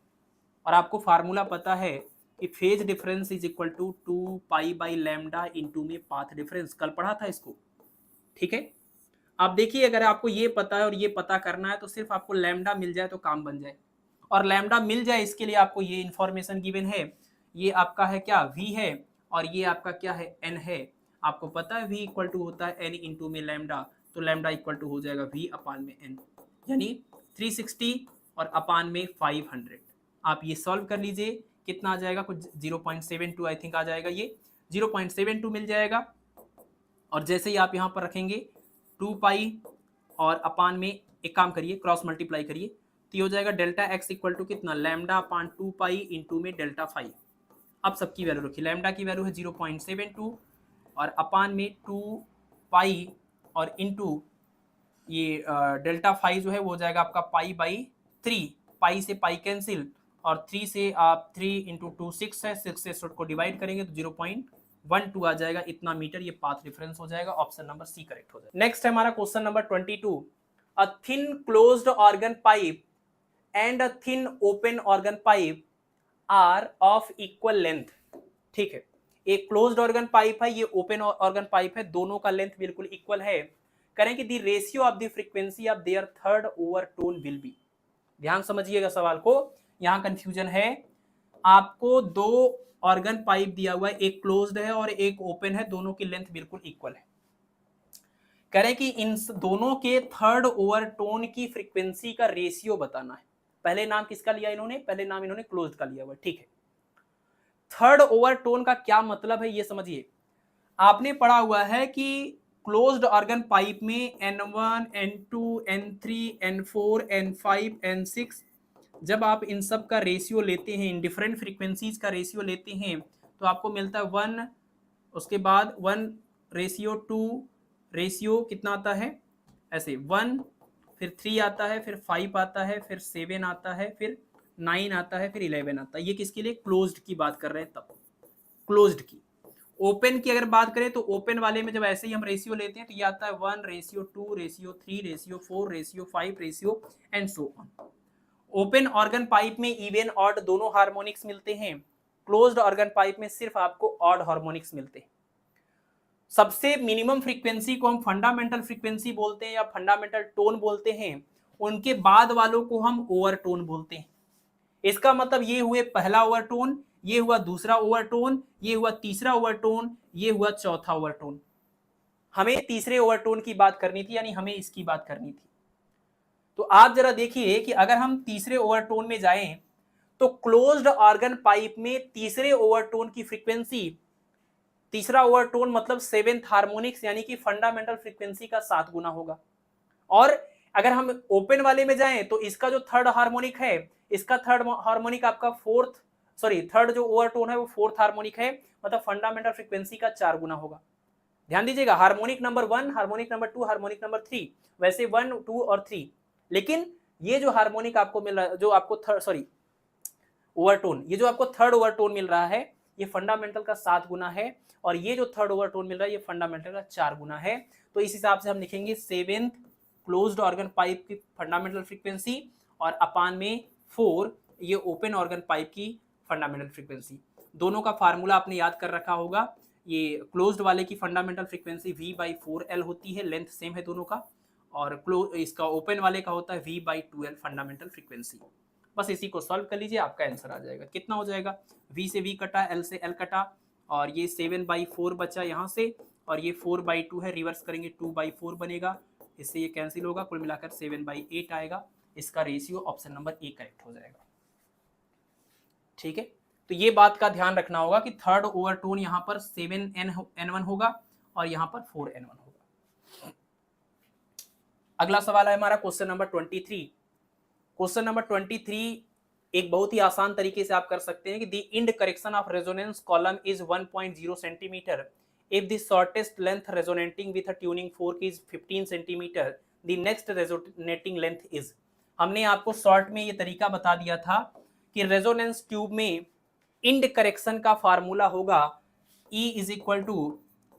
Speaker 1: और आपको फार्मूला पता है कि phase difference is equal to 2 pi by lambda into में पाथ डिफरेंस, कल पढ़ा था इसको। ठीक है, आप देखिए अगर आपको ये पता है और ये पता करना है तो सिर्फ आपको लैम्डा मिल जाए तो काम बन जाए, और लैम्डा मिल जाए इसके लिए आपको ये इंफॉर्मेशन गिवन है, ये आपका है क्या? v है, और ये आपका क्या है? n है। आपको पता है v इक्वल टू होता है n इंटू में लैम्डा, तो लैम्डा इक्वल टू हो जाएगा v अपान में n, यानी 360 और अपान में 500। आप ये सॉल्व कर लीजिए, कितना आ जाएगा? कुछ 0.72 आई थिंक आ जाएगा, ये 0.72 मिल जाएगा। और जैसे ही आप यहाँ पर रखेंगे 2 पाई और अपान में एक काम करिए, क्रॉस मल्टीप्लाई करिए, तो ये हो जाएगा डेल्टा एक्स इक्वल टू कितना? लैम्डा अपान 2 पाई इंटू में डेल्टा फाई। अब सबकी वैल्यू रखिए, लैम्डा की वैल्यू है 0.72 और अपान में 2 पाई और इंटू ये डेल्टा फाई जो है वो हो जाएगा आपका पाई बाई 3, पाई से पाई कैंसिल, और 3 से आप 3 इंटू 2 6 है, 6 से इसको डिवाइड करेंगे तो 0.12 आ जाएगा, इतना मीटर ये पाथ डिफरेंस हो जाएगा, ऑप्शन नंबर सी करेक्ट हो जाएगा। नेक्स्ट है हमारा question number 22, a thin closed organ pipe and a thin open organ pipe are of equal length. ठीक है, एक क्लोज्ड ऑर्गन पाइप है, ये ओपन ऑर्गन पाइप है, दोनों का लेंथ बिल्कुल इक्वल है। करें कि the ratio of the frequency of their third overtone will be. ध्यान समझिएगा सवाल को, यहां कंफ्यूजन है। आपको 2 ऑर्गन पाइप दिया हुआ है, एक क्लोज्ड है और एक ओपन है, दोनों की लेंथ बिल्कुल इक्वल है। करें कि इन दोनों के थर्ड ओवरटोन की फ्रीक्वेंसी का रेशियो बताना है। पहले नाम किसका लिया इन्होंने? पहले नाम इन्होंने क्लोज्ड का लिया हुआ। ठीक है, थर्ड ओवरटोन का क्या मतलब है ये समझिए। आपने पढ़ा हुआ है कि क्लोज्ड ऑर्गन पाइप में N1, N2, N3, N4, N5, N6, जब आप इन सब का रेशियो लेते हैं, इन डिफरेंट फ्रीक्वेंसीज का रेशियो लेते हैं, तो आपको मिलता है 1, उसके बाद 1 रेशियो 2 रेशियो कितना आता है? ऐसे 1, फिर 3 आता है, फिर 5 आता है, फिर 7 आता है, फिर 9 आता है, फिर 11 आता है। ये किसके लिए? क्लोज्ड की बात कर रहे हैं, तब क्लोज्ड की। ओपन की अगर बात करें तो ओपन वाले में जब ऐसे ही हम रेशियो लेते हैं तो ये आता है 1 ratio 2 ratio 3 ratio 4 ratio 5 ratio and so on. Open organ pipe में इवन ऑड दोनों हार्मोनिक्स मिलते हैं, क्लोज्ड ऑर्गन पाइप में सिर्फ आपको ऑड हार्मोनिक्स मिलते हैं। सबसे मिनिमम फ्रीक्वेंसी को हम फंडामेंटल फ्रीक्वेंसी बोलते हैं या फंडामेंटल टोन बोलते हैं, उनके बाद वालों को हम ओवरटोन बोलते हैं। इसका मतलब ये हुए पहला ओवरटोन, ये हुआ दूसरा ओवरटोन, ये हुआ तीसरा ओवरटोन, ये हुआ चौथा ओवरटोन। हमें तीसरे ओवरटोन की बात करनी थी, यानी हमें इसकी बात करनी थी। तो आप जरा देखिए कि अगर हम तीसरे ओवरटोन में जाएं तो क्लोज्ड ऑर्गन पाइप में तीसरे ओवरटोन की फ्रीक्वेंसी, तीसरा ओवरटोन मतलब 7th हार्मोनिक्स यानी कि फंडामेंटल फ्रीक्वेंसी का 7 गुना होगा। और अगर हम ओपन वाले में जाएं तो इसका जो थर्ड हार्मोनिक है, इसका थर्ड हार्मोनिक आपका 4th सॉरी थर्ड जो ओवरटोन है वो फोर्थ हार्मोनिक है, मतलब फंडामेंटल फ्रीक्वेंसी का 4 गुना होगा। ध्यान दीजिएगा, harmonic number 1, harmonic number 2, harmonic number 3, वैसे 1, 2 और 3, लेकिन ये जो हार्मोनिक आपको मिल रहा है, जो आपको थर्ड सॉरी ओवरटोन, ये जो आपको थर्ड ओवरटोन मिल रहा है ये फंडामेंटल का 7 गुना है, और ये जो थर्ड ओवरटोन मिल रहा है ये फंडामेंटल का 4 गुना है। तो इस हिसाब से हम लिखेंगे 7th क्लोज्ड ऑर्गन पाइप की फंडामेंटल फ्रीक्वेंसी और अपान में 4 ये ओपन ऑर्गन पाइप की फंडामेंटल फ्रीक्वेंसी। दोनों का फार्मूला आपने याद कर रखा होगा। ये क्लोज्ड वाले की फंडामेंटल फ्रीक्वेंसी V/4L होती है, लेंथ सेम है दोनों का, और इसका ओपन वाले का होता है V/2L फंडामेंटल फ्रीक्वेंसी। बस इसी को सॉल्व कर लीजिए, आपका आंसर आ जाएगा। कितना हो जाएगा, V से V कटा, L से L कटा, और ये 7/4 बचा यहाँ से, और ये 4/2 है, रिवर्स करेंगे 2/4 बनेगा, इससे ये कैंसिल होगा, कुल मिलाकर 7/8 आएगा। इसका ratio option number A correct हो जाएगा। ठीक है, तो ये बात का ध्यान रखना होगा कि थर्ड ओवरटोन यहाँ पर 7n1 होगा और यहाँ पर 4n1 होगा। अगला सवाल है हमारा क्वेश्चन नंबर 23। क्वेश्चन नंबर 23 एक बहुत ही आसान तरीके से आप कर सकते हैं कि the end correction of resonance column is 1.0 centimetre if the shortest length resonating with a tuning fork is 15 centimetre, the next resonating length is. हमने आपको शॉर्ट में ये तरीका बता दिया था कि रेजोनेंस ट्यूब में इंड करेक्शन का फार्मूला होगा E is equal to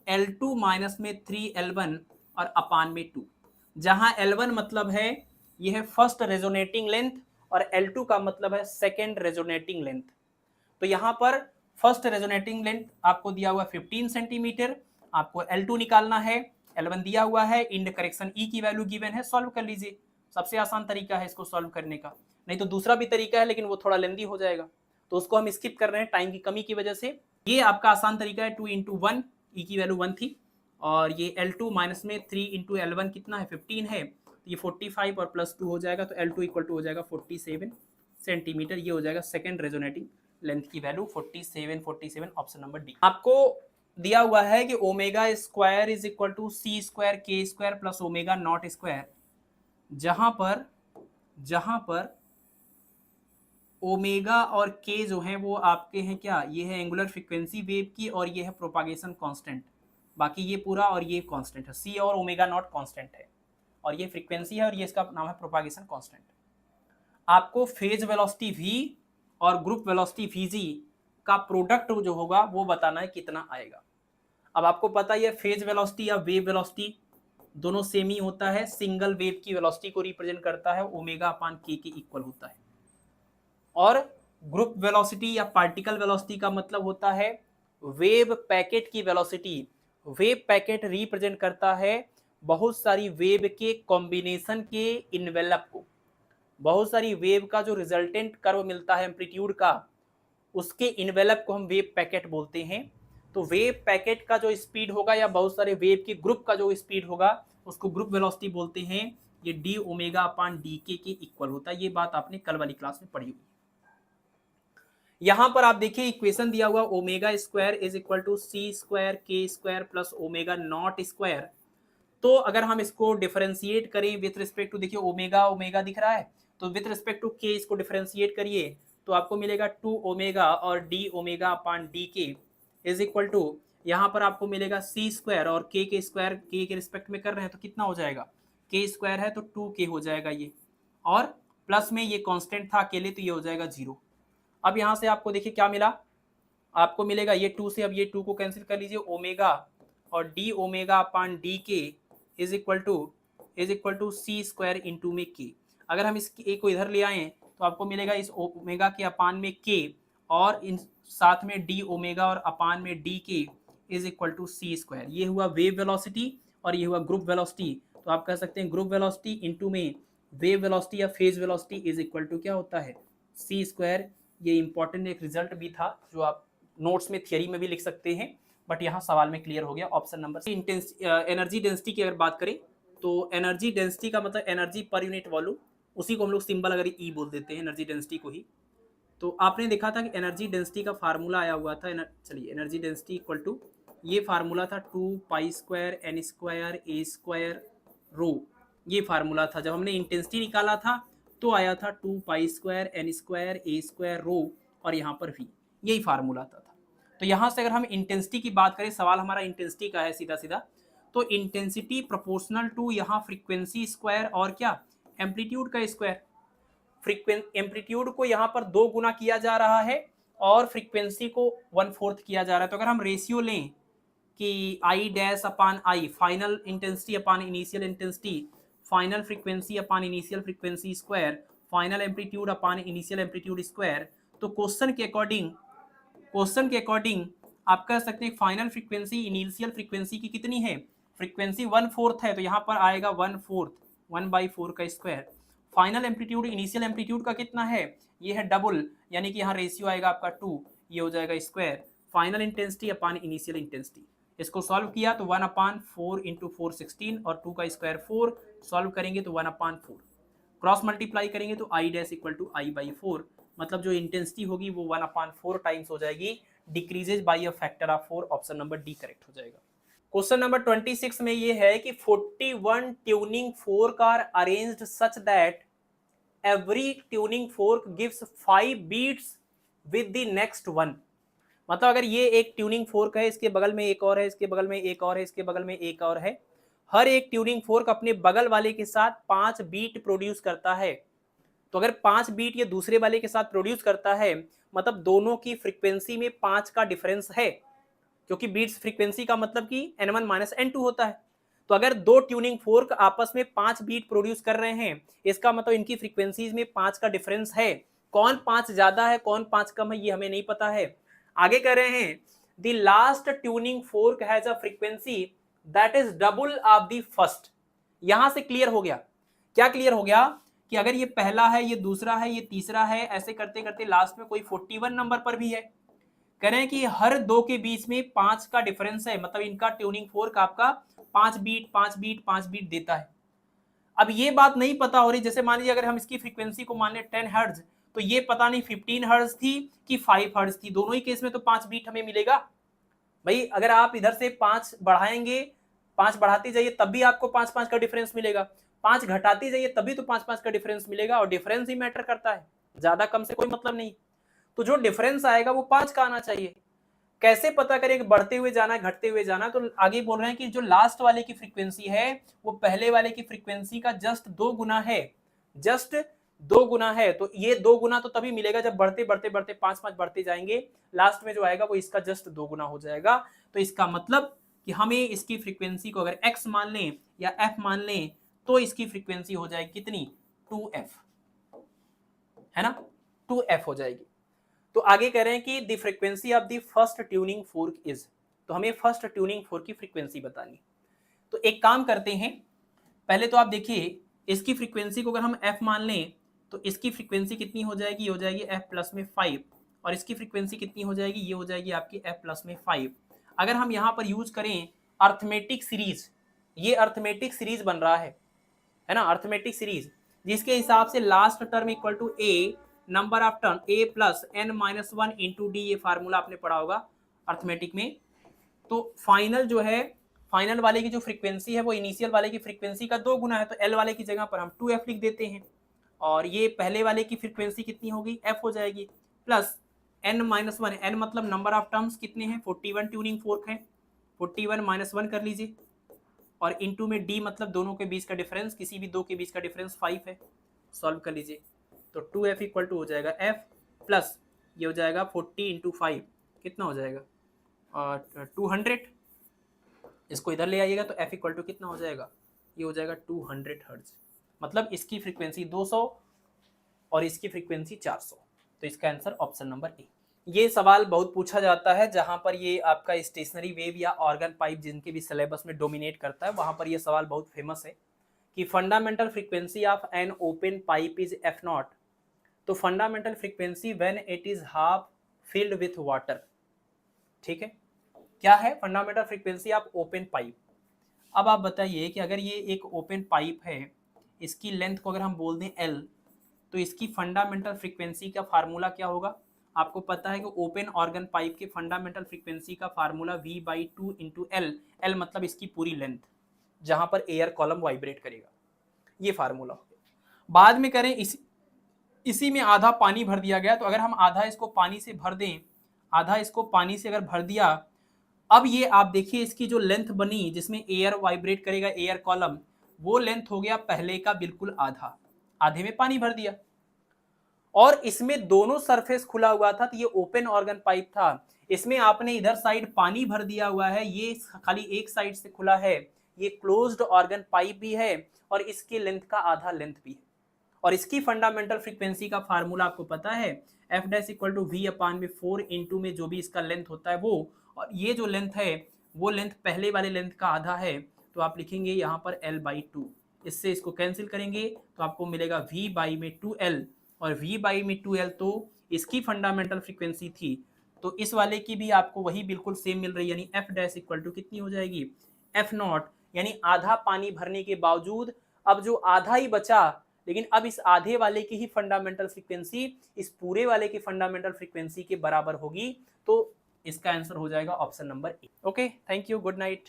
Speaker 1: L2 minus में 3L1 और अपान में 2, जहां L1 मतलब है यह है फर्स्ट रेजोनेटिंग लेंथ और L2 का मतलब है सेकेंड रेजोनेटिंग लेंथ। तो यहाँ पर फर्स्ट रेजोनेटिंग लेंथ आपको दिया हुआ 15 सेंटीमीटर, आपको L2 निकालना है, L1 दिया हुआ है, इंड करेक्शन E की वैल्यू गिवन है, सॉल्व कर लीजिए। सबसे आसान तरीका है इसको सॉल्व करने का, नहीं तो दूसरा भी तरीका है लेकिन वो थोड़ा लेंदी हो जाएगा, तो उसको हम स्किप कर रहे हैं टाइम की कमी की वजह से। ये आपका आसान तरीका है, 2 × 1, E की वैल्यू 1 थी, और ये L2 माइनस में 3 × L1 कितना है 15 है, तो ये 45 और प्लस 2 हो जाएगा, तो L2 इक्वल टू हो जाएगा 47 सेंटीमीटर। ये हो जाएगा सेकेंड रेजोनेटिंग लेंथ की वैल्यू 47 ऑप्शन नंबर डी। आपको दिया हुआ है कि omega square is equal to C square K square plus omega naught square, जहां पर ओमेगा और के जो है वो आपके हैं क्या, ये है एंगुलर फ्रीक्वेंसी वेव की और ये है प्रोपागेशन कांस्टेंट, बाकी ये पूरा और ये कांस्टेंट है, सी और ओमेगा नॉट कांस्टेंट है, और ये फ्रीक्वेंसी है और ये इसका नाम है प्रोपागेशन कांस्टेंट। आपको फेज वेलोसिटी v और ग्रुप वेलोसिटी vg का प्रोडक्ट जो होगा वो बताना है कितना आएगा। अब आपको पता है फेज वेलोसिटी या वेव वेलोसिटी दोनों सेम ही होता है, सिंगल वेव की वेलोसिटी को रिप्रेजेंट करता है, ओमेगा अपान के इक्वल होता है, और ग्रुप वेलोसिटी या पार्टिकल वेलोसिटी का मतलब होता है वेव पैकेट की वेलोसिटी। वेव पैकेट रिप्रेजेंट करता है बहुत सारी वेव के कॉम्बिनेशन के इन्वेलप को, बहुत सारी वेव का जो रिजल्टेंट कर्व मिलता है एम्पलीट्यूड का, उसके इन्वेलप को हम वेव पैकेट बोलते हैं। तो वेव पैकेट का जो स्पीड होगा या बहुत सारे वेव के ग्रुप का जो स्पीड होगा उसको ग्रुप वेलोसिटी बोलते हैं। ये डी ओमेगा अपान डी के इक्वल होता है, ये बात आपने कल वाली क्लास में पढ़ी हुई। यहां पर आप देखिए इक्वेशन दिया हुआ omega square is equal to C square K square plus omega naught square. तो अगर हम इसको डिफरेंशिएट करें विथ रिस्पेक्ट टू, देखिए ओमेगा ओमेगा दिख रहा है, तो विथ रिस्पेक्ट टू के इसको डिफरेंशिएट करिए तो आपको मिलेगा 2 ओमेगा और d omega upon d k is equal to, यहाँ पर आपको मिलेगा सी स्क्वायर और के स्क्वायर के रिस्पेक्ट में कर रहे हैं तो कितना हो जाएगा, के स्क्वायर है तो 2k हो जाएगा ये, और प्लस में ये कांस्टेंट था अकेले तो ये हो जाएगा 0। अब यहाँ से आपको देखिए क्या मिला, आपको मिलेगा ये 2 से, अब ये 2 को कैंसिल कर लीजिए, ओमेगा और d omega upon d k is equal to C square into में के। अगर हम इस ए को इधर ले आए तो आपको मिलेगा इस ओमेगा के अपान में के और इन साथ में डी ओमेगा और अपान में d k is equal to C square. ये हुआ वेव वेलोसिटी और ये हुआ ग्रुप वेलोसिटी। तो आप कह सकते हैं ग्रुप वेलोसिटी इंटू में वेव वेलोसिटी या phase velocity is equal to क्या होता है, सी स्क्वायर। ये इंपॉर्टेंट एक रिजल्ट भी था जो आप नोट्स में थियरी में भी लिख सकते हैं, बट यहाँ सवाल में क्लियर हो गया। ऑप्शन नंबर एनर्जी डेंसिटी की अगर बात करें तो एनर्जी डेंसिटी का मतलब एनर्जी पर यूनिट वॉल्यूम, उसी को हम लोग सिंबल अगर ई बोल देते हैं एनर्जी डेंसिटी को ही। तो आपने देखा था कि एनर्जी डेंसिटी का फार्मूला आया हुआ था, चलिए एनर्जी डेंसिटी इक्वल टू, ये फार्मूला था 2π² n² a² रो, ये फार्मूला था। जब हमने इंटेंसिटी निकाला था तो आया था 2π² n² a² रो, और यहाँ पर v, यही फार्मूला आता था। तो यहाँ से अगर हम इंटेंसिटी की बात करें, सवाल हमारा इंटेंसिटी का है सीधा सीधा, तो इंटेंसिटी प्रोपोर्शनल टू यहाँ फ्रीक्वेंसी स्क्वायर और क्या, एम्पलीट्यूड का स्क्वायर। एम्पलीट्यूड को यहाँ पर 2 गुना किया जा रहा है और फ्रीक्वेंसी को 1/4 किया जा रहा है। तो अगर हम रेशियो लें कि I dash upon I, final intensity upon initial intensity, final frequency upon initial frequency square, final amplitude upon initial amplitude square, तो क्वेश्चन के अकॉर्डिंग आप कह सकते हैं फाइनल फ्रीक्वेंसी इनिशियल फ्रीक्वेंसी की कितनी है, फ्रीक्वेंसी 1/4 है, तो यहाँ पर आएगा 1/4, 1/4 का square. Final amplitude initial amplitude का कितना है, ये है डबल, यानी कि यहाँ रेशियो आएगा आपका 2, ये हो जाएगा स्क्वायर। फाइनल इंटेंसिटी अपान इनिशियल इंटेंसिटी, इसको सॉल्व किया तो 1/4 इंटू 4 16 और 2 का स्क्वायर 4, सॉल्व करेंगे तो 1/4, क्रॉस मल्टीप्लाई करेंगे तो I dash equal to I/4, मतलब जो इंटेंसिटी होगी वो 1/4 टाइम्स हो जाएगी, decreases by a factor of 4, option number D correct हो जाएगा। क्वेश्चन नंबर 26 में ये है कि 41 tuning fork are arranged such that every tuning fork gives 5 beats with the next one. मतलब अगर ये एक ट्यूनिंग फोर्क है, इसके बगल में एक और है, इसके बगल में एक और है, इसके बगल में एक और है, हर एक ट्यूनिंग फोर्क अपने बगल वाले के साथ 5 बीट प्रोड्यूस करता है। तो अगर 5 बीट ये दूसरे वाले के साथ प्रोड्यूस करता है, मतलब दोनों की फ्रीक्वेंसी में 5 का डिफरेंस है, क्योंकि बीट्स फ्रीक्वेंसी का मतलब कि n1 माइनस n2 होता है। तो अगर 2 ट्यूनिंग फोर्क आपस में 5 बीट प्रोड्यूस कर रहे हैं, इसका मतलब इनकी फ्रीक्वेंसीज में 5 का डिफरेंस है। कौन 5 ज्यादा है कौन 5 कम है ये हमें नहीं पता है। आगे कह रहे हैं the last tuning fork has a frequency that is double of the first. यहां से क्लियर हो गया, क्या क्लियर हो गया कि अगर ये पहला है, ये दूसरा है, ये तीसरा है, ऐसे करते करते लास्ट में कोई 41 नंबर पर भी है। कह रहे हैं कि हर 2 के बीच में 5 का डिफरेंस है, मतलब इनका ट्यूनिंग फोर्क आपका 5 बीट 5 बीट 5 बीट देता है। अब ये बात नहीं पता हो रही, जैसे मान लीजिए अगर हम इसकी फ्रीक्वेंसी को मान लें 10 हर्ट्ज, तो ये पता नहीं 15 हर्ट्ज थी कि 5 हर्ट्ज थी, दोनों ही केस में तो 5 बीट हमें मिलेगा। भाई अगर आप इधर से 5 बढ़ाएंगे, 5 बढ़ाते जाइए तब भी आपको 5-5 का डिफरेंस मिलेगा, 5 घटाते जाइए तभी तो 5-5 का डिफरेंस मिलेगा, और डिफरेंस ही मैटर करता है, ज्यादा कम से कोई मतलब नहीं। तो जो डिफरेंस आएगा वो 5 का आना चाहिए। कैसे पता करें कि बढ़ते हुए जाना है घटते हुए जाना, तो आगे बोल रहे हैं कि जो लास्ट वाले की फ्रीक्वेंसी है वो पहले वाले की फ्रीक्वेंसी का जस्ट 2 गुना है, जस्ट 2 गुना है। तो ये 2 गुना तो तभी मिलेगा जब बढ़ते बढ़ते बढ़ते 5-5 बढ़ते जाएंगे, लास्ट में जो आएगा वो इसका जस्ट 2 गुना हो जाएगा। तो इसका मतलब कि हमें इसकी फ्रीक्वेंसी को अगर x मान लें या f मान लें तो इसकी फ्रीक्वेंसी हो जाएगी कितनी, 2f, है ना, 2f हो जाएगी। तो आगे कह रहे हैं कि the frequency of the first tuning fork is, तो हमें फर्स्ट ट्यूनिंग फोर्क की फ्रीक्वेंसी बतानी। तो एक काम करते हैं, पहले तो आप देखिए इसकी फ्रीक्वेंसी को अगर हम f मान लें तो इसकी फ्रीक्वेंसी कितनी हो जाएगी, ये हो जाएगी f प्लस में 5, और इसकी फ्रीक्वेंसी कितनी हो जाएगी, ये हो जाएगी आपकी f प्लस में 5। अगर हम यहाँ पर यूज करें अर्थमेटिक सीरीज, ये अर्थमेटिक सीरीज बन रहा है ना, अर्थमेटिक सीरीज, जिसके हिसाब से last term equal to a number of term a plus n-1 into d, ये फार्मूला आपने पढ़ा होगा अर्थमेटिक में। तो फाइनल जो है, फाइनल वाले की जो फ्रीक्वेंसी है वो इनिशियल वाले की फ्रीक्वेंसी का 2 गुना है, तो l वाले की जगह पर हम 2f लिख देते हैं, और ये पहले वाले की फ्रीक्वेंसी कितनी होगी, f हो जाएगी, प्लस n-1, n मतलब नंबर ऑफ टर्म्स कितने हैं, 41 ट्यूनिंग फोर्क है, 41 माइनस 1 कर लीजिए, और इंटू में d मतलब दोनों के बीच का डिफरेंस, किसी भी 2 के बीच का डिफरेंस 5 है, सॉल्व कर लीजिए। तो 2f इक्वल टू हो जाएगा f प्लस ये हो जाएगा 40 इंटू 5, कितना हो जाएगा 200, इसको इधर ले आइएगा तो f इक्वल टू कितना हो जाएगा, ये हो जाएगा 200 हर्ट्ज, मतलब इसकी फ्रीक्वेंसी 200 और इसकी फ्रीक्वेंसी 400। तो इसका आंसर ऑप्शन नंबर ए। ये सवाल बहुत पूछा जाता है, जहां पर ये आपका स्टेशनरी वेव या ऑर्गन पाइप जिनके भी सिलेबस में डोमिनेट करता है, वहां पर ये सवाल बहुत फेमस है कि fundamental frequency of an open pipe is f0, तो fundamental frequency when it is half filled with water, ठीक है, क्या है fundamental frequency of open pipe. अब आप बताइए कि अगर ये एक ओपन पाइप है, इसकी लेंथ को अगर हम बोल दें l, तो इसकी फंडामेंटल फ्रीक्वेंसी का फार्मूला क्या होगा, आपको पता है कि ओपन ऑर्गन पाइप के फंडामेंटल फ्रीक्वेंसी का formula v/2 into L, L मतलब इसकी पूरी लेंथ जहां पर एयर कॉलम वाइब्रेट करेगा, ये फार्मूला हो गया। बाद में करें इसी में आधा पानी भर दिया गया, तो अगर हम आधा इसको पानी से भर दें, आधा इसको पानी से अगर भर दिया, अब ये आप देखिए इसकी जो लेंथ बनी जिसमें एयर वाइब्रेट करेगा, एयर कॉलम, वो लेंथ हो गया पहले का बिल्कुल आधा, आधे में पानी भर दिया। और इसमें दोनों सरफेस खुला हुआ था, तो ये ओपन ऑर्गन पाइप था। इसमें आपने इधर साइड पानी भर दिया हुआ है, ये खाली एक साइड से खुला है, ये क्लोज्ड ऑर्गन पाइप भी है और इसकी लेंथ का आधा लेंथ भी है। और इसकी फंडामेंटल फ्रीक्वेंसी का फार्मूला आपको पता है, f dash equal to v upon में 4 इंटू में जो भी इसका लेंथ होता है वो, और ये जो लेंथ है वो लेंथ पहले वाले लेंथ का आधा है, तो आप लिखेंगे यहाँ पर L/2। इससे इसको कैंसिल करेंगे तो आपको मिलेगा V बाई में 2L, और V बाई में 2L तो इसकी फंडामेंटल फ्रीक्वेंसी थी, तो इस वाले की भी आपको वही बिल्कुल सेम मिल रही है, यानी एफ डैश इक्वल टू कितनी हो जाएगी, F0, यानी आधा पानी भरने के बावजूद अब जो आधा ही बचा, लेकिन अब इस आधे वाले की ही फंडामेंटल फ्रीक्वेंसी इस पूरे वाले की फंडामेंटल फ्रीक्वेंसी के बराबर होगी, तो इसका आंसर हो जाएगा option number A. Okay, thank you, good night.